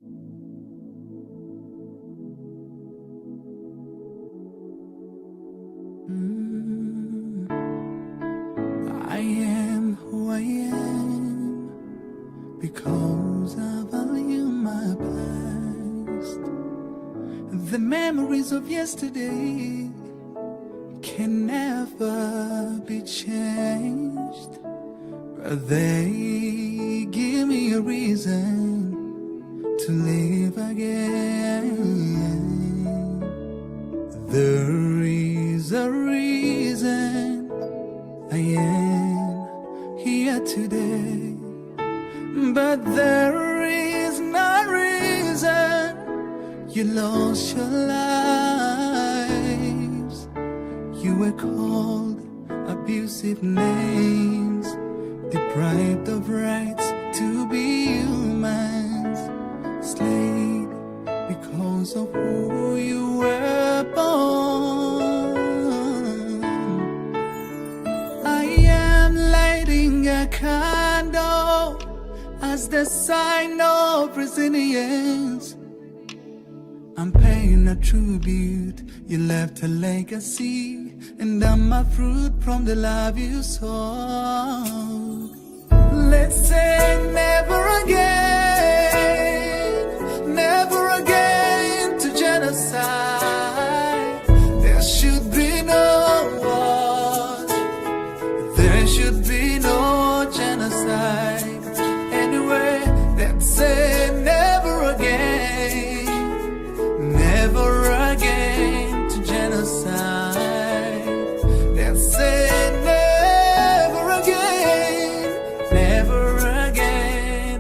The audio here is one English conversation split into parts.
I am who I am because I value my past. The memories of yesterday can never be changed, but they give me a reason to live again. There is a reason I am here today, but there is no reason you lost your lives. You were called abusive names, deprived of rights to be humans, slayed because of who you were born. I am lighting a candle as the sign of resilience. I'm paying a tribute. You left a legacy, and I'm a fruit from the love you sowed. Let's say never again to genocide. There should be no war. There should be no genocide. Anyway, let's say never again to genocide. Let's say never again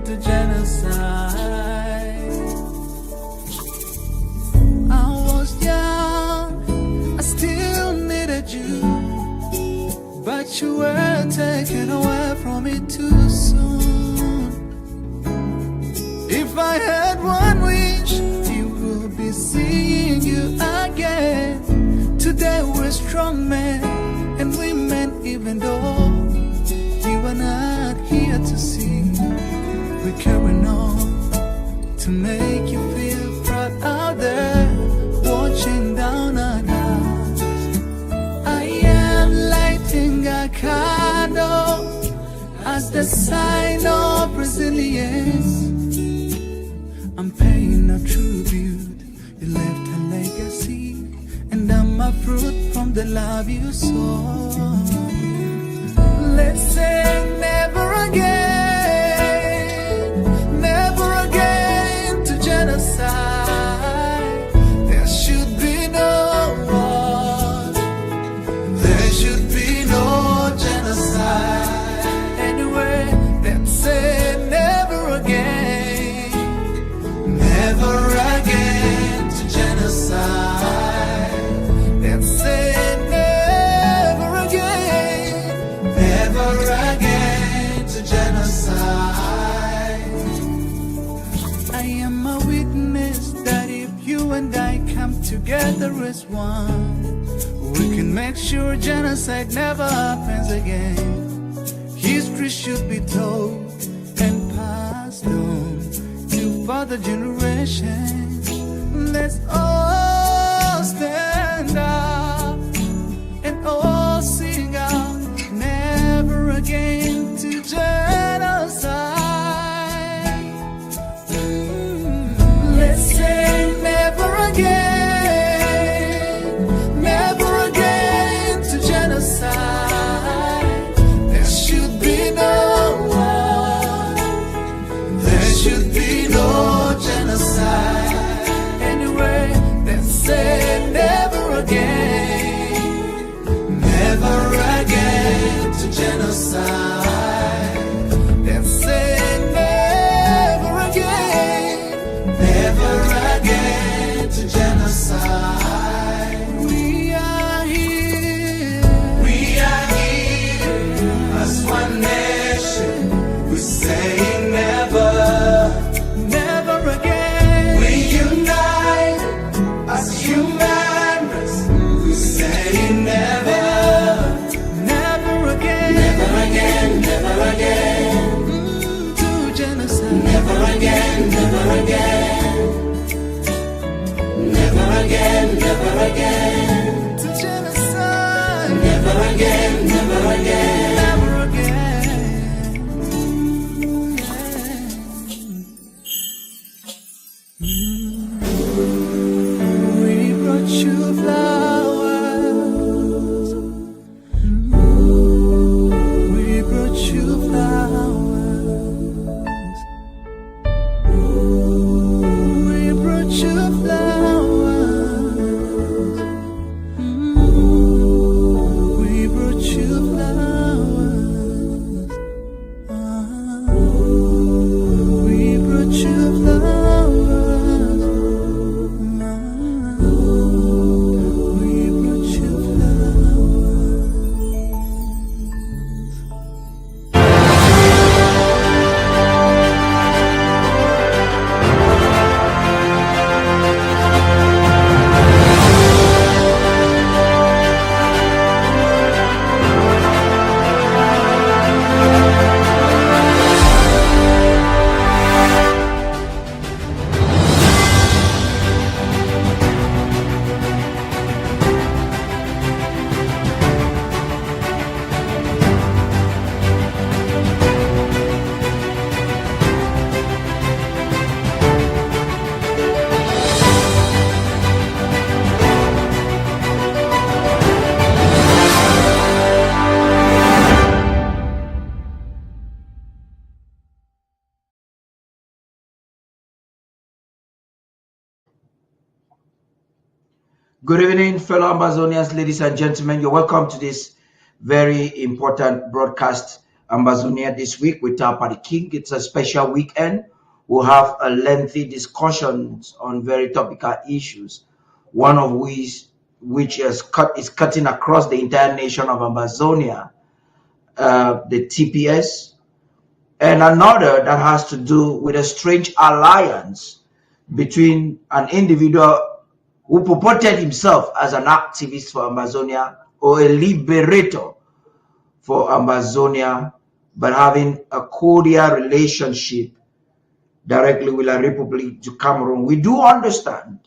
to genocide. I was young, I still needed you, but you were taken away from me too soon. If I had one wish, it would be seeing you again. Today we're strong men and women, even though you are not here to see. We're carrying on to make you feel proud out there, watching down on us. I am lighting a candle as the sign of resilience. I'm paying a tribute. You left a legacy, and I'm a fruit from the love you sowed. Let's say never again to genocide. There should be no war. There should be no genocide. Anyway, let's say never again to genocide. Let's say never again to genocide. I am a witness that if you and I come together as one, we can make sure genocide never happens again. History should be told and passed on to further generations. Let's all stand up and all sing out, never again to genocide. Let's say never again to genocide. There should be no war. There should be no genocide. Anyway, again. To genocide. Never again, never again, never again. We brought you flowers. We brought you flowers. We brought you flowers. We brought you flowers. We brought you flowers. We brought you Good evening, fellow Ambazonians, ladies and gentlemen. You're welcome to this very important broadcast, Ambazonia this week with Tarh Paddy King. It's a special weekend. We'll have a lengthy discussions on very topical issues, one of which is cutting across the entire nation of Ambazonia, the TPS, and another that has to do with a strange alliance between an individual who purported himself as an activist for Ambazonia or a liberator for Ambazonia, but having a cordial relationship directly with La République du Cameroon. We do understand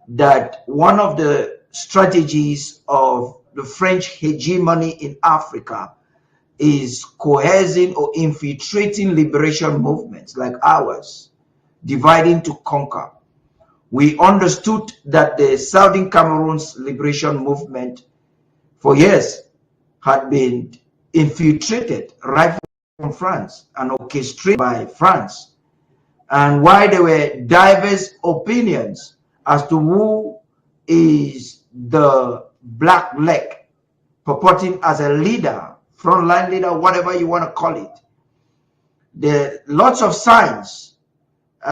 that one of the strategies of the French hegemony in Africa is coercing or infiltrating liberation movements like ours, dividing to conquer. We understood that the Southern Cameroon's liberation movement for years had been infiltrated right from France and orchestrated by France. And while there were diverse opinions as to who is the black leg purporting as a leader, frontline leader, whatever you want to call it, there lots of signs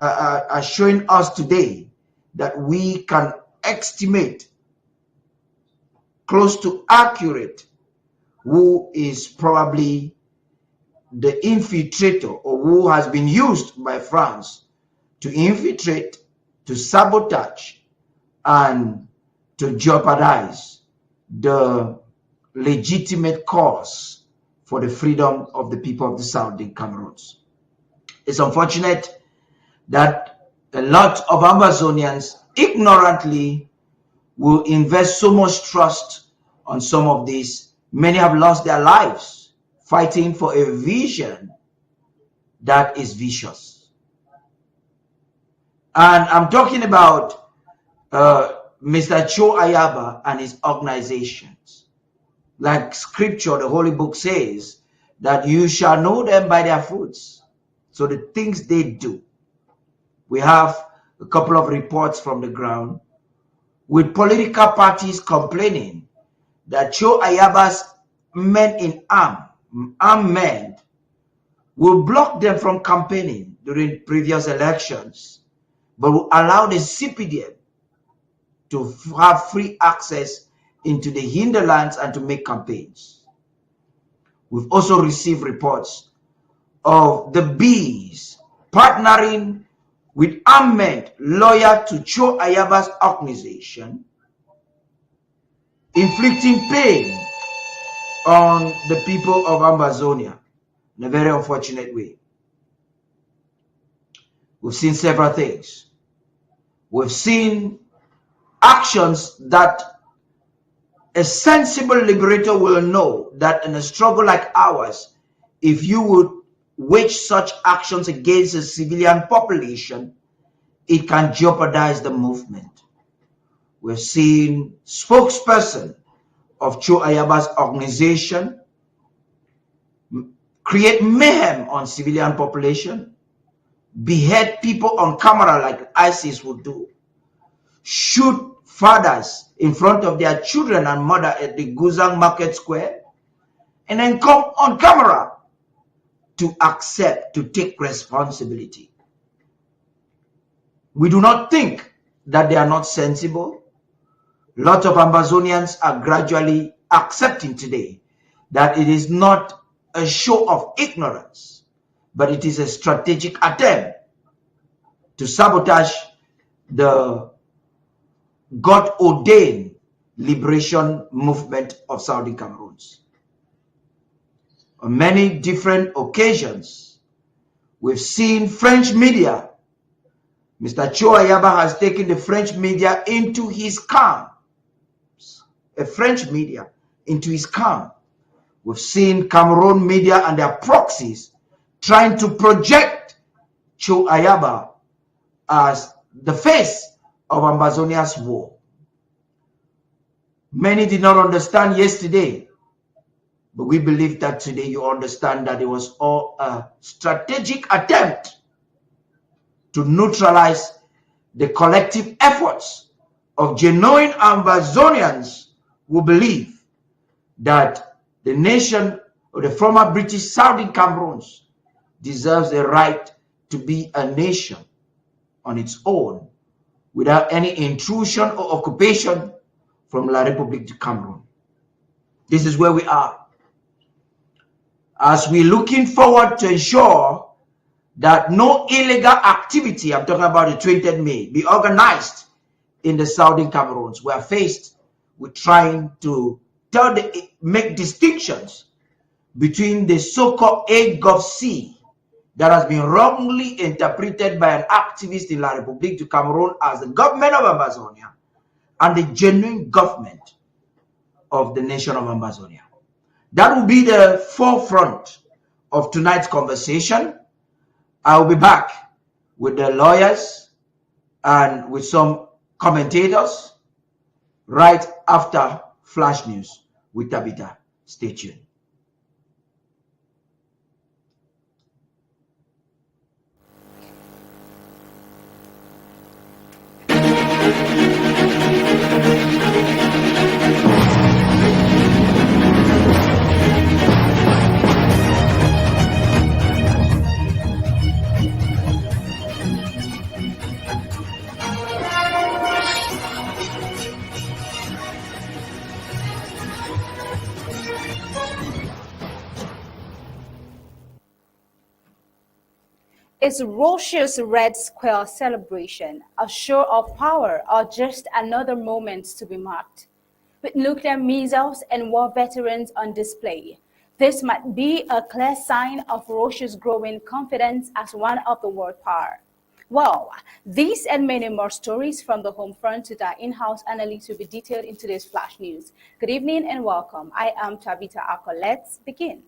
are showing us today that we can estimate close to accurate who is probably the infiltrator or who has been used by France to infiltrate, to sabotage, and to jeopardize the legitimate cause for the freedom of the people of the Southern Cameroons. It's unfortunate that a lot of Ambazonians ignorantly will invest so much trust on some of these. Many have lost their lives fighting for a vision that is vicious. And I'm talking about Mr. Cho Ayaba and his organizations. Like scripture, the Holy Book says that you shall know them by their fruits. So the things they do. We have a couple of reports from the ground with political parties complaining that Cho Ayaba's men in armed men, will block them from campaigning during previous elections, but will allow the CPDM to have free access into the hinterlands and to make campaigns. We've also received reports of the bees partnering with armed men loyal to Cho Ayaba's organization, inflicting pain on the people of Ambazonia in a very unfortunate way. We've seen several things. We've seen actions that a sensible liberator will know that in a struggle like ours, if you would wage such actions against a civilian population, it can jeopardize the movement. We're seeing spokesperson of Cho Ayaba's organization create mayhem on civilian population, behead people on camera like ISIS would do, shoot fathers in front of their children and mother at the Guzang Market Square, and then come on camera to accept, to take responsibility. We do not think that they are not sensible. Lots of Ambazonians are gradually accepting today that it is not a show of ignorance, but it is a strategic attempt to sabotage the God-ordained liberation movement of Southern Cameroons. On many different occasions, we've seen French media. Mr. Cho Ayaba has taken the French media into his camp. A French media into his camp. We've seen Cameroon media and their proxies trying to project Cho Ayaba as the face of Ambazonia's war. Many did not understand yesterday, but we believe that today you understand that it was all a strategic attempt to neutralize the collective efforts of genuine Ambazonians who believe that the nation of the former British Southern Cameroons deserves the right to be a nation on its own without any intrusion or occupation from La République du Cameroon. This is where we are. As we're looking forward to ensure that no illegal activity, I'm talking about the 20th May, be organized in the Southern Cameroons. We are faced with trying to make distinctions between the so-called AGOV-C that has been wrongly interpreted by an activist in La République du Cameroon as the government of Ambazonia and the genuine government of the nation of Ambazonia. That will be the forefront of tonight's conversation. I will be back with the lawyers and with some commentators right after Flash News with Tabitha. Stay tuned. Is Russia's Red Square celebration a show of power or just another moment to be marked? With nuclear missiles and war veterans on display, this might be a clear sign of Russia's growing confidence as one of the world power. Well, these and many more stories from the home front with our in-house analysts will be detailed in today's Flash News. Good evening and welcome. I am Tabitha Ako. Let's begin.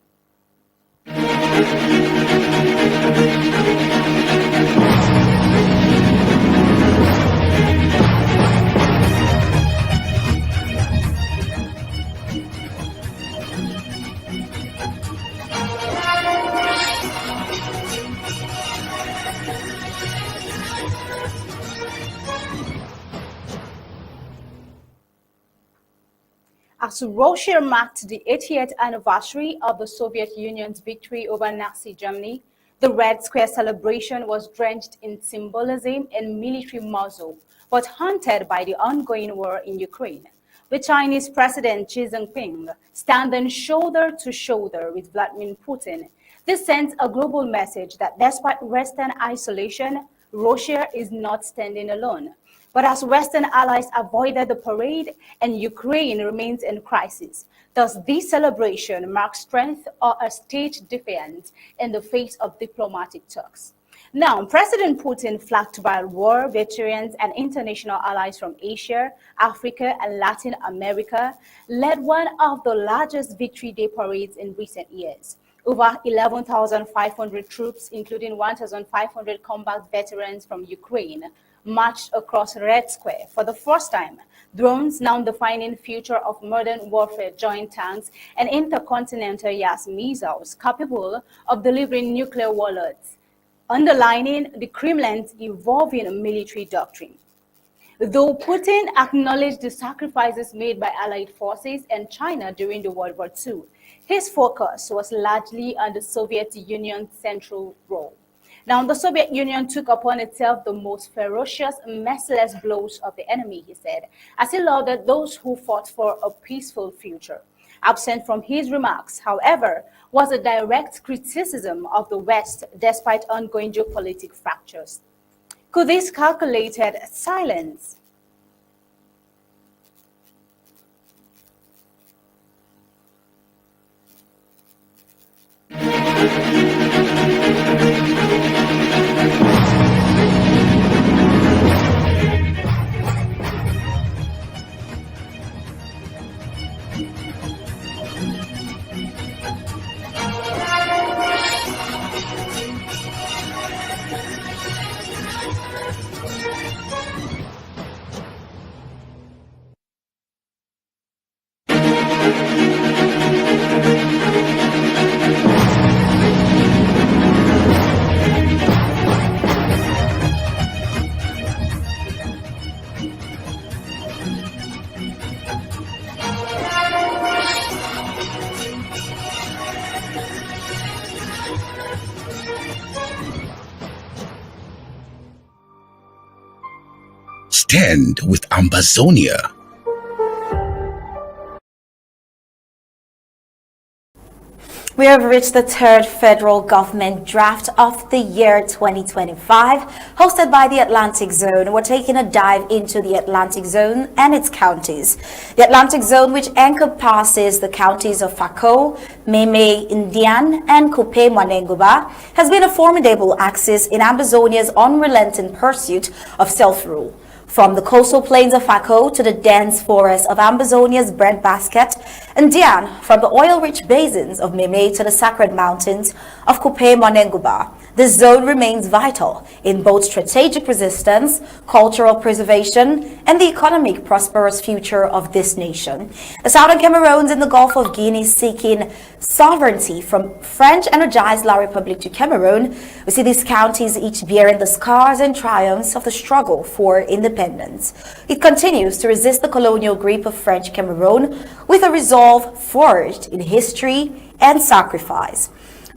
As Russia marked the 80th anniversary of the Soviet Union's victory over Nazi Germany, the Red Square celebration was drenched in symbolism and military muscle, but haunted by the ongoing war in Ukraine. With Chinese President Xi Jinping standing shoulder to shoulder with Vladimir Putin, this sends a global message that despite Western isolation, Russia is not standing alone. But as Western allies avoided the parade and Ukraine remains in crisis, does this celebration mark strength or a stage defiance in the face of diplomatic talks? Now, President Putin, flanked by war veterans and international allies from Asia, Africa, and Latin America, led one of the largest Victory Day parades in recent years. Over 11,500 troops, including 1,500 combat veterans from Ukraine, marched across Red Square for the first time. Drones, now defining future of modern warfare, joined tanks and intercontinental Yas missiles capable of delivering nuclear warlords, underlining the Kremlin's evolving military doctrine. Though Putin acknowledged the sacrifices made by Allied forces and China during the World War II, his focus was largely on the Soviet Union's central role. Now, the Soviet Union took upon itself the most ferocious, merciless blows of the enemy, he said, as he lauded those who fought for a peaceful future. Absent from his remarks, however, was a direct criticism of the West despite ongoing geopolitical fractures. Could this calculated silence Stand with Ambazonia. We have reached the third federal government draft of the year 2025, hosted by the Atlantic Zone. We're taking a dive into the Atlantic Zone and its counties. The Atlantic Zone, which encompasses the counties of Fako, Meme, Indian, and Kupe Mwanenguba, has been a formidable axis in Ambazonia's unrelenting pursuit of self-rule. From the coastal plains of Fako to the dense forests of Ambazonia's breadbasket, and Dian, from the oil-rich basins of Meme to the sacred mountains of Kupe Mwanenguba, this zone remains vital in both strategic resistance, cultural preservation, and the economic prosperous future of this nation. The southern Cameroons in the Gulf of Guinea seeking sovereignty from French-energized La République du Cameroon, we see these counties each bearing the scars and triumphs of the struggle for independence. It continues to resist the colonial grip of French Cameroon with a resolve forged in history and sacrifice.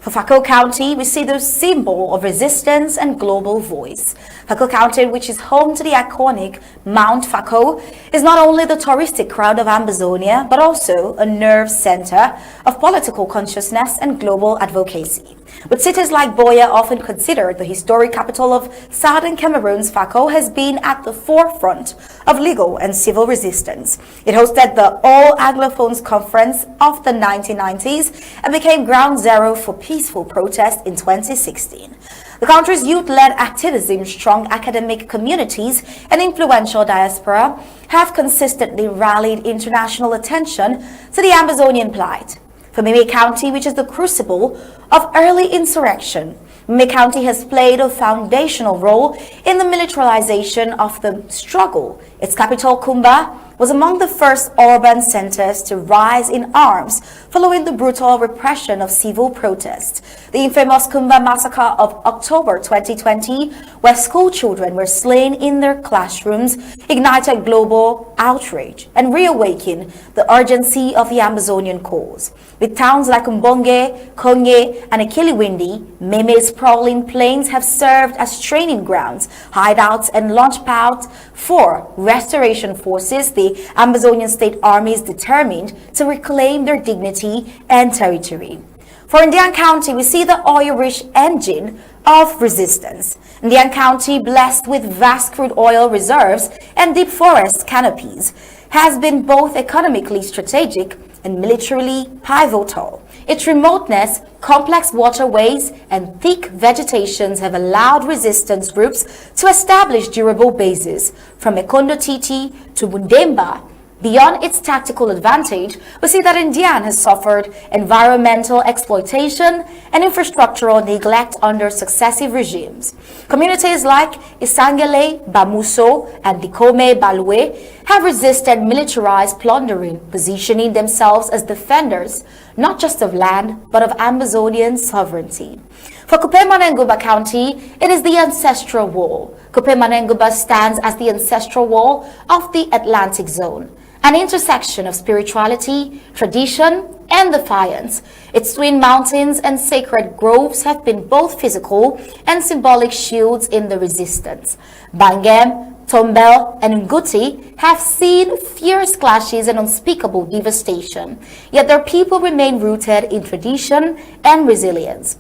For Fako County, we see the symbol of resistance and global voice. Fako County, which is home to the iconic Mount Fako, is not only the touristic crown of Ambazonia, but also a nerve center of political consciousness and global advocacy. With cities like Boya often considered the historic capital of southern Cameroon's, Fako has been at the forefront of legal and civil resistance. It hosted the All Anglophones Conference of the 1990s and became ground zero for peaceful protest in 2016. The country's youth-led activism, strong academic communities, and influential diaspora have consistently rallied international attention to the Ambazonian plight. For Meme County, which is the crucible of early insurrection, Meme County has played a foundational role in the militarization of the struggle. Its capital, Kumba, was among the first urban centers to rise in arms following the brutal repression of civil protests. The infamous Kumba massacre of October 2020, where school children were slain in their classrooms, ignited global outrage and reawakened the urgency of the Ambazonian cause. With towns like Mbonge, Konye, and Akiliwindi, Meme's sprawling plains have served as training grounds, hideouts, and launch pads for restoration forces. The Ambazonian State Army is determined to reclaim their dignity and territory. For Indian County, we see the oil-rich engine of resistance. Indian County, blessed with vast crude oil reserves and deep forest canopies, has been both economically strategic and militarily pivotal. Its remoteness, complex waterways, and thick vegetations have allowed resistance groups to establish durable bases, from Ekondo Titi to Bundemba. Beyond its tactical advantage, we see that Indian has suffered environmental exploitation and infrastructural neglect under successive regimes. Communities like Isangele, Bamuso, and Dikome Balwe have resisted militarized plundering, positioning themselves as defenders not just of land, but of Ambazonian sovereignty. For Kupe Manenguba County, it is the ancestral wall. Kupe Manenguba stands as the ancestral wall of the Atlantic Zone, an intersection of spirituality, tradition, and defiance. Its twin mountains and sacred groves have been both physical and symbolic shields in the resistance. Bangem, Tombel, and Nguti have seen fierce clashes and unspeakable devastation, yet their people remain rooted in tradition and resilience.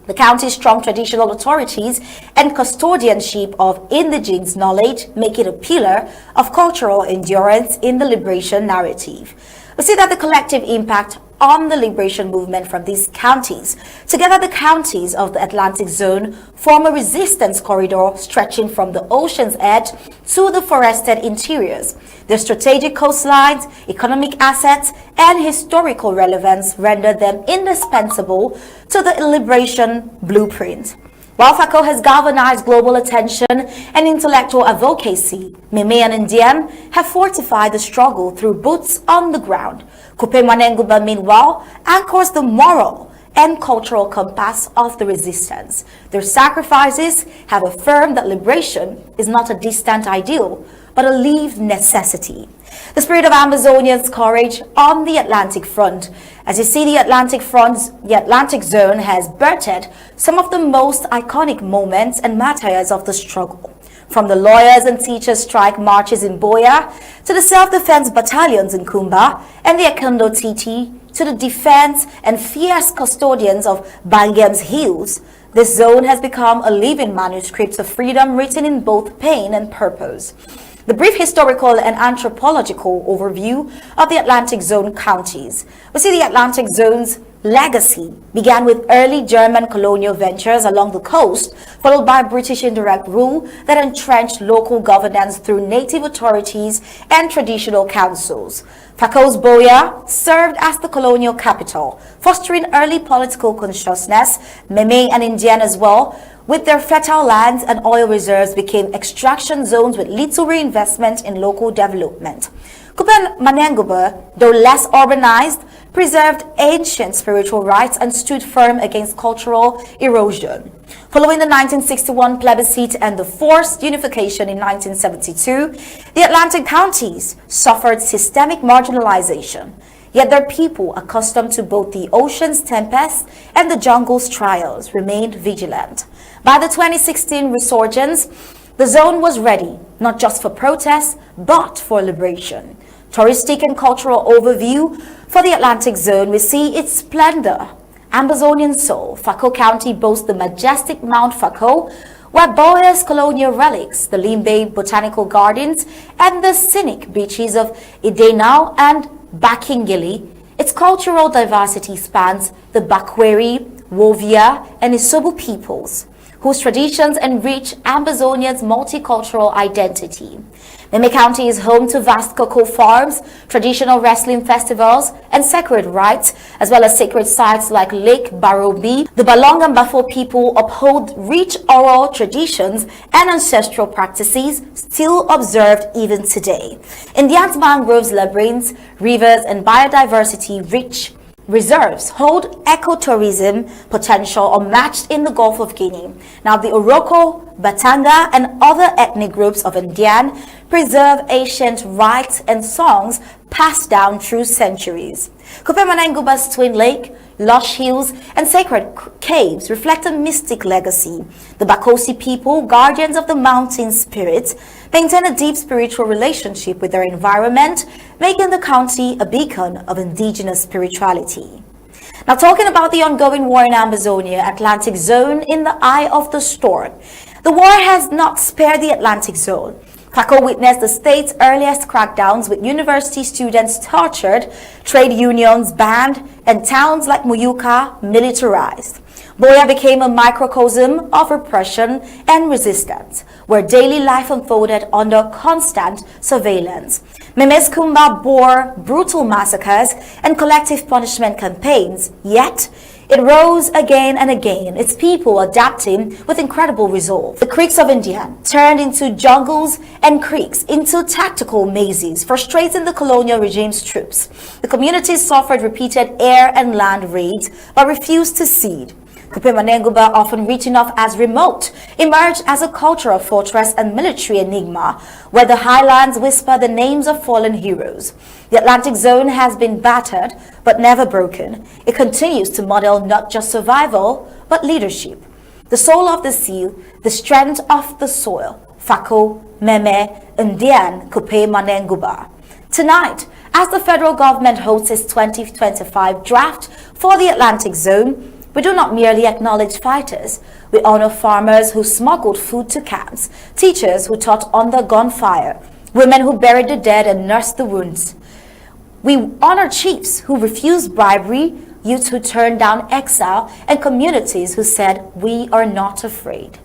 The county's strong traditional authorities and custodianship of indigenous knowledge make it a pillar of cultural endurance in the liberation narrative. We see that the collective impact on the liberation movement from these counties. Together, the counties of the Atlantic Zone form a resistance corridor stretching from the ocean's edge to the forested interiors. Their strategic coastlines, economic assets, and historical relevance render them indispensable to the liberation blueprint. While FACO has galvanized global attention and intellectual advocacy, Meme and Indian have fortified the struggle through boots on the ground. Kupe Manenguba, meanwhile, anchors the moral and cultural compass of the resistance. Their sacrifices have affirmed that liberation is not a distant ideal, but a lived necessity. The spirit of Ambazonians' courage on the Atlantic front. As you see, the Atlantic Zone has birthed some of the most iconic moments and martyrs of the struggle. From the lawyers and teachers strike marches in Boya, to the self-defense battalions in Kumba, and the Ekondo Titi, to the defense and fierce custodians of Bangem's hills, this zone has become a living manuscript of freedom written in both pain and purpose. The brief historical and anthropological overview of the Atlantic Zone counties. We see the Atlantic Zone's legacy began with early German colonial ventures along the coast, followed by British indirect rule that entrenched local governance through native authorities and traditional councils. FACO's Boya served as the colonial capital, fostering early political consciousness. Meme and Indian as well, with their fertile lands and oil reserves, became extraction zones with little reinvestment in local development. Kupe Manenguba, though less urbanized, preserved ancient spiritual rites and stood firm against cultural erosion. Following the 1961 plebiscite and the forced unification in 1972, the Atlantic counties suffered systemic marginalization. Yet their people, accustomed to both the ocean's tempests and the jungle's trials, remained vigilant. By the 2016 resurgence, the zone was ready, not just for protest, but for liberation. Touristic and cultural overview for the Atlantic Zone, we see its splendor. Ambazonian soul, FACO County boasts the majestic Mount FACO, where Boya's colonial relics, the Limbe Botanical Gardens, and the scenic beaches of Idenau and Bakingili. Its cultural diversity spans the Bakweri, Wovia, and Isobu peoples, whose traditions enrich Ambazonia's multicultural identity. Meme County is home to vast cocoa farms, traditional wrestling festivals, and sacred rites, as well as sacred sites like Lake Barobi. The Balong and Bafo people uphold rich oral traditions and ancestral practices still observed even today. Indian's mangroves, labyrinths, rivers, and biodiversity-rich reserves hold ecotourism potential unmatched in the Gulf of Guinea. Now, the Oroko, Batanga, and other ethnic groups of Indian preserve ancient rites and songs passed down through centuries. Kupe Manenguba's twin lake, lush hills, and sacred caves reflect a mystic legacy. The Bakosi people, guardians of the mountain spirits, maintain a deep spiritual relationship with their environment, making the county a beacon of indigenous spirituality. Now, talking about the ongoing war in Ambazonia, Atlantic Zone in the eye of the storm. The war has not spared the Atlantic Zone. FACO witnessed the state's earliest crackdowns with university students tortured, trade unions banned, and towns like Muyuka militarized. Boya became a microcosm of repression and resistance, where daily life unfolded under constant surveillance. Memes Kumba bore brutal massacres and collective punishment campaigns, yet it rose again and again, its people adapting with incredible resolve. The creeks of India turned into jungles and creeks into tactical mazes, frustrating the colonial regime's troops. The communities suffered repeated air and land raids but refused to cede. Kupe Manenguba, often written off as remote, emerged as a cultural fortress and military enigma, where the highlands whisper the names of fallen heroes. The Atlantic zone has been battered, but never broken. It continues to model not just survival, but leadership. The soul of the sea, the strength of the soil. Fako, Meme, Ndian, Kupe Manenguba. Tonight, as the federal government hosts its 2025 draft for the Atlantic zone, we do not merely acknowledge fighters. We honor farmers who smuggled food to camps, teachers who taught under gunfire, women who buried the dead and nursed the wounds. We honor chiefs who refused bribery, youths who turned down exile, and communities who said, "We are not afraid."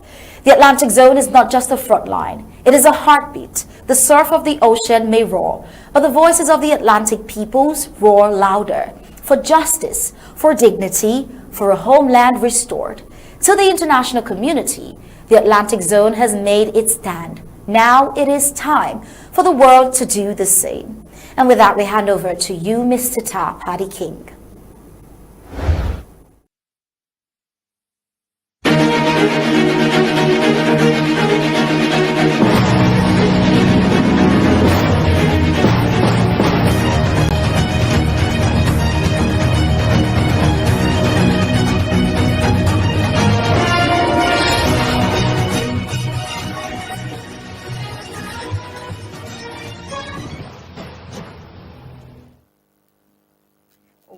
The Atlantic zone is not just a front line. It is a heartbeat. The surf of the ocean may roar, but the voices of the Atlantic peoples roar louder. For justice, for dignity, for a homeland restored. To the international community, the Atlantic zone has made its stand. Now it is time for the world to do the same. And with that, we hand over to you, Mr. Tarh Paddy King.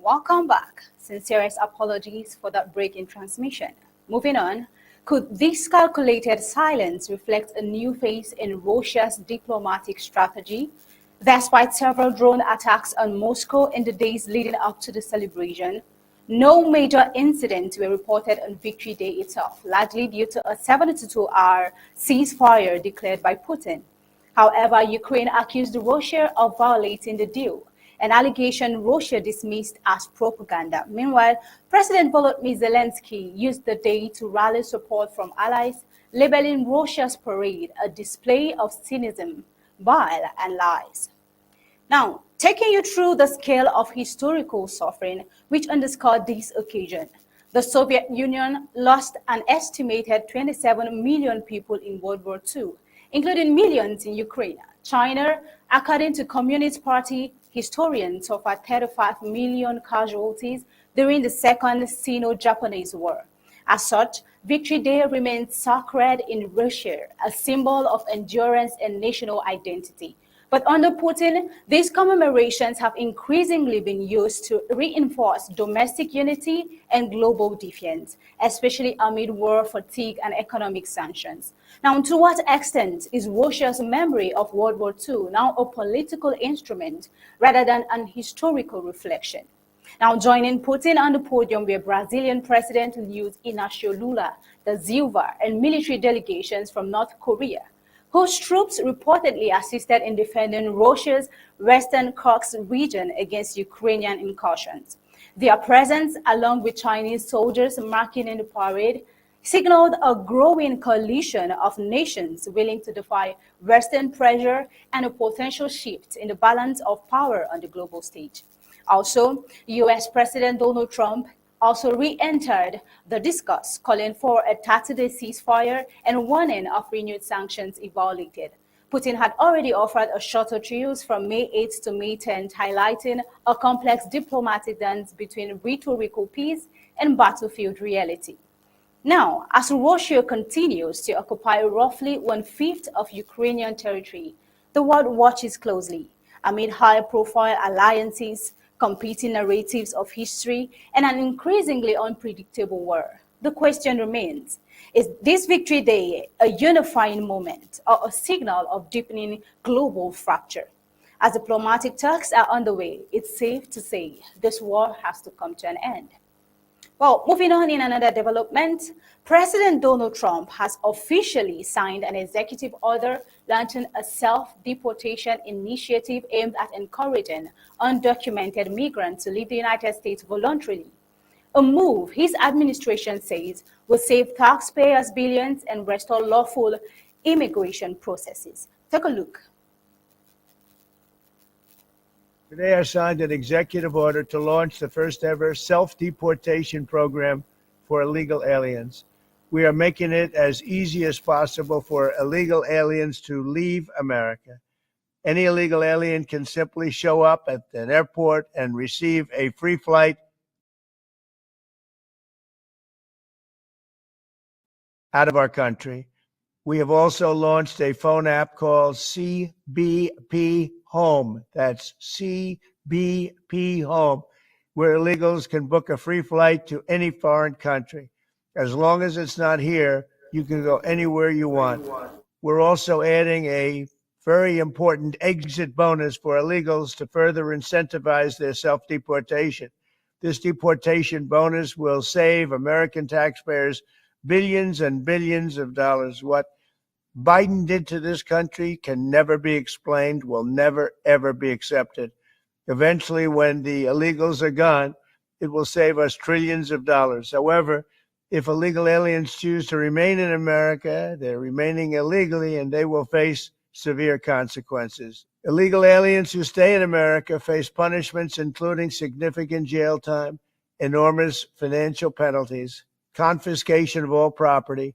Welcome back. Sincerest apologies for that break in transmission. Moving on, could this calculated silence reflect a new phase in Russia's diplomatic strategy? Despite several drone attacks on Moscow in the days leading up to the celebration, no major incidents were reported on Victory Day itself, largely due to a 72-hour ceasefire declared by Putin. However, Ukraine accused Russia of violating the deal, an allegation Russia dismissed as propaganda. Meanwhile, President Volodymyr Zelensky used the day to rally support from allies, labeling Russia's parade a display of cynicism, bile, and lies. Now, taking you through the scale of historical suffering which underscored this occasion. The Soviet Union lost an estimated 27 million people in World War II, including millions in Ukraine. China, according to Communist Party historians, suffered 35 million casualties during the Second Sino-Japanese War. As such, Victory Day remains sacred in Russia, a symbol of endurance and national identity. But under Putin, these commemorations have increasingly been used to reinforce domestic unity and global defiance, especially amid war fatigue and economic sanctions. Now, to what extent is Russia's memory of World War II now a political instrument rather than an historical reflection? Now, joining Putin on the podium were Brazilian President Luiz Inácio Lula da Silva and military delegations from North Korea, whose troops reportedly assisted in defending Russia's Western Kursk region against Ukrainian incursions. Their presence, along with Chinese soldiers marching in the parade, signaled a growing coalition of nations willing to defy Western pressure and a potential shift in the balance of power on the global stage. Also, US President Donald Trump also re-entered the discourse, calling for a 30-day ceasefire and warning of renewed sanctions if violated. Putin had already offered a shorter truce from May 8th to May 10th, highlighting a complex diplomatic dance between rhetorical peace and battlefield reality. Now, as Russia continues to occupy roughly 1/5 of Ukrainian territory, the world watches closely amid high-profile alliances, competing narratives of history, and an increasingly unpredictable war. the question remains, is this Victory Day a unifying moment or a signal of deepening global fracture? As diplomatic talks are underway, it's safe to say this war has to come to an end. Well, moving on in another development, President Donald Trump has officially signed an executive order launching a self-deportation initiative aimed at encouraging undocumented migrants to leave the United States voluntarily. A move his administration says will save taxpayers billions and restore lawful immigration processes. Take a look. Today, I signed an executive order to launch the first ever self-deportation program for illegal aliens. We are making it as easy as possible for illegal aliens to leave America. Any illegal alien can simply show up at an airport and receive a free flight out of our country. We have also launched a phone app called CBP Home. That's CBP Home, where illegals can book a free flight to any foreign country. As long as it's not here, you can go anywhere you want. We're also adding a very important exit bonus for illegals to further incentivize their self-deportation. This deportation bonus will save American taxpayers billions and billions of dollars. What Biden did to this country can never be explained, will never, ever be accepted. Eventually, when the illegals are gone, it will save us trillions of dollars. However, if illegal aliens choose to remain in America, they're remaining illegally and they will face severe consequences. Illegal aliens who stay in America face punishments including significant jail time, enormous financial penalties, confiscation of all property,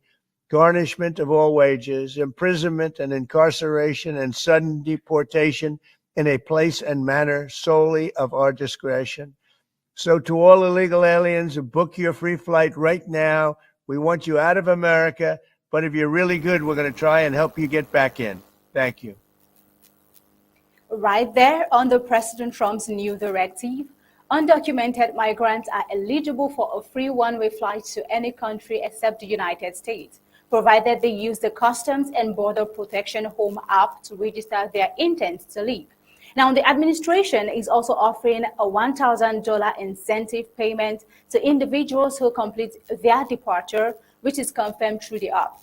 garnishment of all wages, imprisonment and incarceration, and sudden deportation in a place and manner solely of our discretion. So to all illegal aliens, book your free flight right now. We want you out of America, but if you're really good, we're going to try and help you get back in. Thank you. Right there under President Trump's new directive, undocumented migrants are eligible for a free one-way flight to any country except the United States, provided they use the Customs and Border Protection Home app to register their intent to leave. Now, the administration is also offering a $1,000 incentive payment to individuals who complete their departure, which is confirmed through the app.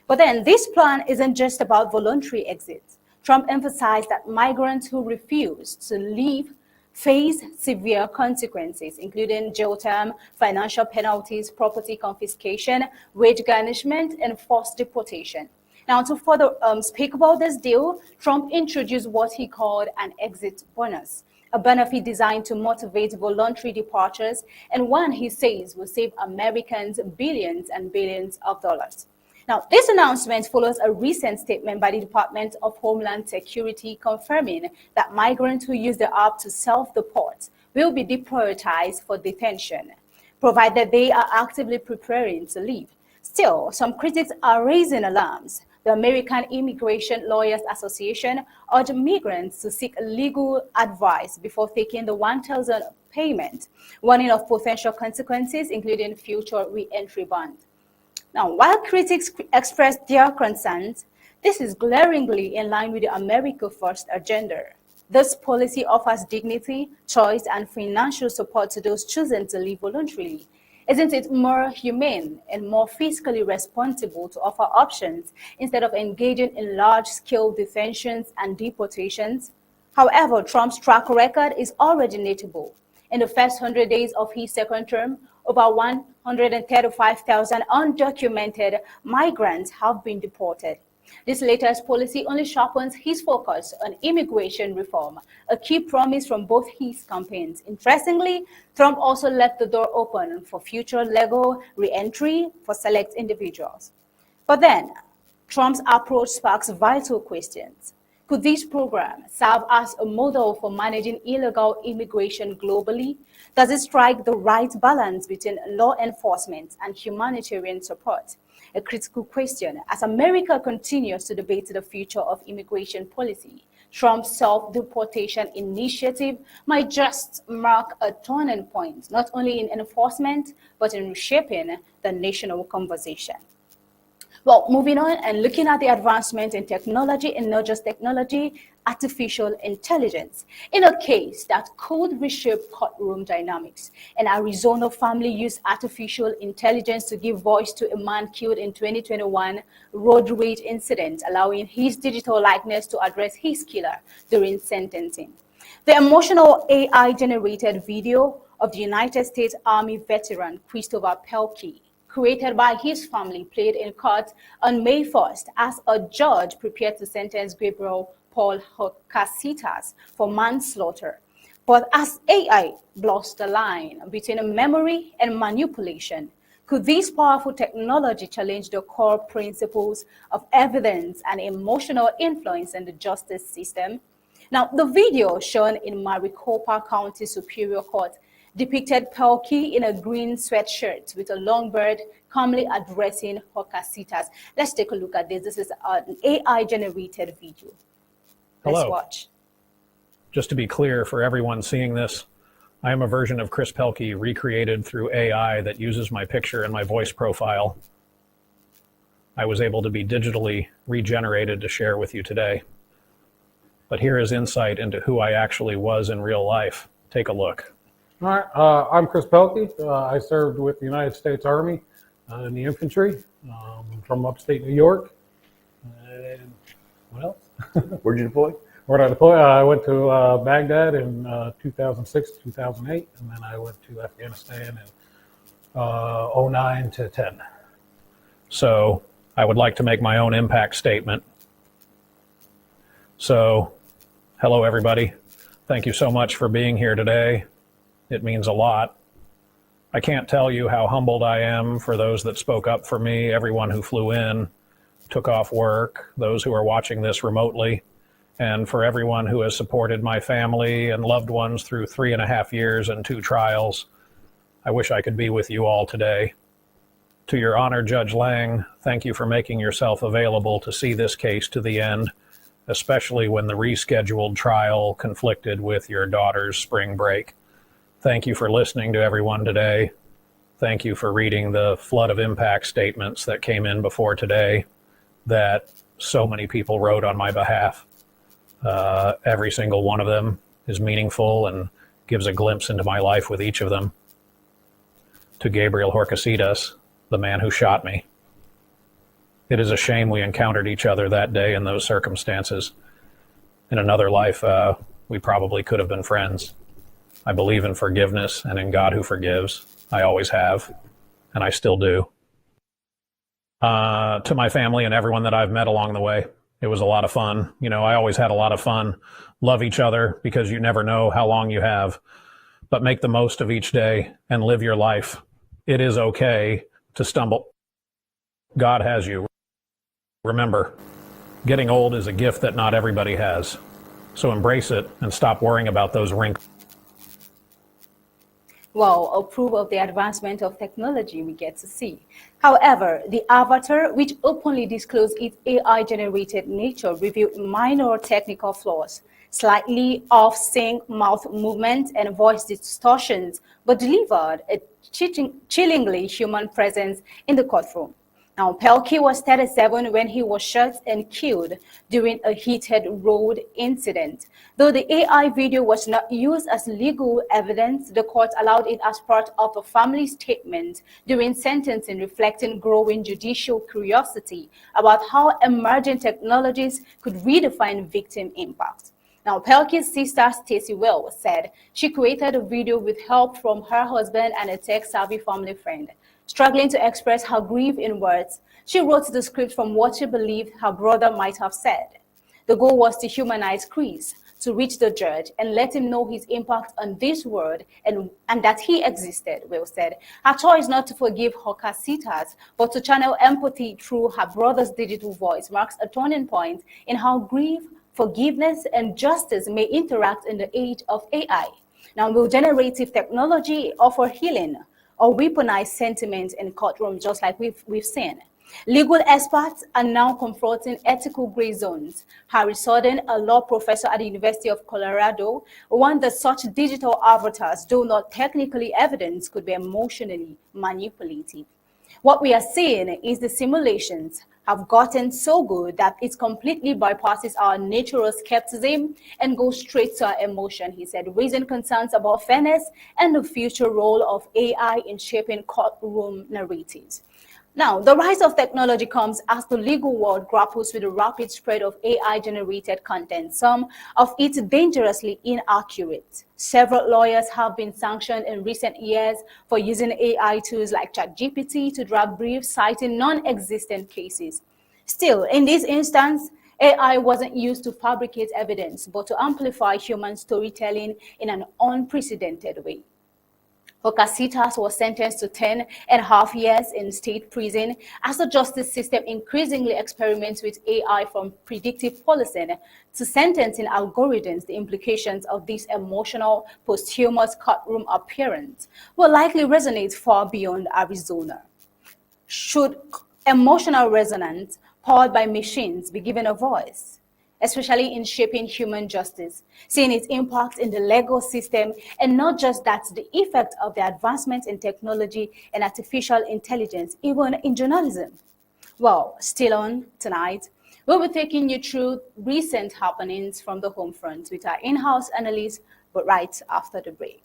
But then this plan isn't just about voluntary exits. Trump emphasized that migrants who refuse to leave face severe consequences, including jail term, financial penalties, property confiscation, wage garnishment, and forced deportation. Now, to further speak about this deal, Trump introduced what he called an exit bonus, a benefit designed to motivate voluntary departures, and one he says will save Americans billions and billions of dollars. Now, this announcement follows a recent statement by the Department of Homeland Security confirming that migrants who use the app to self-deport will be deprioritized for detention, provided they are actively preparing to leave. Still, some critics are raising alarms. The American Immigration Lawyers Association urged migrants to seek legal advice before taking the $1,000 payment, warning of potential consequences, including future re-entry ban. Now, while critics expressed their concerns, this is glaringly in line with the America First agenda. This policy offers dignity, choice, and financial support to those choosing to live voluntarily. Isn't it more humane and more fiscally responsible to offer options instead of engaging in large-scale detentions and deportations? However, Trump's track record is already notable. In the first 100 days of his second term, over 135,000 undocumented migrants have been deported. This latest policy only sharpens his focus on immigration reform, a key promise from both his campaigns. Interestingly, Trump also left the door open for future legal re-entry for select individuals. But then, Trump's approach sparks vital questions. Could this program serve as a model for managing illegal immigration globally? Does it strike the right balance between law enforcement and humanitarian support? A critical question as America continues to debate the future of immigration policy. Trump's self-deportation initiative might just mark a turning point, not only in enforcement, but in reshaping the national conversation. Well, moving on and looking at the advancement in technology, and not just technology, artificial intelligence, in a case that could reshape courtroom dynamics. An Arizona family used artificial intelligence to give voice to a man killed in 2021 road rage incident, allowing his digital likeness to address his killer during sentencing. The emotional AI-generated video of the United States Army veteran Christopher Pelkey, created by his family, played in court on May 1st as a judge prepared to sentence Gabriel Paul Horcasitas for manslaughter. But as AI blurs the line between memory and manipulation, could this powerful technology challenge the core principles of evidence and emotional influence in the justice system? Now, the video shown in Maricopa County Superior Court depicted Pelkey in a green sweatshirt with a long beard, calmly addressing Horcasitas. Let's take a look at this. This is an AI-generated video. Let's Hello. watch. Just to be clear for everyone seeing this, I am a version of Chris Pelkey recreated through AI that uses my picture and my voice profile. I was able to be digitally regenerated to share with you today. But here is insight into who I actually was in real life. Take a look. All right, I'm Chris Pelkey. I served with the United States Army in the infantry from upstate New York. And what else? Where'd you deploy? Where'd I deploy? I went to Baghdad in 2006, 2008, and then I went to Afghanistan in 09 to 10. So I would like to make my own impact statement. So, hello everybody. Thank you so much for being here today. It means a lot. I can't tell you how humbled I am for those that spoke up for me, everyone who flew in, took off work, those who are watching this remotely, and for everyone who has supported my family and loved ones through 3.5 years and 2 trials. I wish I could be with you all today. To Your Honor, Judge Lang, thank you for making yourself available to see this case to the end, especially when the rescheduled trial conflicted with your daughter's spring break. Thank you for listening to everyone today. Thank you for reading the flood of impact statements that came in before today that so many people wrote on my behalf. Every single one of them is meaningful and gives a glimpse into my life with each of them. To Gabriel Horcasitas, the man who shot me. It is a shame we encountered each other that day in those circumstances. In another life, we probably could have been friends. I believe in forgiveness and in God who forgives. I always have, and I still do. To my family and everyone that I've met along the way, it was a lot of fun. You know, I always had a lot of fun. Love each other because you never know how long you have. But make the most of each day and live your life. It is okay to stumble. God has you. Remember, getting old is a gift that not everybody has. So embrace it and stop worrying about those wrinkles. Well, a proof of the advancement of technology we get to see. However, the avatar, which openly disclosed its AI-generated nature, revealed minor technical flaws, slightly off-sync mouth movements and voice distortions, but delivered a chillingly human presence in the courtroom. Now, Pelkey was 37 when he was shot and killed during a heated road incident. Though the AI video was not used as legal evidence, the court allowed it as part of a family statement during sentencing, reflecting growing judicial curiosity about how emerging technologies could redefine victim impact. Now, Pelkey's sister, Stacey Wells, said she created a video with help from her husband and a tech-savvy family friend. Struggling to express her grief in words, she wrote the script from what she believed her brother might have said. The goal was to humanize Chris, to reach the judge and let him know his impact on this world and that he existed, Wells said. Her choice not to forgive Horcasitas, but to channel empathy through her brother's digital voice marks a turning point in how grief, forgiveness, and justice may interact in the age of AI. Now, will generative technology offer healing or weaponize sentiment in courtrooms, just like we've seen? Legal experts are now confronting ethical gray zones. Harry Sorden, a law professor at the University of Colorado, warned that such digital avatars, though not technically evidence, could be emotionally manipulative. What we are seeing is the simulations have gotten so good that it completely bypasses our natural skepticism and goes straight to our emotion, he said, raising concerns about fairness and the future role of AI in shaping courtroom narratives. Now, the rise of technology comes as the legal world grapples with the rapid spread of AI-generated content, some of it dangerously inaccurate. Several lawyers have been sanctioned in recent years for using AI tools like ChatGPT to draft briefs citing non-existent cases. Still, in this instance, AI wasn't used to fabricate evidence, but to amplify human storytelling in an unprecedented way. Ocasitas was sentenced to 10.5 years in state prison as the justice system increasingly experiments with AI, from predictive policing to sentencing algorithms. The implications of this emotional posthumous courtroom appearance will likely resonate far beyond Arizona. Should emotional resonance powered by machines be given a voice, especially in shaping human justice, seeing its impact in the legal system, and not just that, the effect of the advancements in technology and artificial intelligence, even in journalism? Well, still on tonight, we'll be taking you through recent happenings from the home front with our in-house analyst, but right after the break.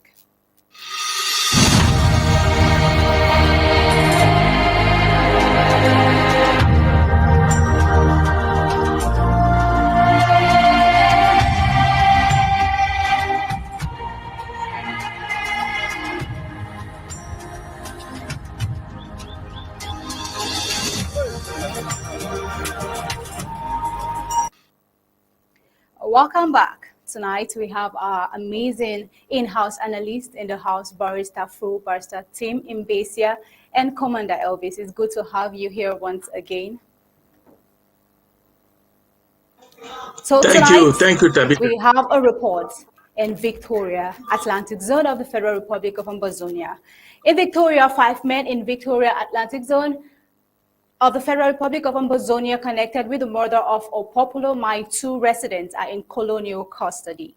Welcome back. Tonight we have our amazing in-house analyst in the house, Barrister Team Mbeseha, and Commander Elvis. It's good to have you here once again. So Thank you, Tabitha. We have a report in Victoria, Atlantic Zone of the Federal Republic of Ambazonia. In Victoria, 5 men in Victoria, Atlantic Zone of the Federal Republic of Ambazonia connected with the murder of Opopolo Mai 2 residents are in colonial custody.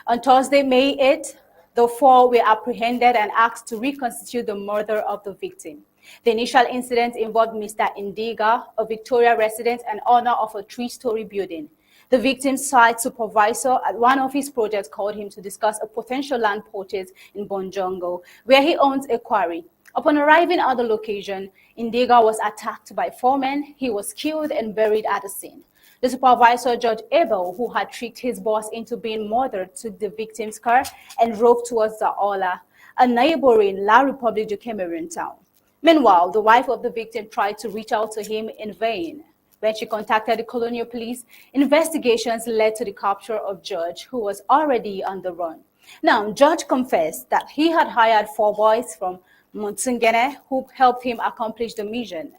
On Thursday, May 8th, the 4 were apprehended and asked to reconstitute the murder of the victim. The initial incident involved Mr. Indiga, a Victoria resident and owner of a 3-story building. The victim's site supervisor at one of his projects called him to discuss a potential land purchase in Bonjongo, where he owns a quarry. Upon arriving at the location, Indiga was attacked by 4 men. He was killed and buried at the scene. The supervisor, Judge Abel, who had tricked his boss into being murdered, took the victim's car and drove towards Zaola, a neighboring La Republique du Cameroon town. Meanwhile, the wife of the victim tried to reach out to him in vain. When she contacted the colonial police, investigations led to the capture of Judge, who was already on the run. Now, Judge confessed that he had hired 4 boys from Monsungene who helped him accomplish the mission.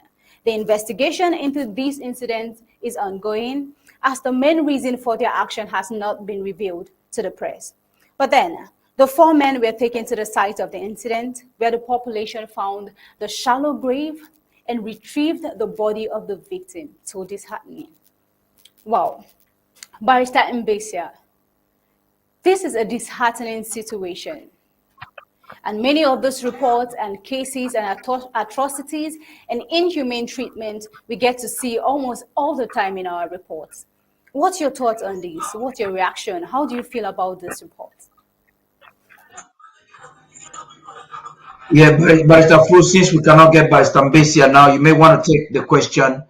The investigation into these incidents is ongoing, as the main reason for their action has not been revealed to the press. But then, the 4 men were taken to the site of the incident, where the population found the shallow grave and retrieved the body of the victim. So disheartening. Wow. Barrister Mbeseha, this is a disheartening situation. And many of those reports and cases and atrocities and inhumane treatment we get to see almost all the time in our reports. What's your thoughts on this? What's your reaction? How do you feel about this report? Yeah, Barrister Fru, since we cannot get Barrister Mbeseha now, you may want to take the question.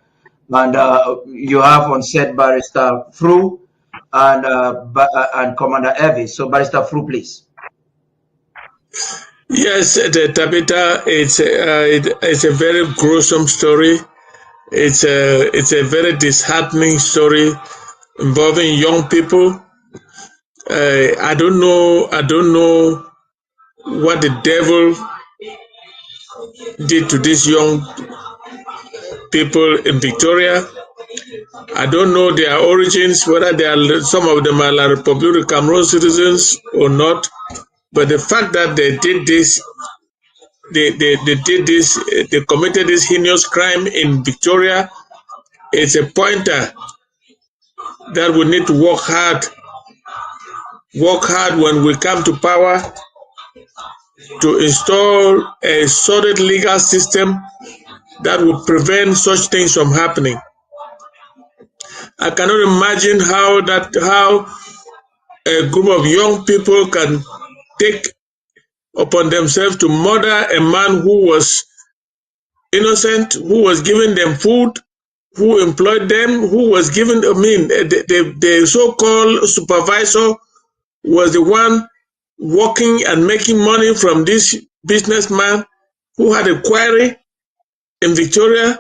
And you have on set Barrister Fru and Commander Elvis. So Barrister Fru, please. Yes, Tabitha, it's a very gruesome story. It's a very disheartening story involving young people. I don't know what the devil did to these young people in Victoria. I don't know their origins, whether some of them are La Republique of Cameroon citizens or not. But the fact that they did this they did this, they committed this heinous crime in Victoria. It's a pointer that we need to work hard when we come to power to install a solid legal system that will prevent such things from happening. I cannot imagine how a group of young people can take upon themselves to murder a man who was innocent, who was giving them food, who employed them, who was given, the so-called supervisor was the one working and making money from this businessman who had a quarry in Victoria,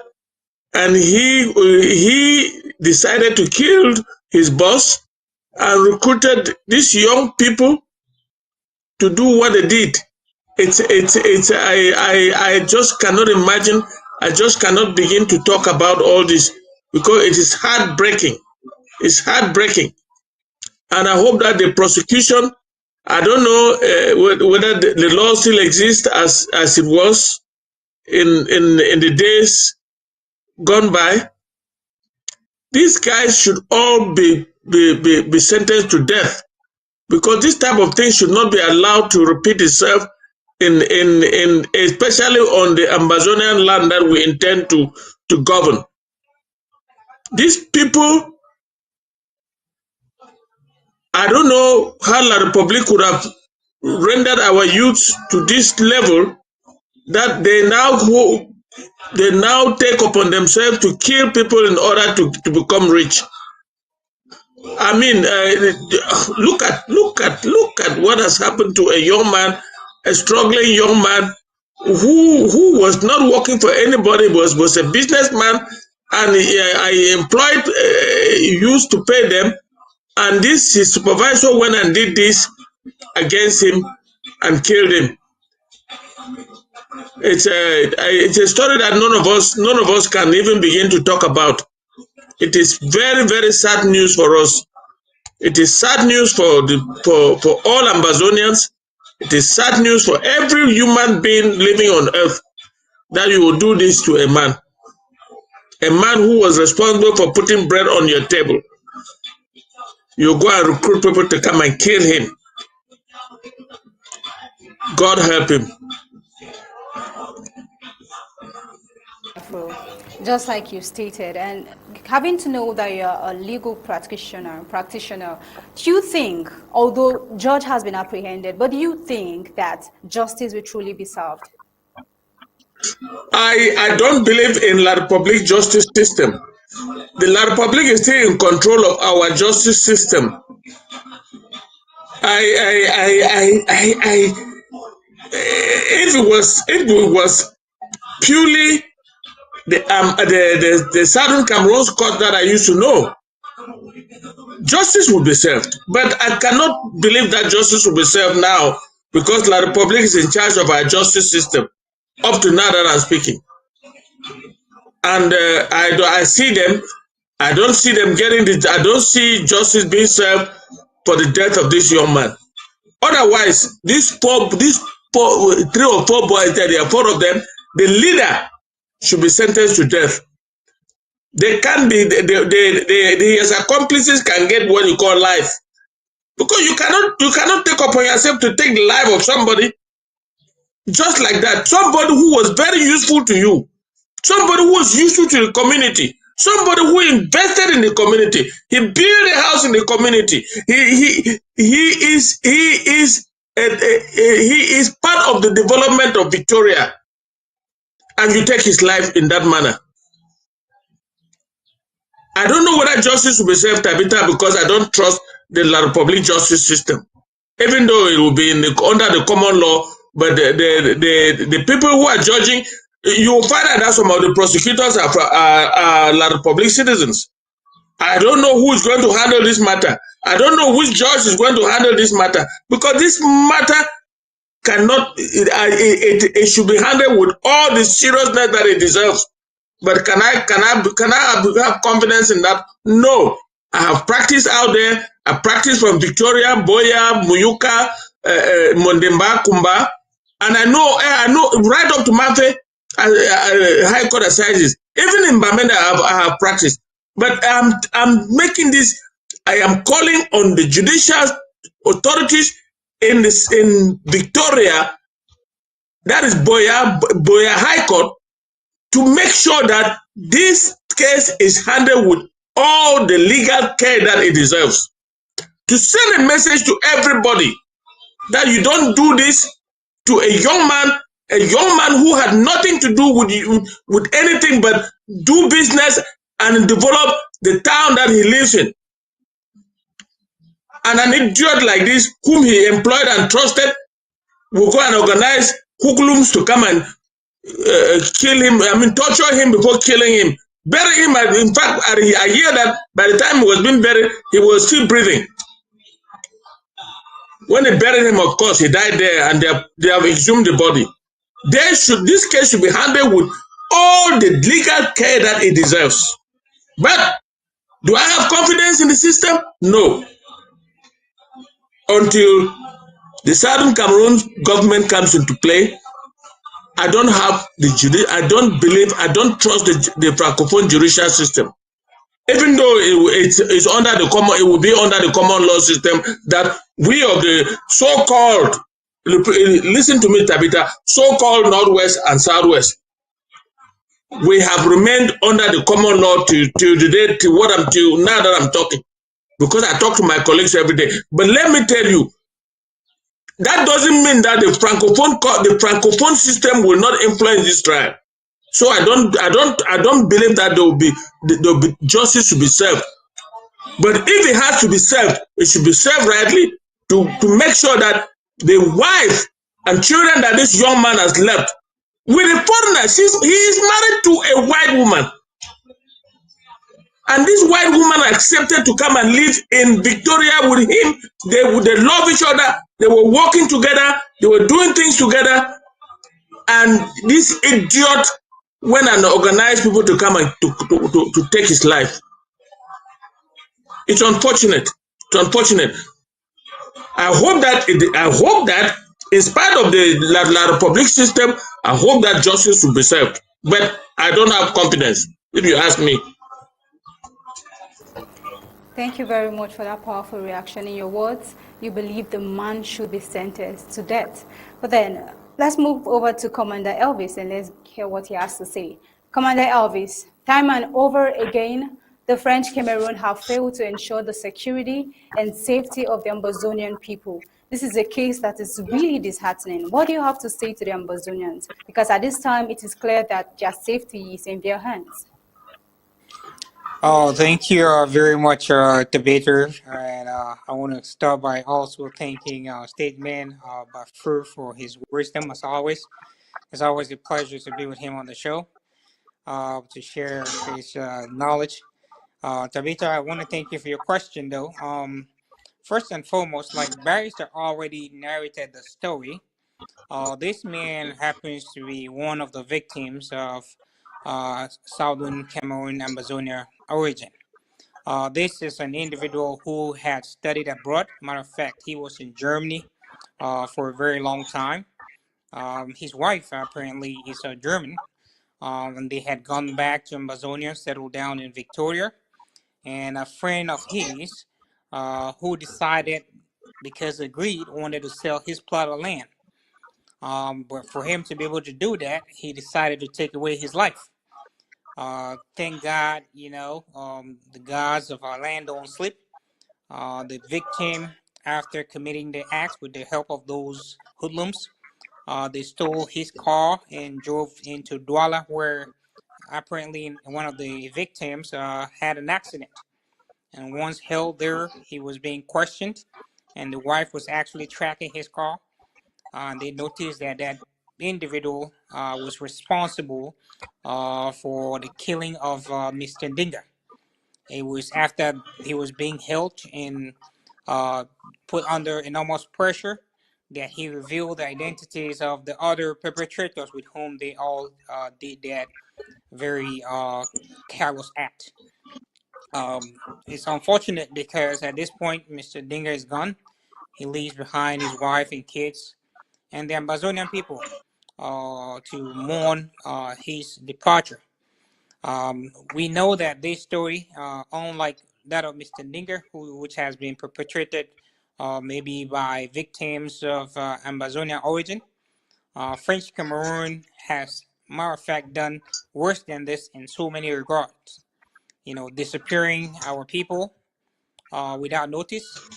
and he decided to kill his boss and recruited these young people to do what they did. I just cannot imagine. I just cannot begin to talk about all this because it is heartbreaking. It's heartbreaking, and I hope that the prosecution. I don't know whether the law still exists as it was in the days gone by. These guys should all be sentenced to death because this type of thing should not be allowed to repeat itself in especially on the Ambazonian land that we intend to govern. These people, I don't know how La Republic could have rendered our youths to this level that they now take upon themselves to kill people in order to become rich. I mean, look at what has happened to a young man, a struggling young man who was not working for anybody, was a businessman, and I employed used to pay them, and his supervisor went and did this against him and killed him. It's a story that none of us can even begin to talk about. It is very, very sad news for us. It is sad news for all Ambazonians. It is sad news for every human being living on earth that you will do this to a man who was responsible for putting bread on your table. You go and recruit people to come and kill him. God help him. Just like you stated, and having to know that you're a legal practitioner, do you think, although George has been apprehended, but do you think that justice will truly be served? I don't believe in La Republic justice system. The La Republic is still in control of our justice system. If it was purely the Southern Cameroon's court that I used to know, justice would be served. But I cannot believe that justice will be served now because La Republic is in charge of our justice system up to now that I'm speaking. And I see them. I don't see them getting I don't see justice being served for the death of this young man. Otherwise, these 3 or 4 boys, there are 4 of them, the leader should be sentenced to death. They can be, his accomplices can get what you call life. Because you cannot take upon yourself to take the life of somebody just like that. Somebody who was very useful to you. Somebody who was useful to the community. Somebody who invested in the community. He built a house in the community. He is part of the development of Victoria. And you take his life in that manner. I don't know whether justice will be served, Tabitha, because I don't trust the La Republic justice system. Even though it will be under the common law, but the people who are judging, you will find out that some of the prosecutors are La Republic citizens. I don't know who is going to handle this matter. I don't know which judge is going to handle this matter, because this matter cannot, it should be handled with all the seriousness that it deserves. But can I have confidence in that? No. I have practiced out there. I practiced from Victoria, Boya, Muyuka, Mondemba, Kumba. And I know right up to Mafe, High Court Assizes, even in Bamenda, I have practiced. But I'm making this, I am calling on the judicial authorities in Victoria, that is Boya High Court, to make sure that this case is handled with all the legal care that it deserves. To send a message to everybody that you don't do this to a young man who had nothing to do with anything but do business and develop the town that he lives in. And an idiot like this, whom he employed and trusted, will go and organize hoodlums to come and kill him, torture him before killing him. Bury him. In fact, I hear that by the time he was being buried, he was still breathing. When they buried him, of course, he died there, and they have exhumed the body. This case should be handled with all the legal care that it deserves. But do I have confidence in the system? No. Until the Southern Cameroon government comes into play, I don't have I don't trust the Francophone judicial system. Even though it's under the it will be under the common law system that we of the so-called, listen to me, Tabitha, so-called Northwest and Southwest, we have remained under the common law till the day, till now that I'm talking, because I talk to my colleagues every day. But let me tell you, that doesn't mean that the Francophone system will not influence this trial. So I don't believe that there will be justice to be served. But if it has to be served, it should be served rightly to make sure that the wife and children that this young man has left with a foreigner, he is married to a white woman. And this white woman accepted to come and live in Victoria with him. They love each other. They were working together. They were doing things together. And this idiot went and organized people to come and to take his life. It's unfortunate. It's unfortunate. I hope that in spite of the La Republic system, I hope that justice will be served. But I don't have confidence, if you ask me. Thank you very much for that powerful reaction. In your words, you believe the man should be sentenced to death. But then, let's move over to Commander Elvis and let's hear what he has to say. Commander Elvis, time and over again, the French Cameroon have failed to ensure the security and safety of the Ambazonian people. This is a case that is really disheartening. What do you have to say to the Ambazonians? Because at this time, it is clear that their safety is in their hands. Oh, thank you very much, debater. And I want to start by also thanking Stateman Bafur for his wisdom, as always. It's always a pleasure to be with him on the show to share his knowledge. Tabitha, I want to thank you for your question, though. First and foremost, like Barrister already narrated the story, this man happens to be one of the victims of Southern Cameroon Ambazonia origin. This is an individual who had studied abroad. Matter of fact, he was in Germany for a very long time. His wife apparently is a German, and they had gone back to Ambazonia, settled down in Victoria. And a friend of his who decided, because of greed, wanted to sell his plot of land. But for him to be able to do that, he decided to take away his life. Thank God, the gods of our land don't sleep. The victim, after committing the act with the help of those hoodlums, they stole his car and drove into Douala, where apparently one of the victims had an accident. And once held there, he was being questioned, and the wife was actually tracking his car. They noticed that that individual was responsible for the killing of Mr. Dinga. It was after he was being held and put under enormous pressure that he revealed the identities of the other perpetrators with whom they all did that very callous act. It's unfortunate because at this point, Mr. Dinga is gone. He leaves behind his wife and kids, and the Ambazonian people to mourn his departure. We know that this story, unlike that of Mr. Ndinger, which has been perpetrated maybe by victims of Ambazonian origin, French Cameroon has, matter of fact, done worse than this in so many regards. Disappearing our people without notice,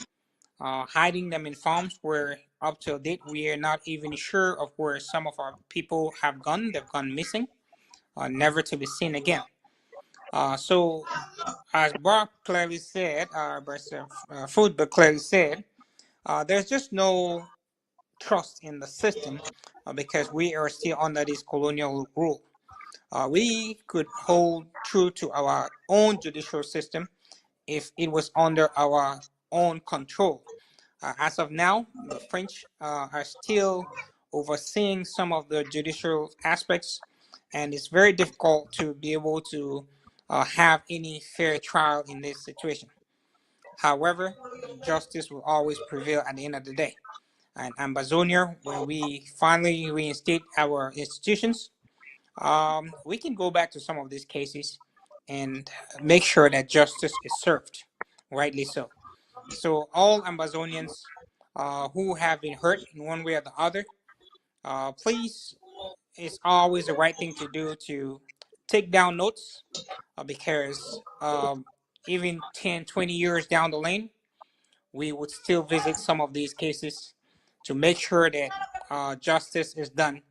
hiding them in farms where up to date we are not even sure of where some of our people have gone. They've gone missing, never to be seen again. So, as Bob clearly said, Food clearly said, there's just no trust in the system because we are still under this colonial rule. We could hold true to our own judicial system if it was under our own control. As of now, the French are still overseeing some of the judicial aspects, and it's very difficult to be able to have any fair trial in this situation. However, justice will always prevail at the end of the day. And Ambazonia, when we finally reinstate our institutions, we can go back to some of these cases and make sure that justice is served, rightly so. So all Ambazonians who have been hurt in one way or the other, please, it's always the right thing to do to take down notes because even 10, 20 years down the lane, we would still visit some of these cases to make sure that justice is done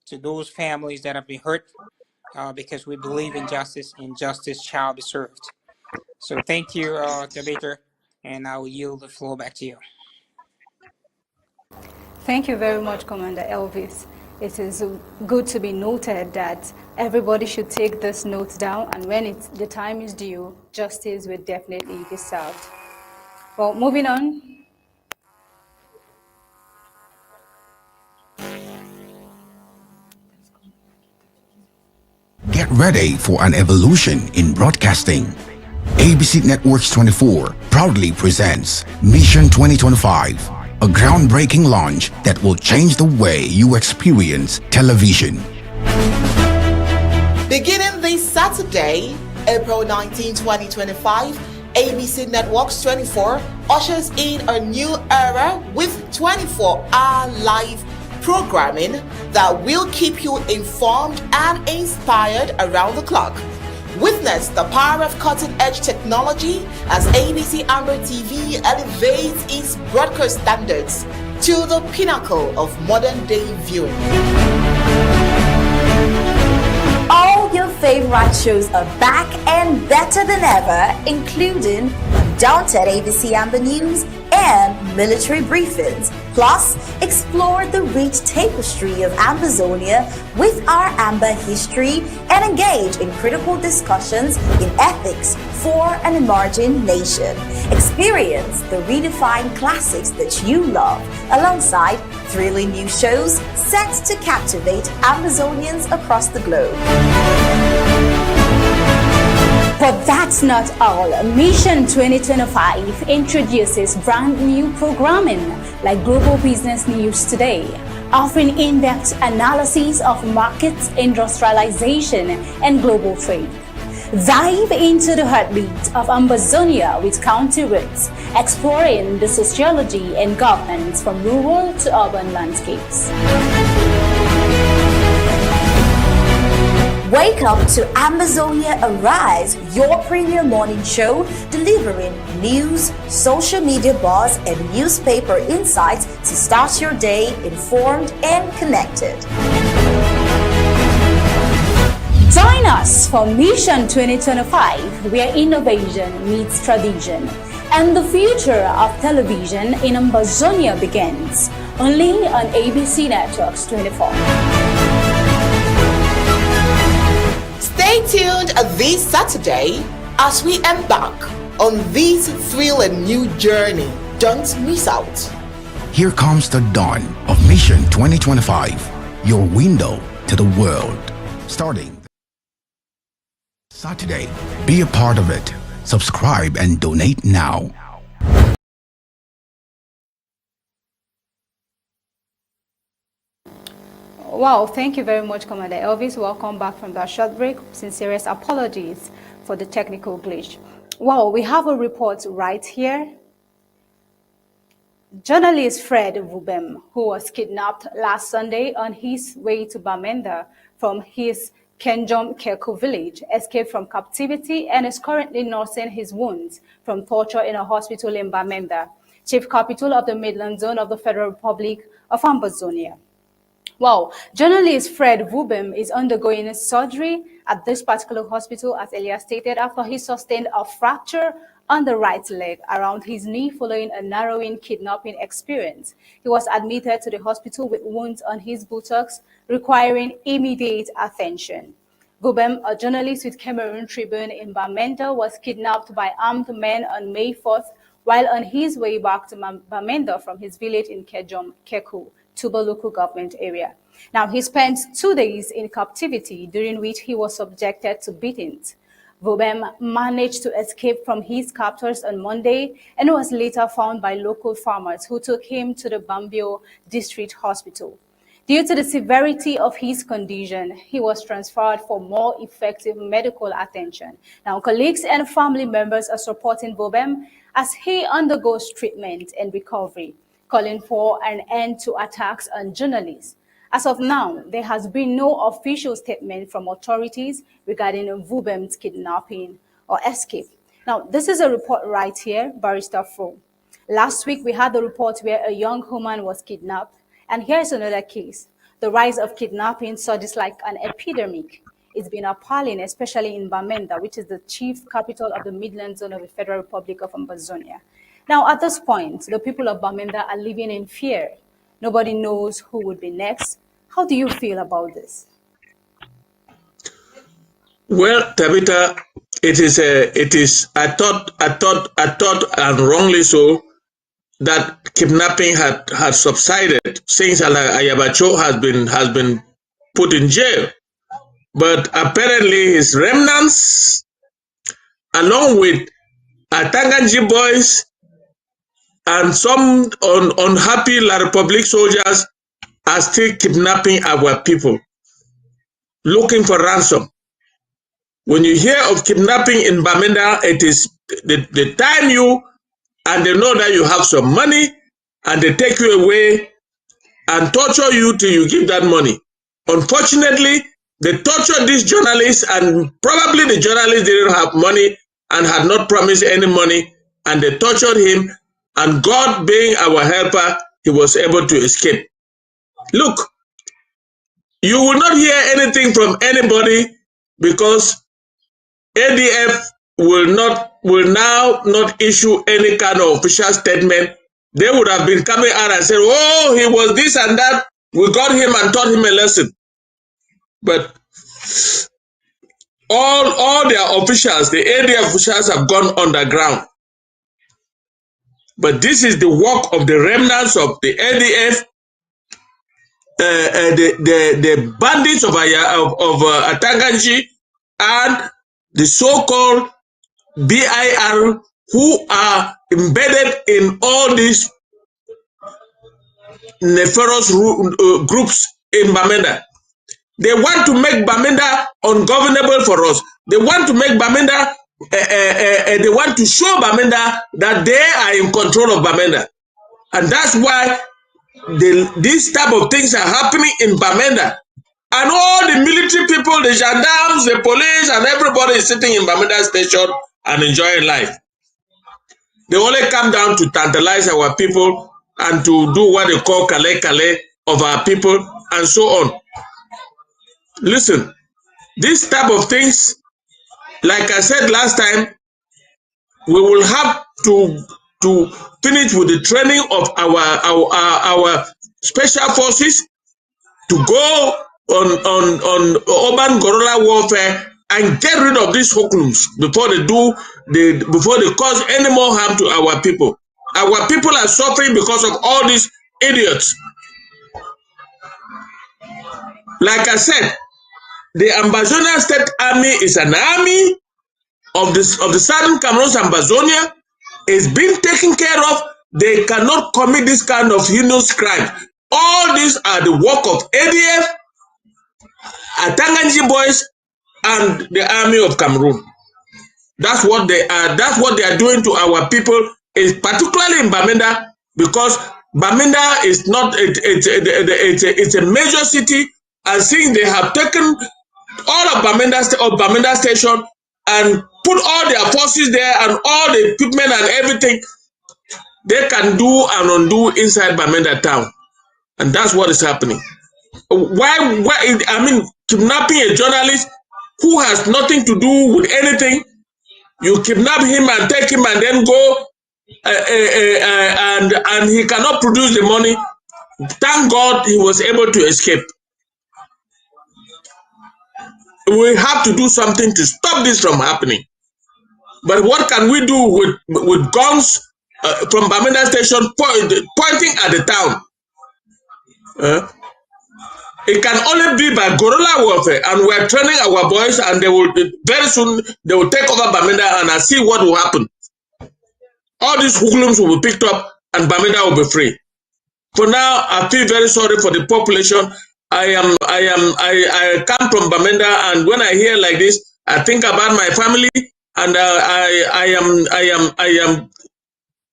to those families that have been hurt because we believe in justice and justice shall be served. So thank you, debater, and I will yield the floor back to you. Thank you very much, Commander Elvis. It is good to be noted that everybody should take this note down, and when the time is due, justice will definitely be served. Well, moving on. Get ready for an evolution in broadcasting. ABC Networks 24 proudly presents Mission 2025, a groundbreaking launch that will change the way you experience television. Beginning this Saturday, April 19, 2025, ABC Networks 24 ushers in a new era with 24-hour live programming that will keep you informed and inspired around the clock. Witness the power of cutting-edge technology as ABC Amba TV elevates its broadcast standards to the pinnacle of modern-day viewing. All your favorite shows are back and better than ever, including Undaunted ABC Amba News and military briefings. Plus, explore the rich tapestry of Ambazonia with our Amba history and engage in critical discussions in ethics for an emerging nation. Experience the redefined classics that you love alongside thrilling new shows set to captivate Ambazonians across the globe. But that's not all. Mission 2025 introduces brand new programming like Global Business News Today, offering in-depth analysis of markets, industrialization, and global trade. Dive into the heartbeat of Ambazonia with county roots, exploring the sociology and governance from rural to urban landscapes. Wake up to Ambazonia Arise, your premier morning show, delivering news, social media buzz, and newspaper insights to start your day informed and connected. Join us for Mission 2025, where innovation meets tradition and the future of television in Ambazonia begins, only on ABC Networks 24. Stay tuned this Saturday as we embark on this thrilling new journey. Don't miss out. Here comes the dawn of Mission 2025, your window to the world. Starting Saturday, be a part of it. Subscribe and donate now. Wow, thank you very much, Commander Elvis. Welcome back from that short break. Sincerest apologies for the technical glitch. Wow, we have a report right here. Journalist Fred Vubem, who was kidnapped last Sunday on his way to Bamenda from his Kenjom Keku village, escaped from captivity and is currently nursing his wounds from torture in a hospital in Bamenda, chief capital of the Midland Zone of the Federal Republic of Ambazonia. Wow, journalist Fred Vubem is undergoing surgery at this particular hospital, as earlier stated, after he sustained a fracture on the right leg around his knee following a narrowing kidnapping experience. He was admitted to the hospital with wounds on his buttocks, requiring immediate attention. Vubem, a journalist with Cameroon Tribune in Bamenda, was kidnapped by armed men on May 4th while on his way back to Bamenda from his village in Kenjom Keku, Tuba local government area. Now, he spent 2 days in captivity, during which he was subjected to beatings. Vubem managed to escape from his captors on Monday and was later found by local farmers who took him to the Bambio District Hospital. Due to the severity of his condition, he was transferred for more effective medical attention. Now, colleagues and family members are supporting Vubem as he undergoes treatment and recovery, calling for an end to attacks on journalists. As of now, there has been no official statement from authorities regarding Vubem's kidnapping or escape. Now, this is a report right here, Barrister Fro. Last week, we had the report where a young woman was kidnapped, and here's another case. The rise of kidnapping saw this like an epidemic. It's been appalling, especially in Bamenda, which is the chief capital of the Midland Zone of the Federal Republic of Ambazonia. Now, at this point, the people of Bamenda are living in fear. Nobody knows who would be next. How do you feel about this? Well, Tabitha, I thought, and wrongly so, that kidnapping had subsided since Ayaba has been put in jail. But apparently his remnants, along with Atanganji boys and some unhappy La Republic soldiers, are still kidnapping our people, looking for ransom. When you hear of kidnapping in Bamenda, it is they time you and they know that you have some money and they take you away and torture you till you give that money. Unfortunately, they tortured these journalists, and probably the journalists didn't have money and had not promised any money, and they tortured him, and God being our helper, he was able to escape. Look, you will not hear anything from anybody because ADF will now not issue any kind of official statement. They would have been coming out and said, oh, he was this and that. We got him and taught him a lesson. But all their officials, the ADF officials, have gone underground. But this is the work of the remnants of the ADF, the bandits of Atanganji, and the so-called BIR, who are embedded in all these nefarious groups in Bamenda. They want to make Bamenda ungovernable for us. They want to make Bamenda, they want to show Bamenda that they are in control of Bamenda. And that's why these type of things are happening in Bamenda. And all the military people, the gendarmes, the police, and everybody is sitting in Bamenda station and enjoying life. They only come down to tantalize our people and to do what they call kale of our people and so on. Listen, this type of things, like I said last time, we will have to finish with the training of our special forces to go on urban guerrilla warfare and get rid of these hoodlums before they cause any more harm to our people. Our people are suffering because of all these idiots. Like I said, the Ambazonian State Army is an army of the Southern Cameroon's Ambazonia. It's been taken care of. They cannot commit this kind of heinous crime. All these are the work of ADF Atanganji boys and the army of Cameroon. That's what they are. That's what they are doing to our people, is particularly in Bamenda, because Bamenda is not it's a major city, and since they have taken all of Bamenda station and put all their forces there and all the equipment and everything, they can do and undo inside Bamenda town, and that's what is happening. Why? I mean, kidnapping a journalist who has nothing to do with anything. You kidnap him and take him and then go, and he cannot produce the money. Thank God he was able to escape. We have to do something to stop this from happening. But what can we do with guns from Bamenda station pointing at the town? It can only be by guerrilla warfare, and we are training our boys, and they will very soon they will take over Bamenda, and I see what will happen. All these hoodlums will be picked up, and Bamenda will be free. For now, I feel very sorry for the population. I come from Bamenda, and when I hear like this, I think about my family, and I am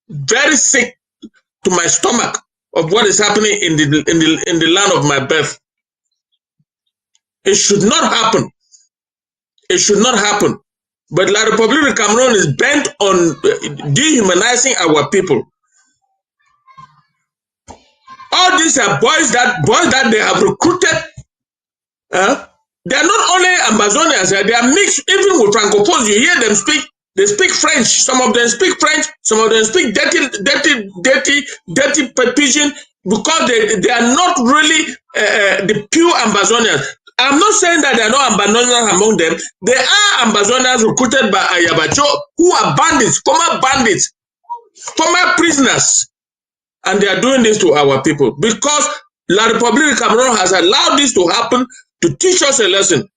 very sick to my stomach of what is happening in the land of my birth. It should not happen. It should not happen. But La Republic of Cameroon is bent on dehumanizing our people. All these are boys that they have recruited. They are not only Ambazonians, they are mixed even with Francophones. You hear them speak. They speak French. Some of them speak French. Some of them speak dirty pidgin, because they are not really the pure Ambazonians. I'm not saying that there are no Ambazonians among them. There are Ambazonians recruited by Ayaba who are bandits, former prisoners, and they are doing this to our people because La Republic of Cameroon has allowed this to happen to teach us a lesson.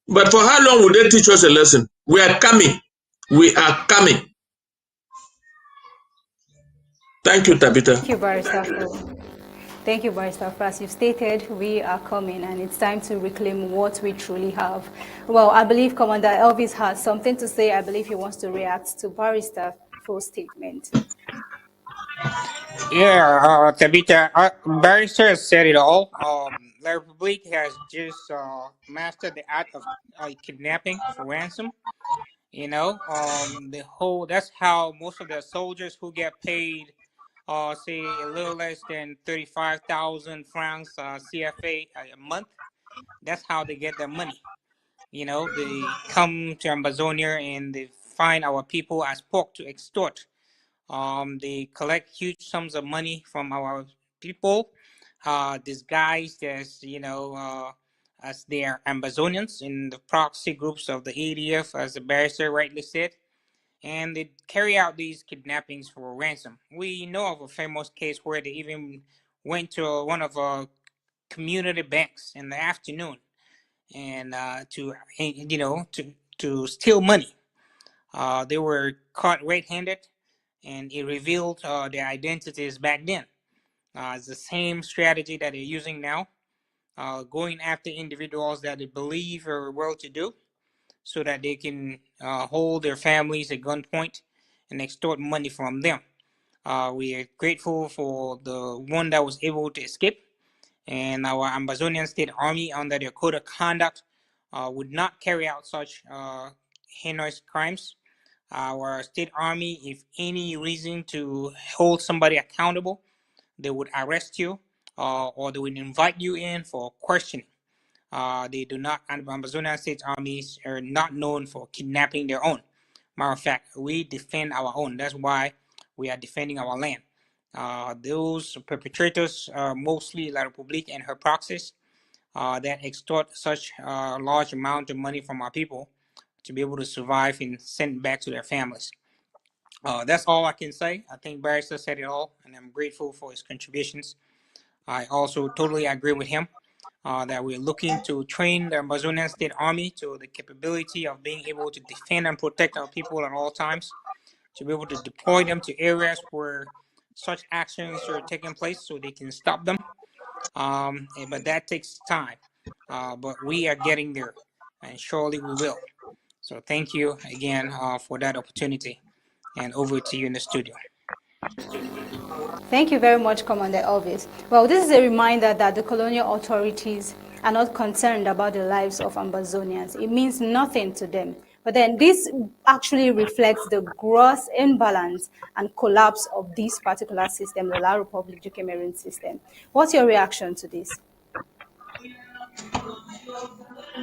But for how long will they teach us a lesson? We are coming. We are coming. Thank you, Tabitha. Thank you, Barrister. Thank you, Barrister. As you've stated, we are coming, and it's time to reclaim what we truly have. Well, I believe Commander Elvis has something to say. I believe he wants to react to Barrister's full statement. Yeah, Tabitha, Barrister has said it all. The Republic has just mastered the art of kidnapping for ransom. You know, that's how most of the soldiers who get paid, say a little less than 35,000 francs CFA a month, that's how they get their money. You know, they come to Ambazonia and they find our people as pork to extort. They collect huge sums of money from our people, disguised as, as their Ambazonians in the proxy groups of the ADF, as the barrister rightly said, and they carry out these kidnappings for ransom. We know of a famous case where they even went to one of our community banks in the afternoon and to steal money. They were caught red-handed, and it revealed their identities back then. It's the same strategy that they're using now, going after individuals that they believe are well-to-do, so that they can hold their families at gunpoint and extort money from them. We are grateful for the one that was able to escape, and our Ambazonian State Army, under their code of conduct, would not carry out such heinous crimes. Our state army, if any reason to hold somebody accountable, they would arrest you or they would invite you in for questioning. They do not, Ambazonian State armies are not known for kidnapping their own. Matter of fact, we defend our own. That's why we are defending our land. Those perpetrators are mostly La Republique and her proxies that extort such large amount of money from our people to be able to survive and send back to their families. That's all I can say. I think Barrister said it all, and I'm grateful for his contributions. I also totally agree with him that we're looking to train the Ambazonian State Army to the capability of being able to defend and protect our people at all times, to be able to deploy them to areas where such actions are taking place so they can stop them. But that takes time. but we are getting there, and surely we will. So thank you again for that opportunity, and over to you in the studio. Thank you very much, Commander Elvis. Well, this is a reminder that the colonial authorities are not concerned about the lives of Ambazonians. It means nothing to them. But then this actually reflects the gross imbalance and collapse of this particular system, the La République du Cameroon system. What's your reaction to this?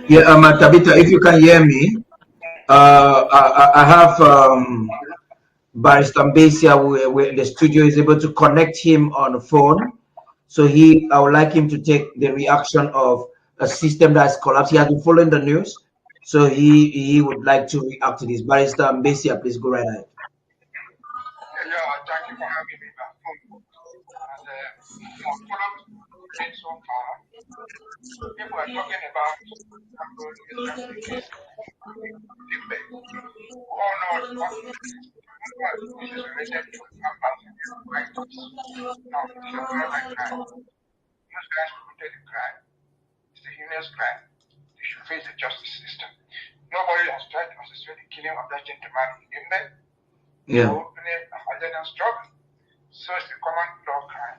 Yeah, Tabitha, if you can hear me, I have Barrister Mbeseha, who in the studio is able to connect him on the phone. So I would like him to take the reaction of a system that's collapsed. He has been following the news, so he would like to react to this. Barrister Mbeseha, please go right ahead. Yeah, thank you for having me back. And so far, people are talking about which is related to Ambazonian rights. Now, this is not like crime. Those guys committed a crime. It's a heinous crime. They should face the justice system. Nobody has tried to associate the killing of that gentleman in Limbe. Yeah. Opening Ambazonian struggle. So it's a common law crime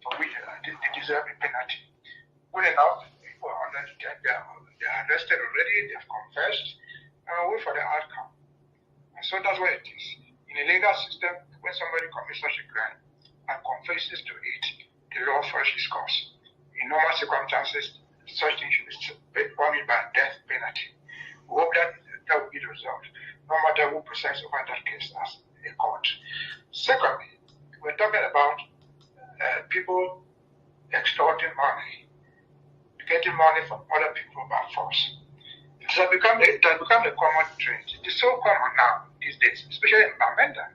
for which they deserve a penalty. Good enough, people are they're arrested already, they've confessed, and we'll wait for the outcome. And so that's what it is. In a legal system, when somebody commits such a crime and confesses to it, the law follows its course. In normal circumstances, such things should be punished by death penalty. We hope that will be the result, no matter who presides over that case as a court. Secondly, we're talking about people extorting money, getting money from other people by force. It has become a common trend. It is so common now these days, especially in Bamenda.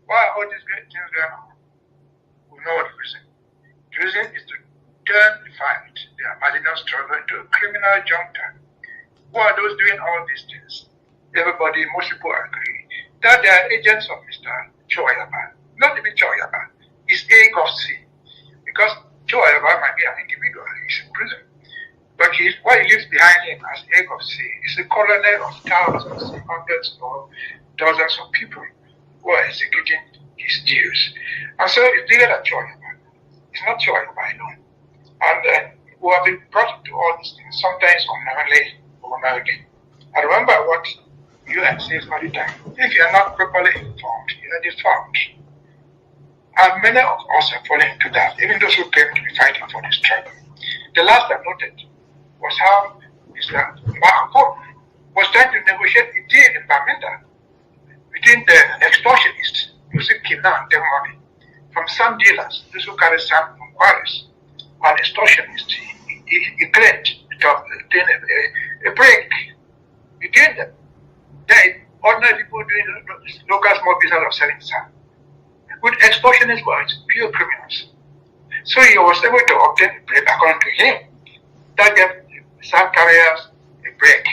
Why are all these great things going on? We know the reason. The reason is to turn the fight, the Ambazonian struggle, into a criminal junta. Who are those doing all these things? Everybody, most people agree that they are agents of Mr. Cho Ayaba. Not even Cho Ayaba. He's A of C. Because Cho Ayaba might be an individual, he's in prison. But what he leaves behind him as A of C is a colonel of thousands, hundreds of dozens of people who are executing his dues. And so it's bigger than Cho Ayaba. It's not Cho Ayaba alone. And we have been brought into all these things, sometimes unknowingly or knowingly. I remember what UN says all the time. If you are not properly informed, you are deformed. And many of us are falling into that, even those who came to be fighting for this struggle. The last I noted was how Mr. Mahmoud was trying to negotiate a deal in Bamenda between the extortionists, those who kidnap their money, from some dealers, those who carry sand from quarries, and extortionists. He claimed to obtain a break between them. There is ordinary people doing local small business of selling sand. With extortionists were pure criminals. So he was able to obtain a break according to him. That gave some carriers a break.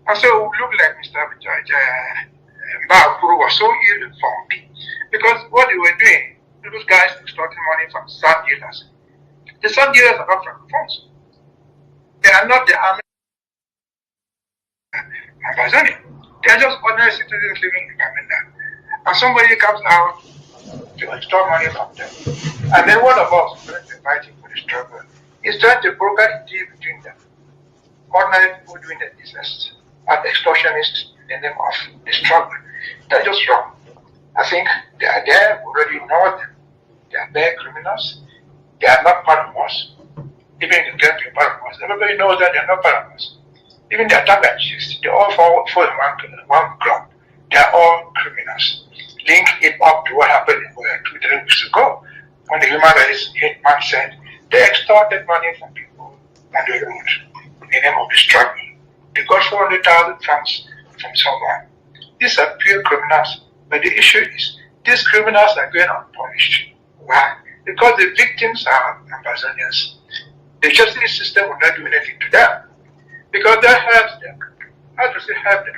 And so it looked like Mr. Mbakuru was so ill-informed because what they were doing, those guys extorting money from sand dealers. The sand dealers are not Francophones. They are not the army Ambazonia. They are just ordinary citizens living in Bamenda. And somebody comes out to extort money from them. And then one of us, who is fighting for the struggle, is trying to broker a deal between them. Ordinary people doing the business and extortionists in the name of the struggle. That's just wrong. I think they are there, we already know them. They are bare criminals. They are not part of us. Even if they claim to be part of us, everybody knows that they are not part of us. Even the antagonists, they all fall in one club. They are all criminals. Link it up to what happened in 2-3 weeks ago when the human rights man said they extorted money from people on the road in the name of the struggle. They got 400,000 francs from someone. These are pure criminals, but the issue is these criminals are going unpunished. Why? Because the victims are Ambazonians. The justice system will not do anything to them because that helps them. How does it help them?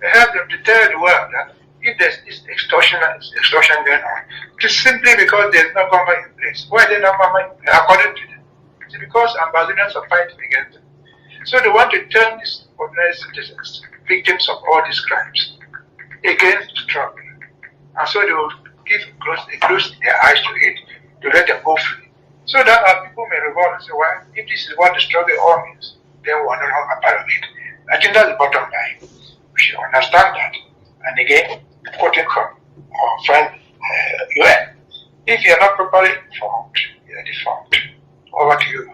It helps them to tell the world that if there's this extortion going on, it is simply because there's no government in place. Why is there no government according to them? It's because Ambazonians are fighting against them. So they want to turn these ordinary citizens, victims of all these crimes, against the struggle. And so they will close their eyes to it, to let them go free. So that our people may revolt and say, well, if this is what the struggle all means, then we are no longer part of it. I think that's the bottom line. We should understand that. And again, quoting from our friend UN, if you are not properly informed, you are deformed. Over to you.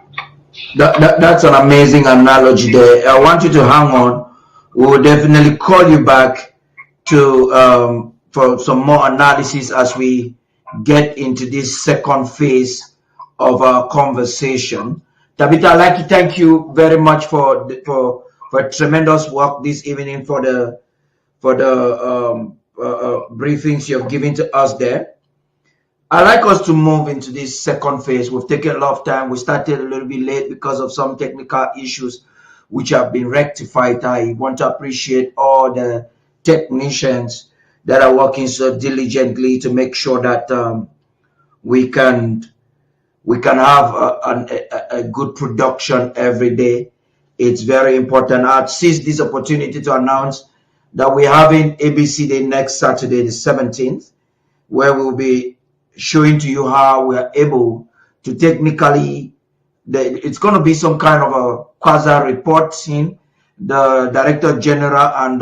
That's an amazing analogy there. I want you to hang on. We will definitely call you back to for some more analysis as we get into this second phase of our conversation. Tabitha, I'd like to thank you very much for tremendous work this evening, for the briefings you have given to us there. I'd like us to move into this second phase. We've taken a lot of time. We started a little bit late because of some technical issues which have been rectified. I want to appreciate all the technicians that are working so diligently to make sure that we can have a good production every day. It's very important. I'd seize this opportunity to announce that we're having ABC Day next Saturday, the 17th, where we'll be showing to you how we are able to technically, it's going to be some kind of a quasi report scene. The Director General and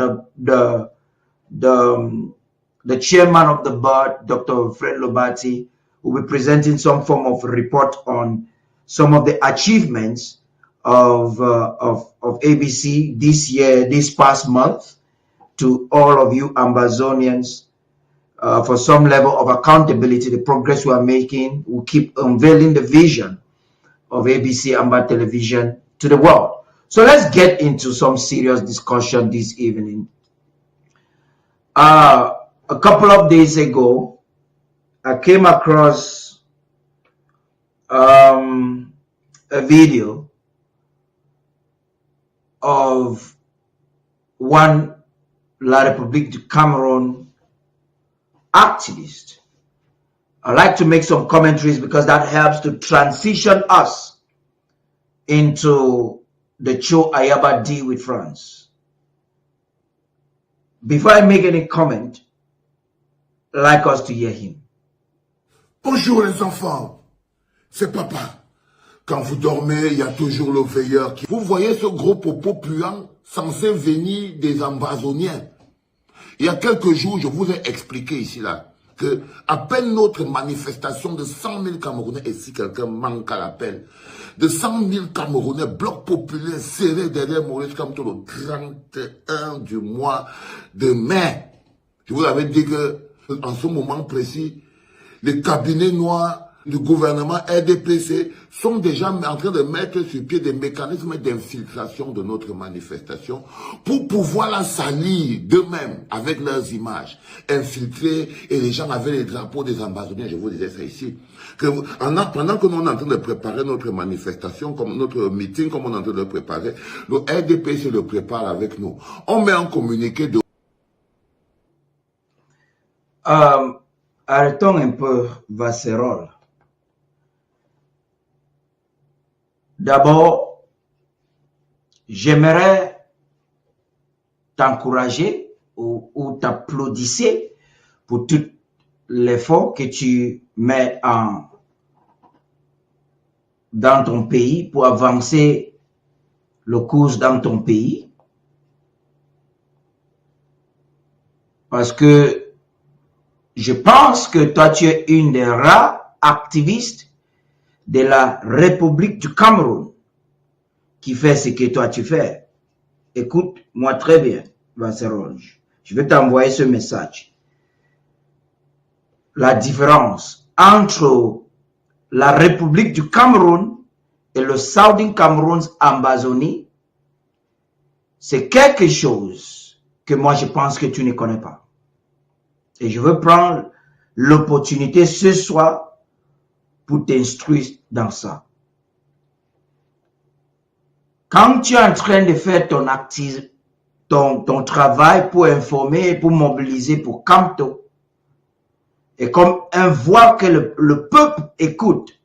the Chairman of the Board, Dr. Fred Lobati, will be presenting some form of report on some of the achievements of ABC this year, this past month, to all of you Ambazonians. For some level of accountability, the progress we are making. We'll keep unveiling the vision of ABC Amba Television to the world. So let's get into some serious discussion this evening. A couple of days ago, I came across a video of one La République du Cameroon activist. I like to make some commentaries because that helps to transition us into the Cho Ayaba deal with France. Before I make any comment, I'd like us to hear him. Bonjour les enfants, c'est papa. Quand vous dormez, il y a toujours le veilleur qui... Vous voyez ce gros popo puant censé venir des Ambazoniens. Il y a quelques jours, je vous ai expliqué ici, là, que à peine notre manifestation de 100 000 Camerounais, et si quelqu'un manque à l'appel, de 100 000 Camerounais, bloc populaire serré derrière Maurice Kamto le 31 du mois de mai. Je vous avais dit que, en ce moment précis, les cabinets noirs du gouvernement RDPC sont déjà en train de mettre sur pied des mécanismes d'infiltration de notre manifestation pour pouvoir la salir d'eux-mêmes avec leurs images, infiltrer, et les gens avaient les drapeaux des Ambazoniens, je vous disais ça ici, que pendant que nous on est en train de préparer notre manifestation, comme notre meeting, comme on est en train de le préparer, le RDPC le prépare avec nous. On met un communiqué de... Arrêtons un peu Vasserol. D'abord, j'aimerais t'encourager ou t'applaudisser pour tout l'effort que tu mets dans ton pays pour avancer le cours dans ton pays. Parce que je pense que toi, tu es une des rares activistes de la République du Cameroun qui fait ce que toi tu fais. Écoute-moi très bien, Vasserol. Je vais t'envoyer ce message. La différence entre la République du Cameroun et le Southern Cameroun's Ambazonie, c'est quelque chose que moi je pense que tu ne connais pas. Et je veux prendre l'opportunité ce soir pour t'instruire dans ça. Quand tu es en train de faire ton travail pour informer, pour mobiliser pour Kamto, et comme un voix que le peuple écoute,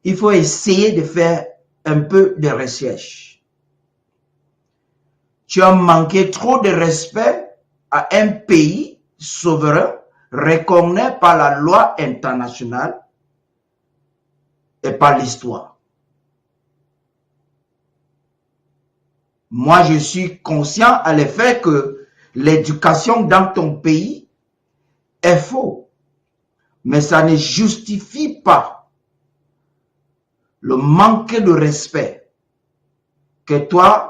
il faut essayer de faire un peu de recherche. Tu as manqué trop de respect à un pays souverain reconnu par la loi internationale et par l'histoire. Moi, je suis conscient à l'effet que l'éducation dans ton pays est faux, mais ça ne justifie pas le manque de respect que toi,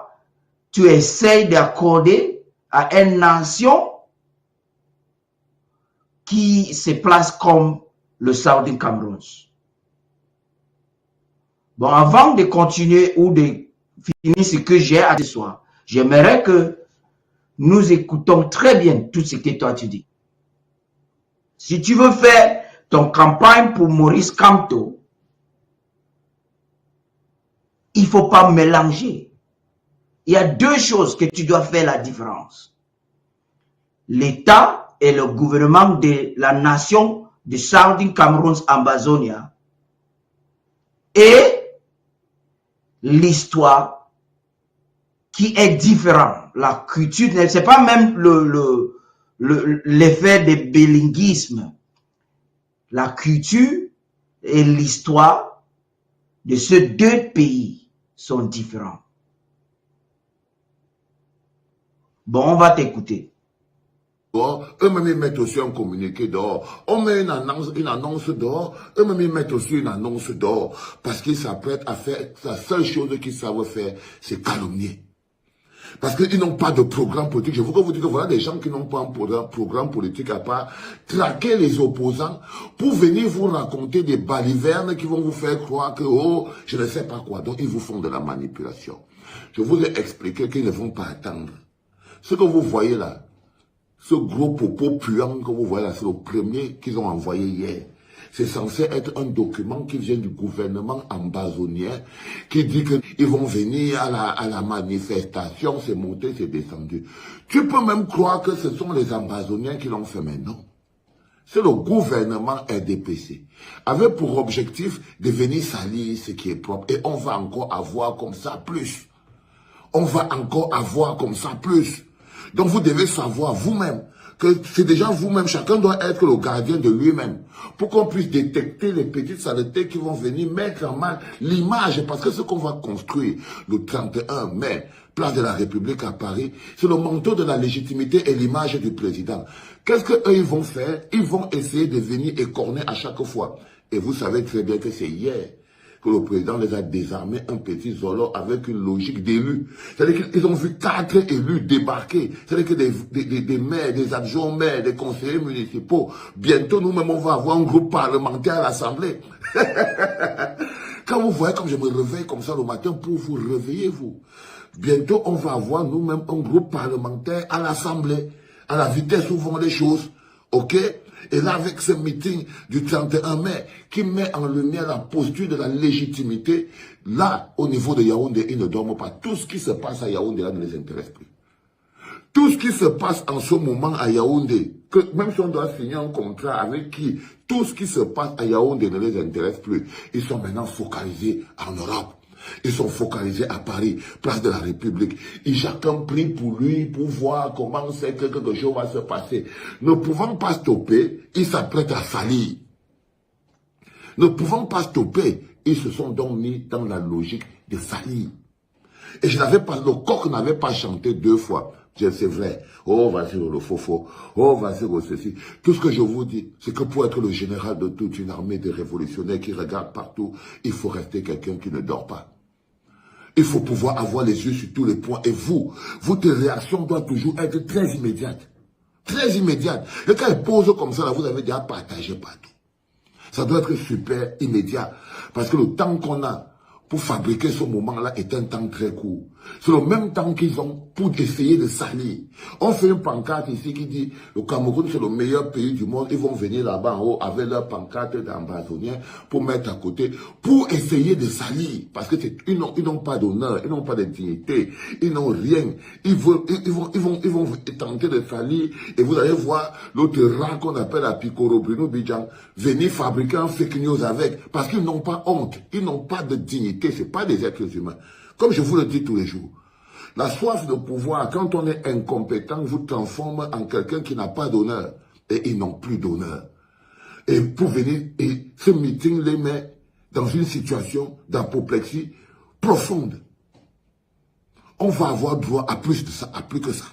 tu essayes d'accorder à une nation qui se place comme le Southern Cameroun. Bon, avant de continuer ou de finir ce que j'ai à ce soir, j'aimerais que nous écoutons très bien tout ce que toi tu dis. Si tu veux faire ton campagne pour Maurice Kamto, il ne faut pas mélanger. Il y a deux choses que tu dois faire la différence. L'État et le gouvernement de la nation de Southern Cameroun, Ambazonia, et l'histoire qui est différente. La culture, ce n'est pas même l'effet de bilinguisme. La culture et l'histoire de ces deux pays sont différents. Bon, on va t'écouter. Eux-mêmes ils mettent aussi un communiqué dehors. On met une annonce dehors. Eux-mêmes ils mettent aussi une annonce dehors. Parce qu'ils s'apprêtent à faire, la seule chose qu'ils savent faire, c'est calomnier. Parce qu'ils n'ont pas de programme politique. Je voudrais vous dire que voilà des gens qui n'ont pas un programme politique à part traquer les opposants pour venir vous raconter des balivernes qui vont vous faire croire que, oh, je ne sais pas quoi. Donc ils vous font de la manipulation. Je vous ai expliqué qu'ils ne vont pas attendre. Ce que vous voyez là, ce gros popo puant que vous voyez là, c'est le premier qu'ils ont envoyé hier. C'est censé être un document qui vient du gouvernement ambazonien, qui dit qu'ils vont venir à la manifestation, c'est monté, c'est descendu. Tu peux même croire que ce sont les Ambazoniens qui l'ont fait, mais non. C'est le gouvernement RDPC, avec pour objectif de venir salir ce qui est propre. Et on va encore avoir comme ça plus. On va encore avoir comme ça plus. Donc vous devez savoir vous-même que c'est déjà vous-même, chacun doit être le gardien de lui-même pour qu'on puisse détecter les petites saletés qui vont venir mettre en mal l'image. Parce que ce qu'on va construire le 31 mai, place de la République à Paris, c'est le manteau de la légitimité et l'image du président. Qu'est-ce qu'eux ils vont faire? Ils vont essayer de venir écorner à chaque fois. Et vous savez très bien que c'est hier que le président les a désarmés un petit zolo avec une logique d'élus. C'est-à-dire qu'ils ont vu 4 élus débarquer. C'est-à-dire que des maires, des adjoints maires, des conseillers municipaux. Bientôt, nous-mêmes, on va avoir un groupe parlementaire à l'Assemblée. Quand vous voyez comme je me réveille comme ça le matin pour vous réveiller, vous. Bientôt, on va avoir nous-mêmes un groupe parlementaire à l'Assemblée. À la vitesse où vont les choses. OK? Et là, avec ce meeting du 31 mai, qui met en lumière la posture de la légitimité, là, au niveau de Yaoundé, ils ne dorment pas. Tout ce qui se passe à Yaoundé, là, ne les intéresse plus. Tout ce qui se passe en ce moment à Yaoundé, que même si on doit signer un contrat avec qui, tout ce qui se passe à Yaoundé ne les intéresse plus. Ils sont maintenant focalisés en Europe. Ils sont focalisés à Paris, place de la République. Et chacun prie pour lui, pour voir comment c'est que quelque chose va se passer. Ne pouvant pas stopper, ils s'apprêtent à salir. Ne pouvant pas stopper, ils se sont donc mis dans la logique de salir. Et je n'avais pas, le coq n'avait pas chanté 2 fois. C'est vrai. Oh, vas-y, le faux. Oh, vas-y, ceci. Tout ce que je vous dis, c'est que pour être le général de toute une armée de révolutionnaires qui regardent partout, il faut rester quelqu'un qui ne dort pas. Il faut pouvoir avoir les yeux sur tous les points. Et vous, votre réaction doit toujours être très immédiate. Très immédiate. Et quand elle pose comme ça, là, vous avez déjà partagé partout. Ça doit être super immédiat. Parce que le temps qu'on a pour fabriquer ce moment-là est un temps très court. C'est le même temps qu'ils ont pour essayer de salir. On fait une pancarte ici qui dit le Cameroun c'est le meilleur pays du monde. Ils vont venir là-bas en haut avec leur pancarte d'Ambazoniens pour mettre à côté, pour essayer de salir. Parce que ils n'ont pas d'honneur, ils n'ont pas de dignité, ils n'ont rien. Ils vont tenter de salir et vous allez voir l'autre rat qu'on appelle à Picoro Bruno Bidjan venir fabriquer un fake news avec. Parce qu'ils n'ont pas honte, ils n'ont pas de dignité. ce n'est pas des êtres humains. Comme je vous le dis tous les jours, la soif de pouvoir, quand on est incompétent, vous transforme en quelqu'un qui n'a pas d'honneur. Et ils n'ont plus d'honneur. Et pour venir, et ce meeting les met dans une situation d'apoplexie profonde. On va avoir droit à plus de ça, à plus que ça.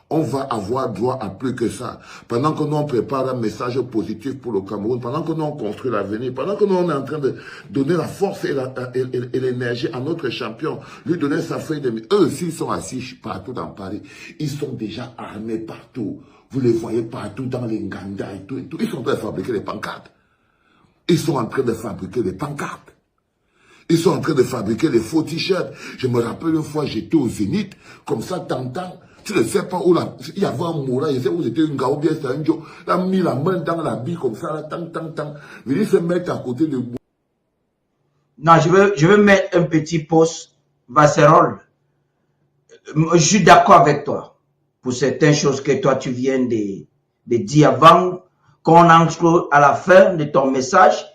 On va avoir droit à plus que ça. Pendant que nous on prépare un message positif pour le Cameroun, pendant que nous on construit l'avenir, pendant que nous on est en train de donner la force et l'énergie à notre champion, lui donner sa feuille de... Eux aussi ils sont assis partout dans Paris. Ils sont déjà armés partout. Vous les voyez partout dans les Nganda et tout. Ils sont en train de fabriquer des pancartes. Ils sont en train de fabriquer des pancartes. Ils sont en train de fabriquer des faux t-shirts. Je me rappelle une fois, j'étais au Zénith, comme ça, t'entends. Tu ne sais pas où là, il y avait un mot là, je sais où c'était une gars ou bien c'était un jour. Il a mis la main dans la bille comme ça, là, tant. Il se mettre à côté de moi. Non, je veux mettre un petit post, Vasserol. Je suis d'accord avec toi pour certaines choses que toi tu viens de dire avant qu'on entre à la fin de ton message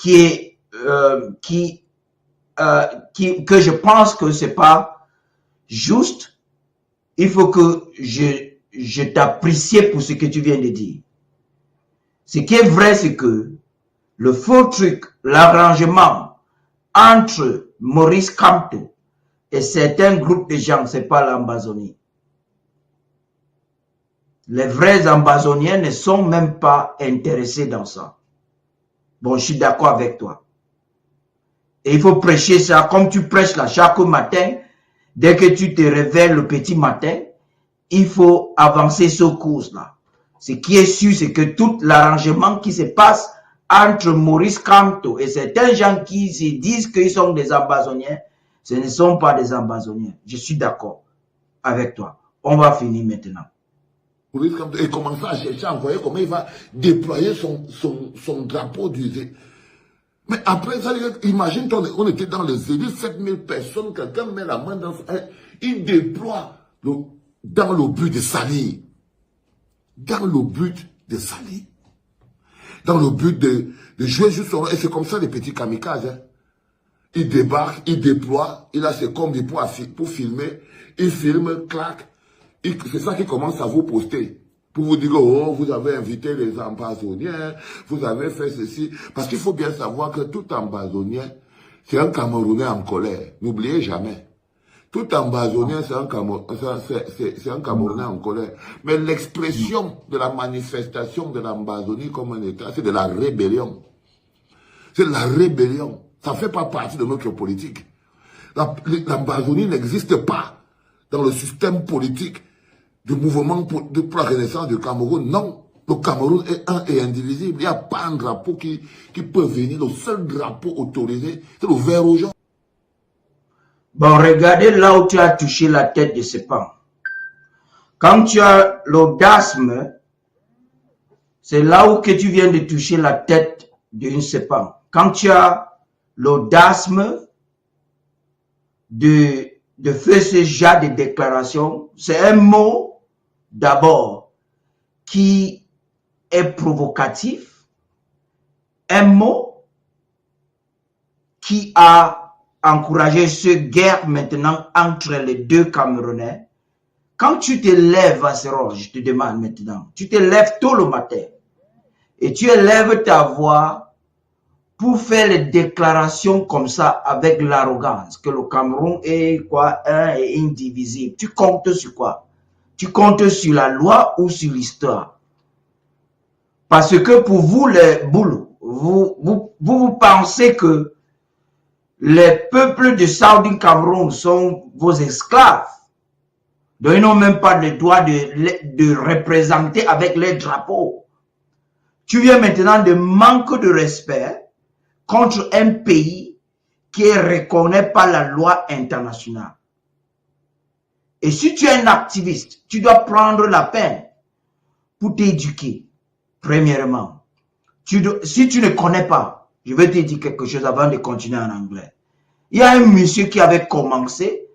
que je pense que c'est pas juste. Il faut que je t'apprécie pour ce que tu viens de dire. Ce qui est vrai, c'est que le faux truc, l'arrangement entre Maurice Kamto et certains groupes de gens, c'est pas l'Ambazonie. Les vrais Ambazoniens ne sont même pas intéressés dans ça. Bon, je suis d'accord avec toi. Et il faut prêcher ça comme tu prêches là chaque matin. Dès que tu te réveilles le petit matin, il faut avancer ce cours-là. Ce qui est sûr, c'est que tout l'arrangement qui se passe entre Maurice Kamto et certains gens qui se disent qu'ils sont des Ambazoniens, ce ne sont pas des Ambazoniens. Je suis d'accord avec toi. On va finir maintenant. Et commencer à chercher à envoyer comment il va déployer son drapeau du... Mais après ça, imagine, on était dans le Zénith, 7000 personnes, quelqu'un met la main dans... Il déploie dans le but de salir. Dans le but de salir. Dans le but de jouer juste sur... Et c'est comme ça les petits kamikazes. Hein. Il débarque, il déploie, il a ses combis pour filmer, il filme, clac. C'est ça qui commence à vous poster. Pour vous dire, oh, vous avez invité les Ambazoniens, vous avez fait ceci. Parce qu'il faut bien savoir que tout Ambazonien, c'est un Camerounais en colère. N'oubliez jamais. Tout Ambazonien, c'est un Camerounais en colère. Mais l'expression de la manifestation de l'Ambazonie comme un État, c'est de la rébellion. C'est de la rébellion. Ça ne fait pas partie de notre politique. L'Ambazonie n'existe pas dans le système politique du mouvement pour la renaissance du Cameroun. Non, le Cameroun est un et indivisible. Il n'y a pas un drapeau qui peut venir. Le seul drapeau autorisé, c'est le vert au jaune. Bon, regardez là où tu as touché la tête de ce pan. Quand tu as l'audasme, c'est là où que tu viens de toucher la tête d'une sépan. Quand tu as l'audasme de faire ce genre de déclaration, c'est un mot d'abord qui est provocatif, un mot qui a encouragé cette guerre maintenant entre les deux Camerounais. Quand tu te lèves à ce rôle, je te demande maintenant, tu te lèves tôt le matin et tu élèves ta voix pour faire les déclarations comme ça avec l'arrogance que le Cameroun est quoi, un et indivisible. Tu comptes sur quoi? Tu comptes sur la loi ou sur l'histoire? Parce que pour vous, les boules, vous pensez que les peuples de Southern Cameroun sont vos esclaves. Donc ils n'ont même pas le droit de représenter avec les drapeaux. Tu viens maintenant de manque de respect contre un pays qui ne reconnaît pas la loi internationale. Et si tu es un activiste, tu dois prendre la peine pour t'éduquer, premièrement. Si tu ne connais pas, je vais te dire quelque chose avant de continuer en anglais. Il y a un monsieur qui avait commencé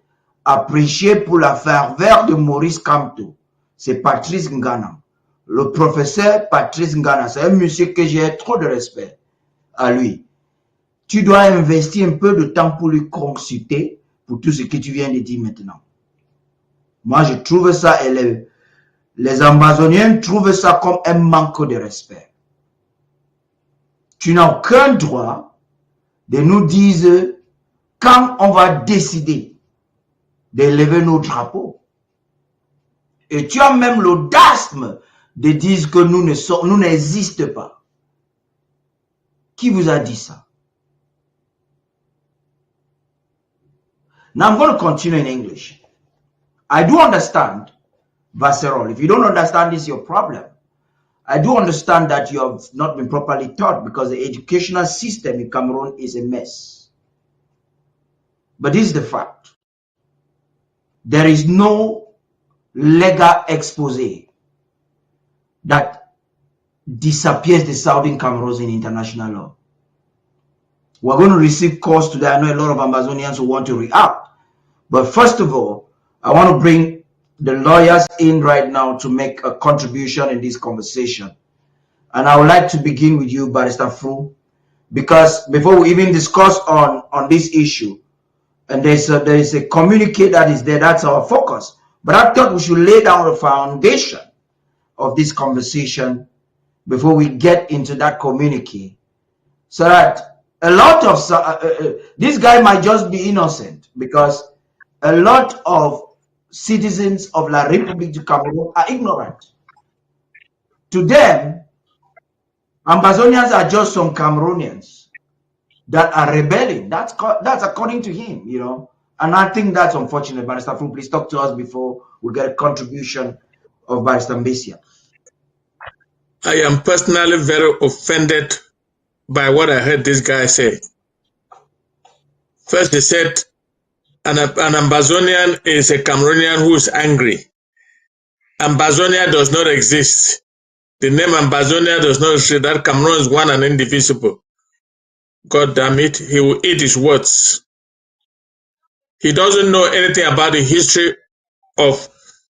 à prêcher pour la ferveur de Maurice Kamto. C'est Patrice Ngana. Le professeur Patrice Ngana, c'est un monsieur que j'ai trop de respect à lui. tu dois investir un peu de temps pour lui consulter pour tout ce que tu viens de dire maintenant. Moi, je trouve ça, et les Ambazoniens trouvent ça comme un manque de respect. Tu n'as aucun droit de nous dire quand on va décider d'élever nos drapeaux. Et tu as même l'audace de dire que nous n'existons pas. Qui vous a dit ça? Now I'm going to continue in English. I do understand, Vasserol. If you don't understand, it's your problem. I do understand that you have not been properly taught because the educational system in Cameroon is a mess. But this is the fact. There is no legal expose that disappears the Southern Cameroons in international law. We're going to receive calls today. I know a lot of Ambazonians who want to react. But first of all, I want to bring the lawyers in right now to make a contribution in this conversation. And I would like to begin with you, Barrister Fru, because before we even discuss on this issue, and there is a communique that is there, that's our focus. But I thought we should lay down a foundation of this conversation before we get into that communique, so that a lot of this guy might just be innocent, because a lot of citizens of La République du Cameroon are ignorant. To them, Ambazonians are just some Cameroonians that are rebelling. That's according to him, you know. And I think that's unfortunate. Barrister Fru, please talk to us before we get a contribution of Barrister Mbeseha. I am personally very offended by what I heard this guy say. First, he said an Ambazonian is a Cameroonian who is angry. Ambazonia does not exist. The name Ambazonia does not exist. That Cameroon is one and indivisible. God damn it, he will eat his words. He doesn't know anything about the history of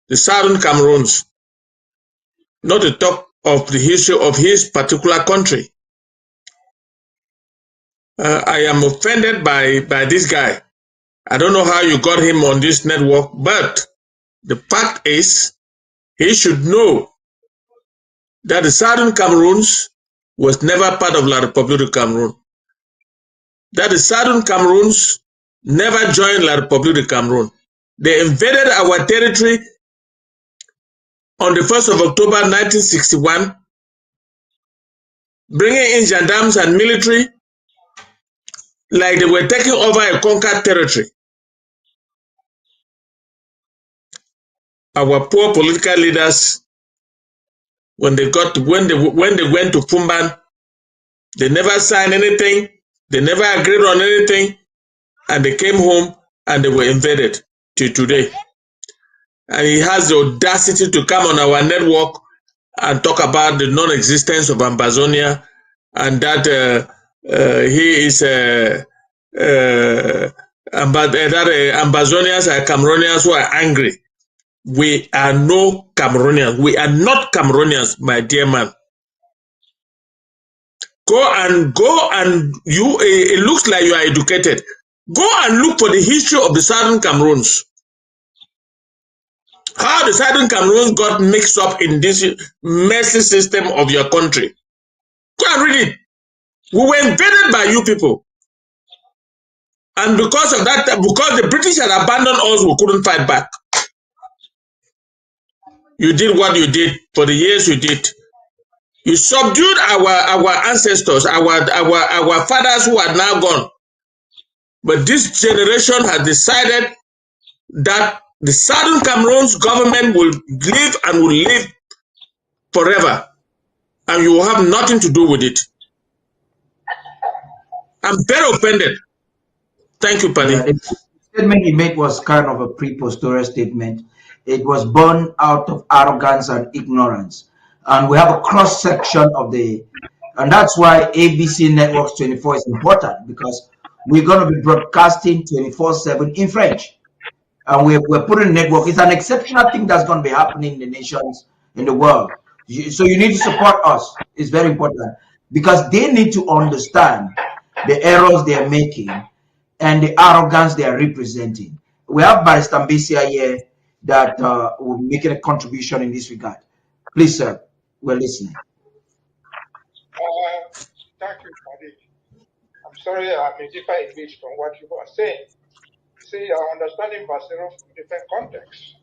the Southern Cameroons, not to talk of the history of his particular country. I am offended by this guy. I don't know how you got him on this network, but the fact is, he should know that the Southern Cameroons was never part of La République du Cameroon. That the Southern Cameroons never joined La République du Cameroon. They invaded our territory on the 1st of October 1961, bringing in gendarmes and military like they were taking over a conquered territory. Our poor political leaders, when they went to Pumban, they never signed anything, they never agreed on anything, and they came home and they were invaded till today. And he has the audacity to come on our network and talk about the non-existence of Ambazonia, and that he is Ambazonians are Cameroonians who are angry. We are no Cameroonians. We are not Cameroonians, my dear man. Go and you, it looks like you are educated. Go and look for the history of the Southern Cameroons. How the Southern Cameroons got mixed up in this messy system of your country. Go and read it. We were invaded by you people. And because of that, because the British had abandoned us, we couldn't fight back. You did what you did for the years you did. You subdued our ancestors, our fathers who are now gone. But this generation has decided that the Southern Cameroon's government will live and will live forever. And you will have nothing to do with it. I'm very offended. Thank you, Paddy. Yeah, the statement he made was kind of a preposterous statement. It was born out of arrogance and ignorance. And we have a cross-section of and that's why ABC Networks 24 is important, because we're going to be broadcasting 24/7 in French. And we're putting a network. It's an exceptional thing that's going to be happening in the nations, in the world. So you need to support us. It's very important, because they need to understand the errors they are making, and the arrogance they are representing. We have Barrister Mbeseha here that will be making a contribution in this regard. Please, sir, we're listening. Thank you, Paddy. I'm sorry I'm a different bit from what you are saying. See, you're understanding Barcelona from different contexts.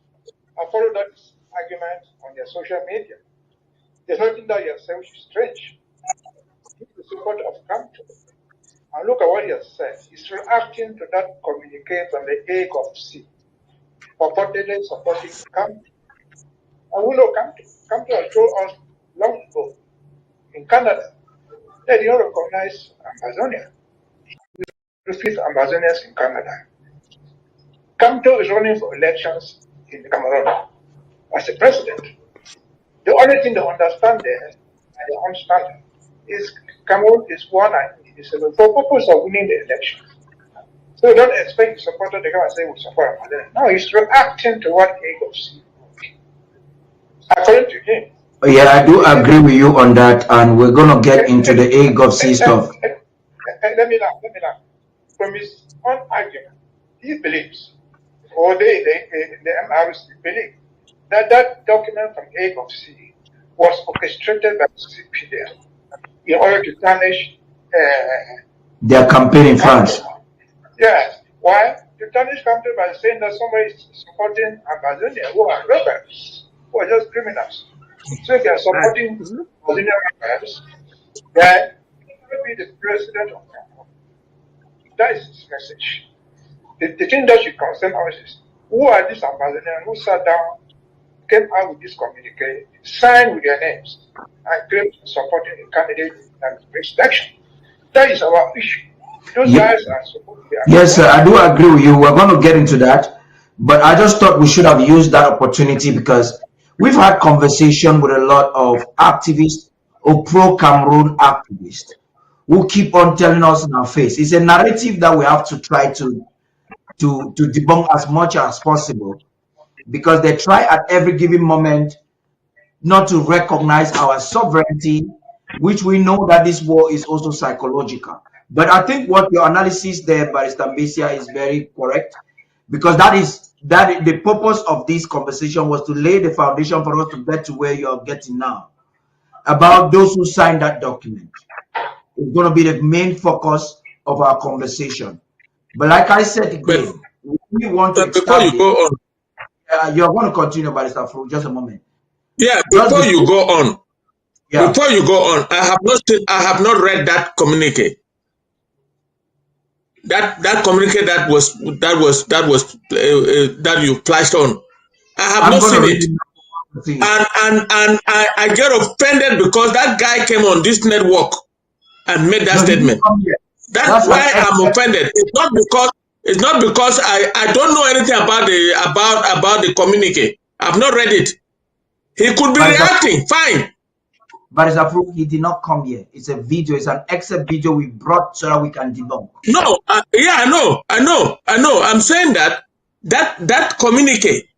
I follow that argument on your social media. There's nothing that you say which is strange. He's the support of Camto. And look at what he has said. He's reacting to that communique from the Hague of C, purportedly supporting Camto. And we know Camto. Camto has told us long ago in Canada that they don't recognize Ambazonia. We refuse Ambazonians in Canada. Camto is running for elections in Cameroon as a president. The only thing they understand there, and they understand, is Cameroon is one for purpose of winning the elections. So don't expect the supporter to come and say we support Ambazonian. No, he's reacting to what Hague of C wrote. According to him. Yeah, I do agree with you on that, and we're going to get into the Hague of C stuff. Let me now. From his own argument, he believes, or the MRC believe, that document from Hague of C was orchestrated by CPDF in order to tarnish their campaign in France. Yes. Why? To tarnish campaign by saying that somebody is supporting Ambazonia who are rebels, who are just criminals. So if they are supporting Ambazonian rebels, then he will be the president of Cameroon. That is his message. The thing that should concern us is, who are these Ambazonians who sat down, came out with this communique, signed with their names, and claimed supporting a candidate and next election? That is our issue. Those guys are supposed to be. Yes, sir, I do agree with you. We're going to get into that. But I just thought we should have used that opportunity because we've had conversation with a lot of activists or pro-Cameroon activists who keep on telling us in our face. It's a narrative that we have to try to debunk as much as possible, because they try at every given moment not to recognize our sovereignty, which we know that this war is also psychological. But I think what your analysis there, Barrister Mbeseha, is very correct, because that the purpose of this conversation was to lay the foundation for us to get to where you're getting now, about those who signed that document. It's going to be the main focus of our conversation. But like I said again, we want to before you go on, you're going to continue, Barrister Fru, just a moment. Yeah, before you go on, I have not read that communique. That communique that you flashed on. I have not seen it. And I get offended because that guy came on this network and made that statement. That's why I'm offended. It's not because I don't know anything about the communique. I've not read it. He could be reacting, fine. But it's approved. He did not come here. It's a video. It's an excerpt video we brought so that we can debunk. No, yeah, I know. I'm saying that communique,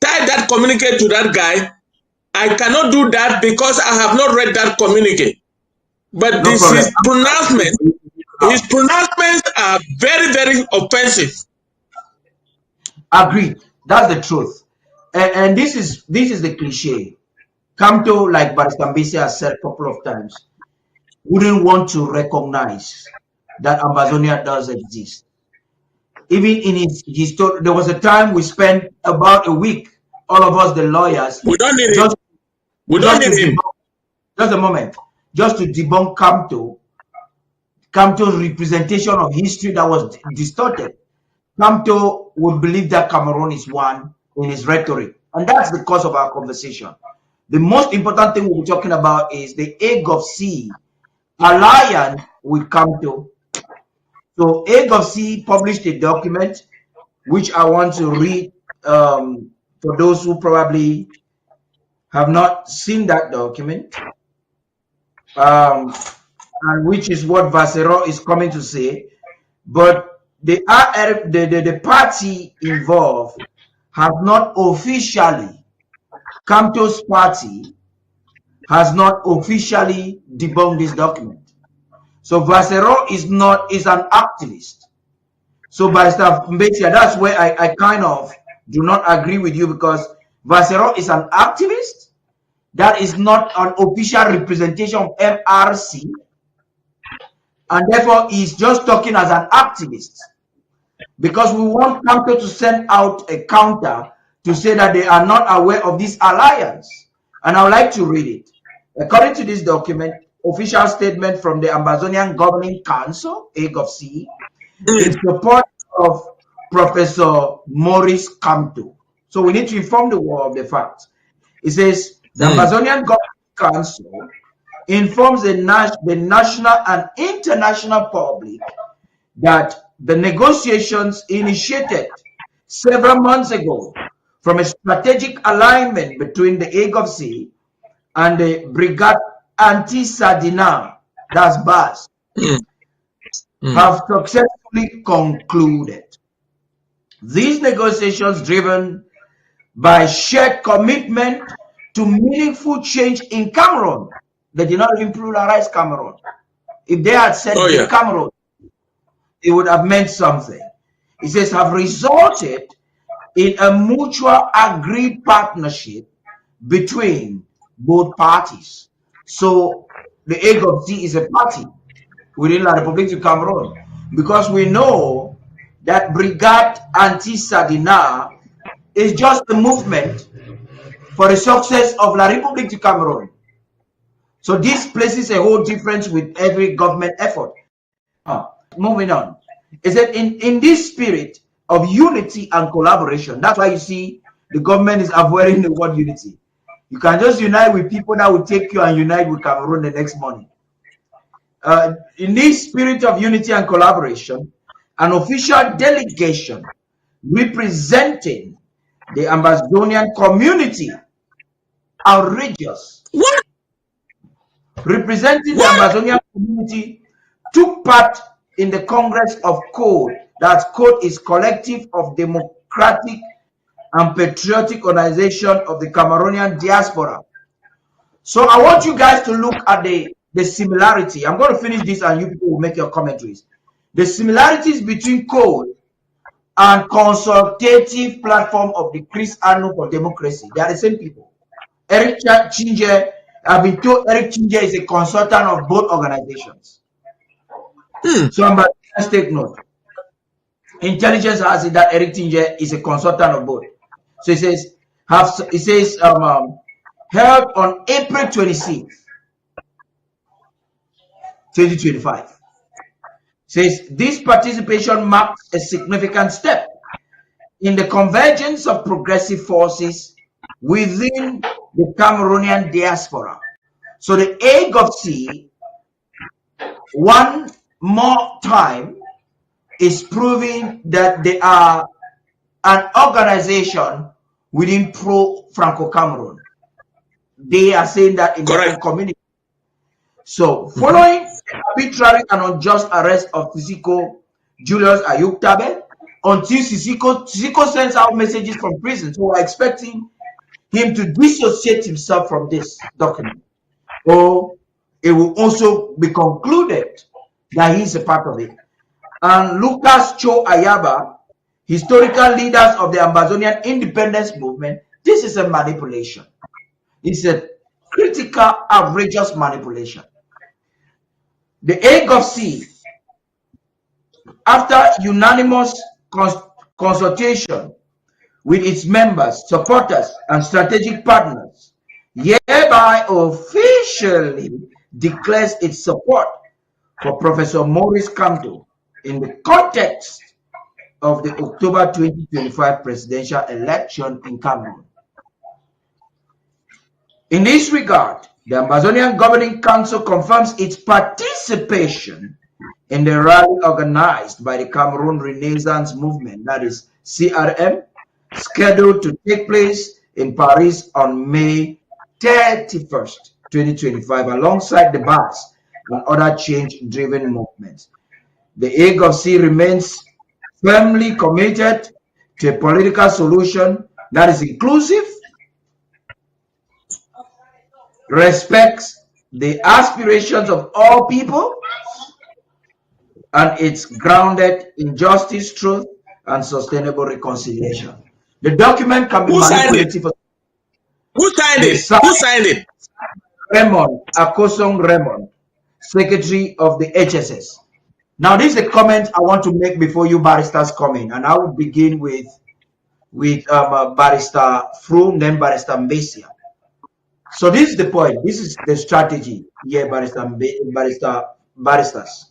tie that communique to that guy. I cannot do that because I have not read that communique. But no this is pronouncement. His pronouncements are very, very offensive. Agreed. That's the truth. And this is the cliche. Camto, like Barrister Mbeseha has said a couple of times, wouldn't want to recognize that Ambazonia does exist. Even in his story, there was a time we spent about a week, all of us, the lawyers. We don't need him. We don't need him. Just a moment. Just to debunk Camto's representation of history that was distorted. Camto would believe that Cameroon is one in his rhetoric. And that's the cause of our conversation. The most important thing we'll be talking about is the Hague of C alliance with Camto. So Hague of C published a document which I want to read for those who probably have not seen that document, and which is what Vasero is coming to say. But the party involved has not officially, Camto's party has not officially debunked this document. So Vasero is an activist. So by Staff Mbeseha, that's where I kind of do not agree with you, because Vasero is an activist. That is not an official representation of MRC. And therefore, he's just talking as an activist. Because we want Kanto to send out a counter to say that they are not aware of this alliance. And I would like to read it. According to this document, official statement from the Ambazonian Governing Council, AGOC, in support of Professor Maurice Kamto. So we need to inform the world of the facts. It says, the Ambazonian Governing Council informs the national and international public that the negotiations initiated several months ago from a strategic alignment between the AGOC and the Brigade Anti-Sardina, that's BAS, have successfully concluded. These negotiations, driven by shared commitment to meaningful change in Cameroon, they did not even pluralize Cameroon. If they had said Cameroon, it would have meant something. It says, have resulted in a mutual agreed partnership between both parties. So the AGOC is a party within La République du Cameroon, because we know that Brigade Anti-Sardina is just a movement for the success of La République du Cameroon. So this places a whole difference with every government effort. Moving on. Is that in this spirit of unity and collaboration, that's why you see the government is avoiding the word unity. You can just unite with people that will take you and unite with Cameroon the next morning. In this spirit of unity and collaboration, an official delegation representing the Ambazonian community, outrageous, representing the Ambazonian community, took part in the Congress of Code. That Code is collective of democratic and patriotic organization of the Cameroonian diaspora. So I want you guys to look at the similarity. I'm going to finish this and you people will make your commentaries. The similarities between Code and consultative platform of the Chris Arno for Democracy. They are the same people. Eric Chinje, I've been told Eric Chinje is a consultant of both organizations. So I'm going to take note. Intelligence has it that Eric Chinje is a consultant of both. So it says, held on April 26th, 2025. Says this participation marks a significant step in the convergence of progressive forces within the Cameroonian diaspora. So the AGOC, one more time, is proving that they are an organization within pro-Franco-Cameroon. They are saying that in their community. So, following the arbitrary and unjust arrest of Sisiko Julius Ayuktabe, until Sisiko sends out messages from prison, so we're expecting him to dissociate himself from this document. Or it will also be concluded that he's a part of it. And Lucas Cho Ayaba, historical leaders of the Ambazonian independence movement, this is a manipulation. It's a critical, outrageous manipulation. The AGOC, after unanimous consultation with its members, supporters, and strategic partners, hereby officially declares its support for Professor Maurice Kamto in the context of the October 2025 presidential election in Cameroon. In this regard, the Ambazonian Governing Council confirms its participation in the rally organized by the Cameroon Renaissance Movement, that is CRM, scheduled to take place in Paris on May 31st, 2025, alongside the BAS and other change-driven movements. The AGOC remains firmly committed to a political solution that is inclusive, respects the aspirations of all people, and it's grounded in justice, truth, and sustainable reconciliation. The document can be Who signed it? manipulative. Who signed They it? Who signed it? Raymond Akosong Raymond, Secretary of the HSS. Now, this is a comment I want to make before you barristers come in, and I will begin with Barrister Fru, then Barrister Mbeseha. So this is the point. This is the strategy here, barristers.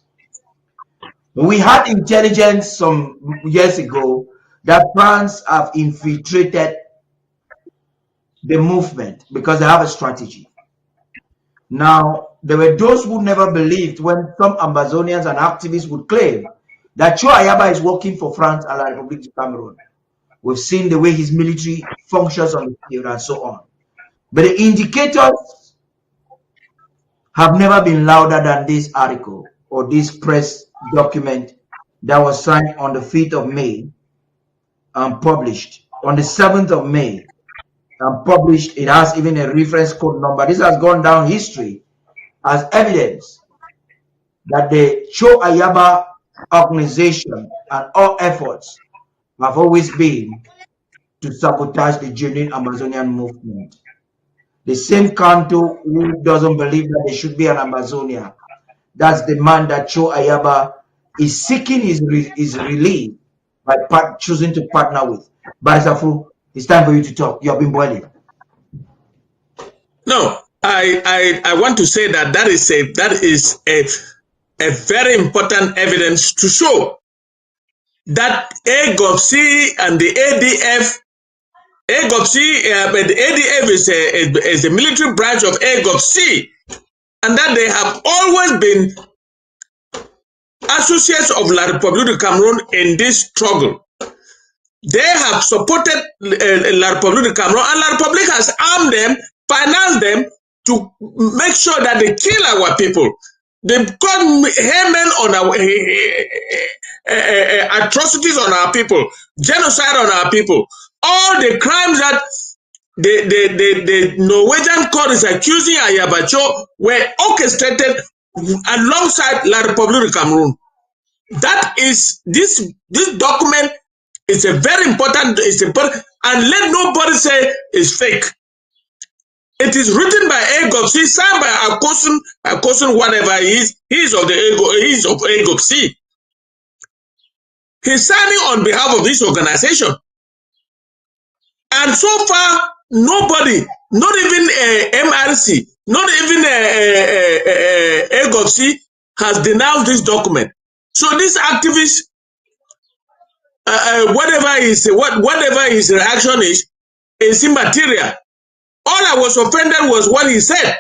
We had intelligence some years ago that France have infiltrated the movement because they have a strategy. Now, there were those who never believed when some Ambazonians and activists would claim that Cho Ayaba is working for France and La République du Cameroun. We've seen the way his military functions on the field and so on. But the indicators have never been louder than this article or this press document that was signed on the 5th of May and published on the 7th of May and published. It has even a reference code number. This has gone down history as evidence that the Cho Ayaba organization and all efforts have always been to sabotage the genuine Ambazonian movement. The same Kanto who doesn't believe that there should be an Ambazonia, that's the man that Cho Ayaba is seeking his release by choosing to partner with. Barrister Fru, it's time for you to talk. You have been boiling. No, I want to say that that is a very important evidence to show that AGOPC and the ADF, the ADF is a military branch of AGOPC, and that they have always been associates of La République du Cameroun in this struggle. They have supported La République du Cameroun, and La République has armed them, financed them to make sure that they kill our people. They call Haman on our atrocities on our people, genocide on our people. All the crimes that the Norwegian court is accusing Ayaba Cho were orchestrated alongside La République du Cameroun. That is this document is a very important. It's important, and let nobody say it's fake. It is written by AGOPC, signed by Akosun, whatever he is. He's of AGOPC. He's signing on behalf of this organization. And so far, nobody, not even MRC, not even AGOPC, has denounced this document. So this activist, whatever his reaction is immaterial. All I was offended was what he said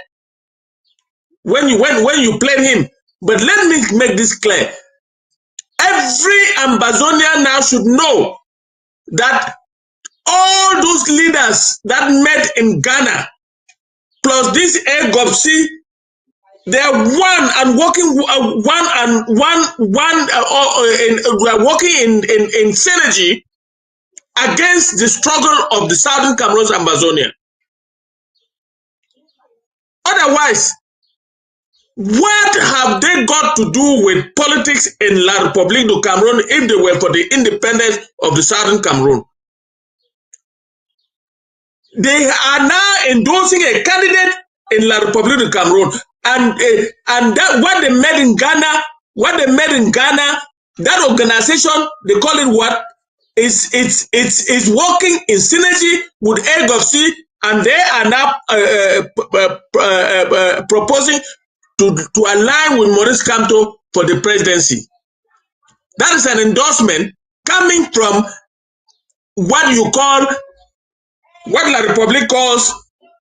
when you played him. But let me make this clear. Every Ambazonian now should know that all those leaders that met in Ghana, plus this AGOPC, they are one and working we are working in synergy against the struggle of the Southern Cameroon's Ambazonia. Otherwise, what have they got to do with politics in La République du Cameroun if they were for the independence of the Southern Cameroon? They are now endorsing a candidate in La République du Cameroun, and that what they made in Ghana, that organization, they call it what? It's working in synergy with AGOPC, and they are now proposing to align with Maurice Kamto for the presidency. That is an endorsement coming from what you call, what La République calls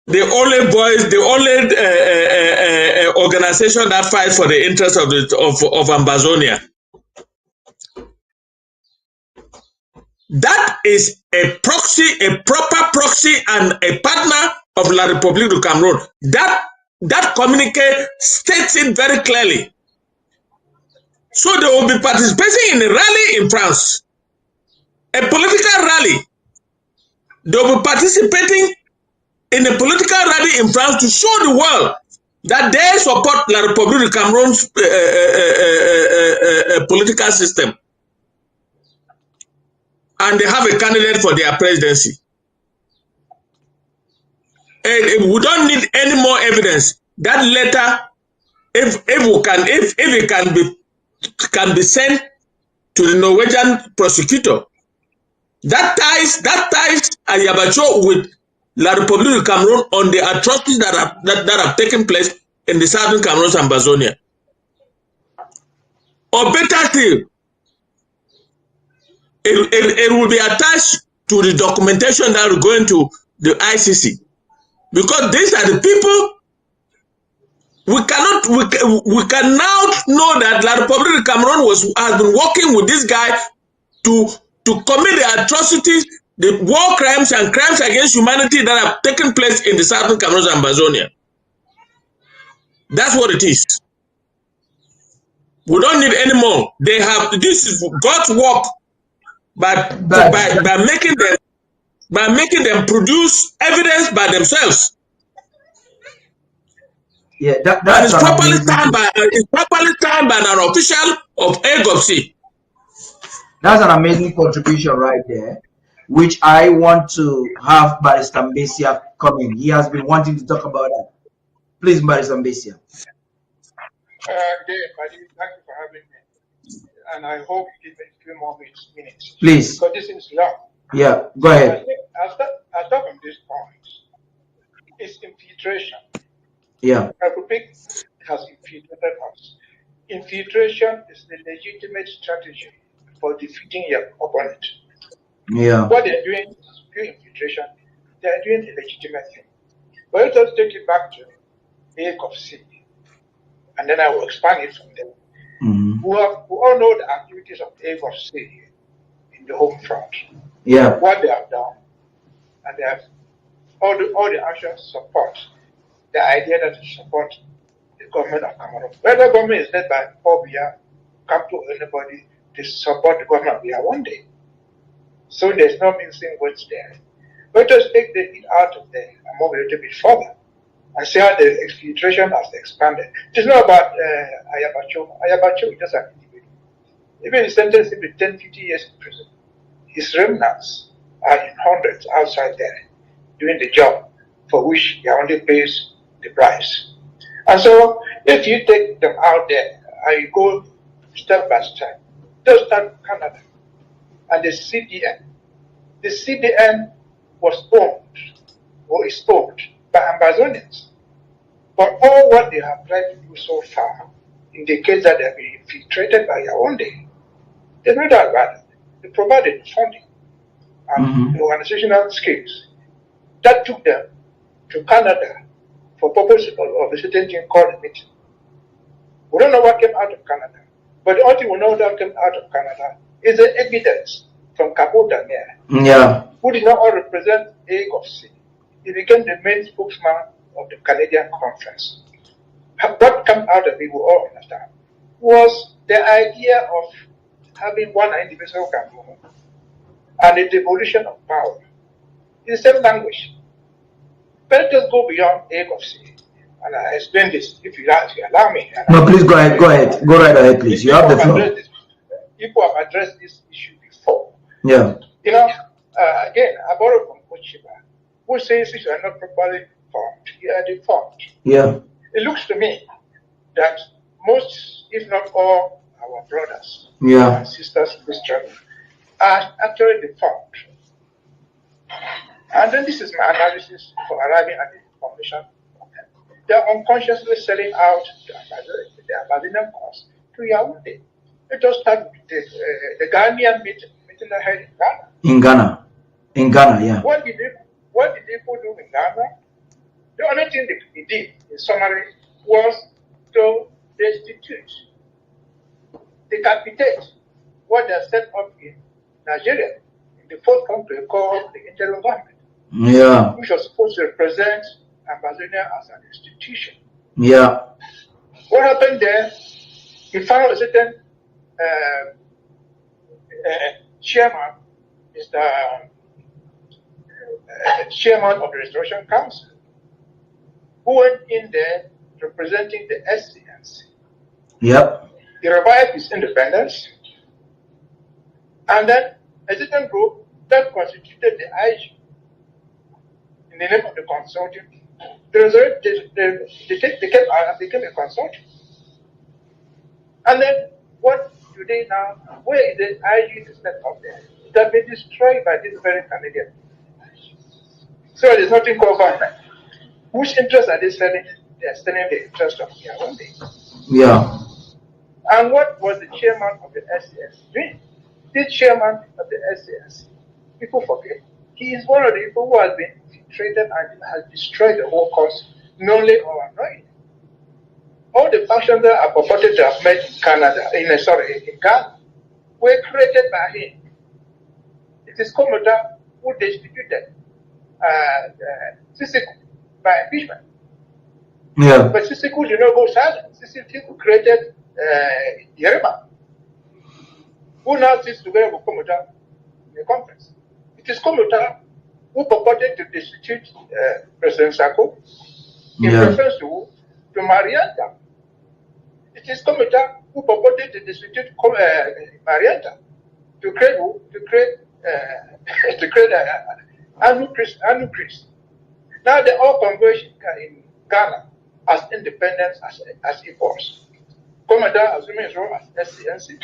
the only voice, the only organization that fights for the interests of Ambazonia. That is a proxy, a proper proxy and a partner of La République du Cameroun. That communique states it very clearly. So they will be participating in a rally in France, a political rally. They will be participating in a political rally in France to show the world that they support La République du Cameroon's political system, and they have a candidate for their presidency. And we don't need any more evidence. That letter, if it can be sent to the Norwegian prosecutor, that ties Ayaba with La République du Cameroon on the atrocities that have taken place in the southern Cameroon and Ambazonia. Or better still, it will be attached to the documentation that will go into the ICC, because these are the people we can now know that La République du Cameroon has been working with this guy to commit the atrocities, the war crimes and crimes against humanity that have taken place in the southern Cameroon and Ambazonia. That's what it is. We don't need any more. They have, this is God's work by making them produce evidence by themselves. Yeah, and it's properly signed by an official of AGOPC. That's an amazing contribution right there, which I want to have Barrister Mbeseha come in. He has been wanting to talk about that. Please, Barrister Mbeseha. Thank you for having me. And I hope you give me a few more minutes. Please. Because this is long. Yeah, go ahead. I'll start from this point. It's infiltration. Yeah. Republic has infiltrated us. Infiltration is the legitimate strategy for defeating your opponent. Yeah. What they're doing is pure infiltration. They're doing a legitimate thing. But let us take it back to AGOPC, and then I will expand it from there. Mm-hmm. We all know the activities of AGOPC in the home front. Yeah. What they have done, and they have all the actions support the idea that to support the government of Cameroon. Whether the government is led by Paul Biya, come to anybody to support the government of Biya one day. So there's no mincing words there. Let us take it out of there and move a little bit further and see how the exfiltration has expanded. It is not about Ayaba. Ayaba is just an individual. Even his sentence to 10, 50 years in prison. His remnants are in hundreds outside there doing the job for which he only pays the price. And so if you take them out there and you go step by step, just start Canada and the CDN. The CDN was owned or is owned by Ambazonians. But all what they have tried to do so far indicates that they have been infiltrated by Yaoundé. There's no doubt about it. They provided the funding and the organizational skills that took them to Canada for purpose of a certain thing called a meeting. We don't know what came out of Canada, but the only thing we know that came out of Canada is the evidence from Capo Daniel, who did not all represent AGOPC. He became the main spokesman of the Canadian conference. What came out of it, we all understand, was the idea of having one individual Cameroon and the devolution of power. It's the same language. But let us go beyond AGOPC. And I explain this, if you allow me. No, please go ahead. Go ahead. Go right ahead, please. You have the floor. People have addressed this issue before. Yeah. You know, again, I borrow from Kochiba, who says if you are not properly formed, you are deformed. Yeah. It looks to me that most, if not all, our brothers and sisters in this struggle are actually deformed. And then this is my analysis for arriving at the information. They are unconsciously selling out the Ambazonian cause to Yaoundé. Let us start with the Ghanaian meeting they had in Ghana. In Ghana, yeah. What did they do in Ghana? The only thing they did, in summary, was to destitute, decapitate what they set up in Nigeria, in the fourth country called the interim government. Yeah. Which was supposed to represent Ambazonia as an institution. Yeah. What happened there? He found a certain chairman, is the chairman of the Restoration Council, who went in there representing the SCNC. Yep. He revived his independence, and then a certain group that constituted the IG in the name of the consortium, they became a consortium. And then what do they now? Where is the IG system up there? It has been destroyed by this very Canadian. So there's nothing called government. Whose interest are they selling? They are selling the interest of Yaoundé. Yeah. And what was the chairman of the SCS doing? The chairman of the SCS, people forget, he is one of the people who has been infiltrated and has destroyed the whole cause, knowingly or unknowingly. All the factions that are purported to have met in Canada, in Ghana, were created by him. It is Komoda who distributed Sisiku by impeachment. Yeah. But Sisiku did not go silent. Sisiku created Yerima, who now sits together with Komoda in the conference. It is Komoda who purported to destitute President Sako in reference to Marianta. It is Komoda who purported to destitute Marianta to create Anu Chris. Now they all converge in Ghana as independence as equals. Komoda assuming his role as SCNC,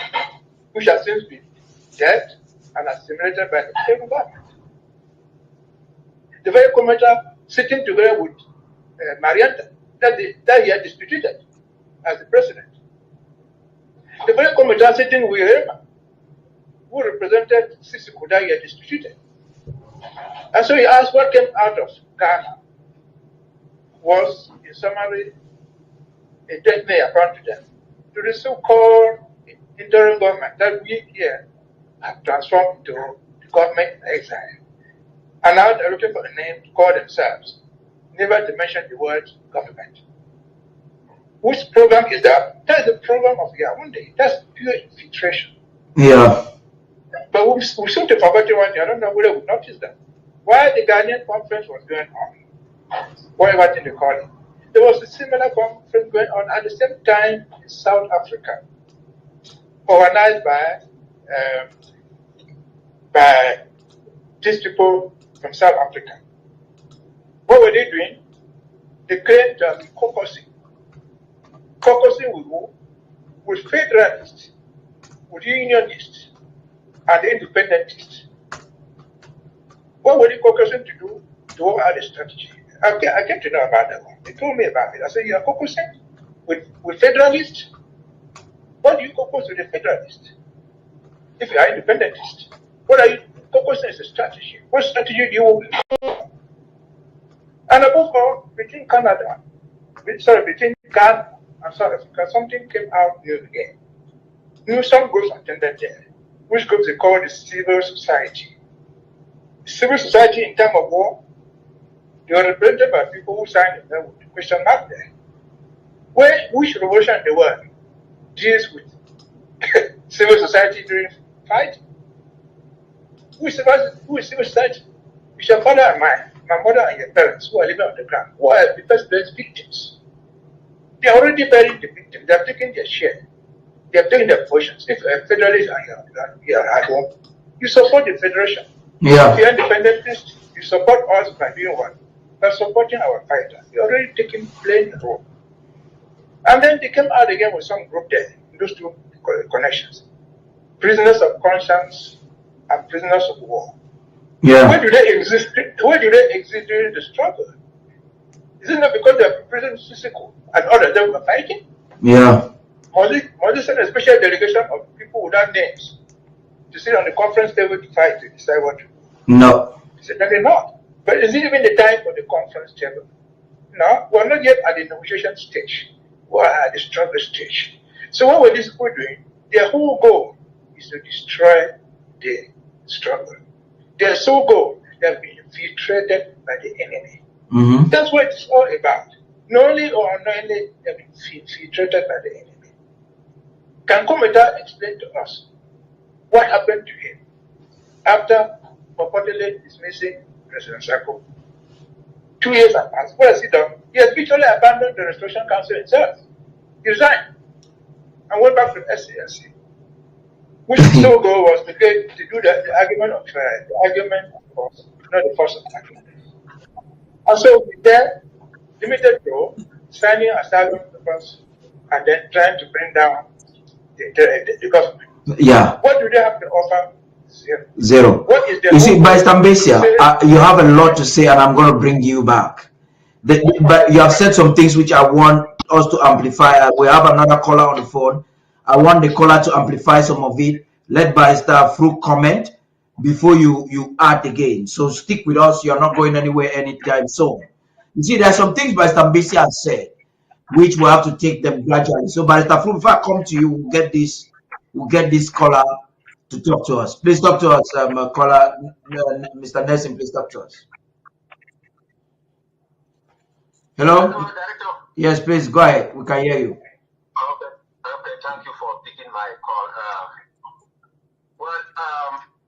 which has since been dead and assimilated by the federal government. The very Komoda sitting together with Marianta that he had disputed as the president. The very Komoda sitting with Rema, who represented Sisiku that he had disputed. And so he asked what came out of Ghana was, in summary, a death knell upon to them, to the so-called interim government that we here have transformed into the government in exile. And now they're looking for a name to call themselves, never to mention the word government. Which program is that? That's the program of Yaoundé. That's pure infiltration. Yeah. But we seem to forget one thing. I don't know whether we noticed that. While the Ghanaian conference was going on, whatever thing they call it, there was a similar conference going on at the same time in South Africa, organized by these people from South Africa. What were they doing? They claimed to be caucusing. Caucusing with who? With federalists, with unionists, and independentists. What were they caucusing to do? To work out a strategy. I came to know about that one. They told me about it. I said, you are caucusing with federalists? What do you caucus with a federalist? If you are independentist, what are you caucusing as a strategy? What strategy do you work with? And above all, between Ghana and South Africa, something came out the other day. Some groups attended there, which groups they call the civil society. The civil society in time of war, they were represented by people who signed the with the question mark there. Which revolution in the world deals with civil society during fighting? Who is civil society? It's your father and mine, my mother and your parents who are living on the ground, who are the first place victims. They are already buried the victims. They have taken their share. They have taken their portions. If a federalist and you are at home, you support the federation. Yeah. If you are independentist, you support us by doing what? By supporting our fighters. You are already taking playing the role. And then they came out again with some group there, those two connections. Prisoners of conscience and prisoners of war. Yeah. Where do they exist? Where do they exist during the struggle? Is it not because they are President Sisiku and others that were fighting? Yeah. Must it send a special delegation of people without names to sit on the conference table to fight to decide what to do? No. He said, no, they're not. But is it even the time for the conference table? No, we're not yet at the negotiation stage. We're at the struggle stage. So what were these people doing? Their whole goal is to destroy the struggle. Their sole goal, they have been infiltrated by the enemy. Mm-hmm. That's what it's all about. Knowingly or unknowingly, they have been infiltrated by the enemy. Can Komoda explain to us what happened to him after purportedly dismissing President Sako? 2 years have passed. What has he done? He has virtually abandoned the Restoration Council itself. He resigned and went back to the SCLC, which his sole goal was to do the argument of force, not the force of argument. And so with their limited role, signing asylum papers and then trying to bring down the government. Yeah. What do they have to offer? Zero. What is the you see, by Mbeseha, you have a lot to say, and I'm going to bring you back. But you have said some things which I want us to amplify. We have another caller on the phone. I want the caller to amplify some of it. Let Barrister Fru comment before you add again. So stick with us. You're not going anywhere anytime soon. You see, there are some things Barrister Mbeseha has said, which we have to take them gradually. So Barrister Fru, before I come to you, we'll get this caller to talk to us. Please talk to us, caller, Mr. Nelson. Please talk to us. Hello? Hello, Director. Yes, please go ahead. We can hear you. Okay. Thank you for picking my call.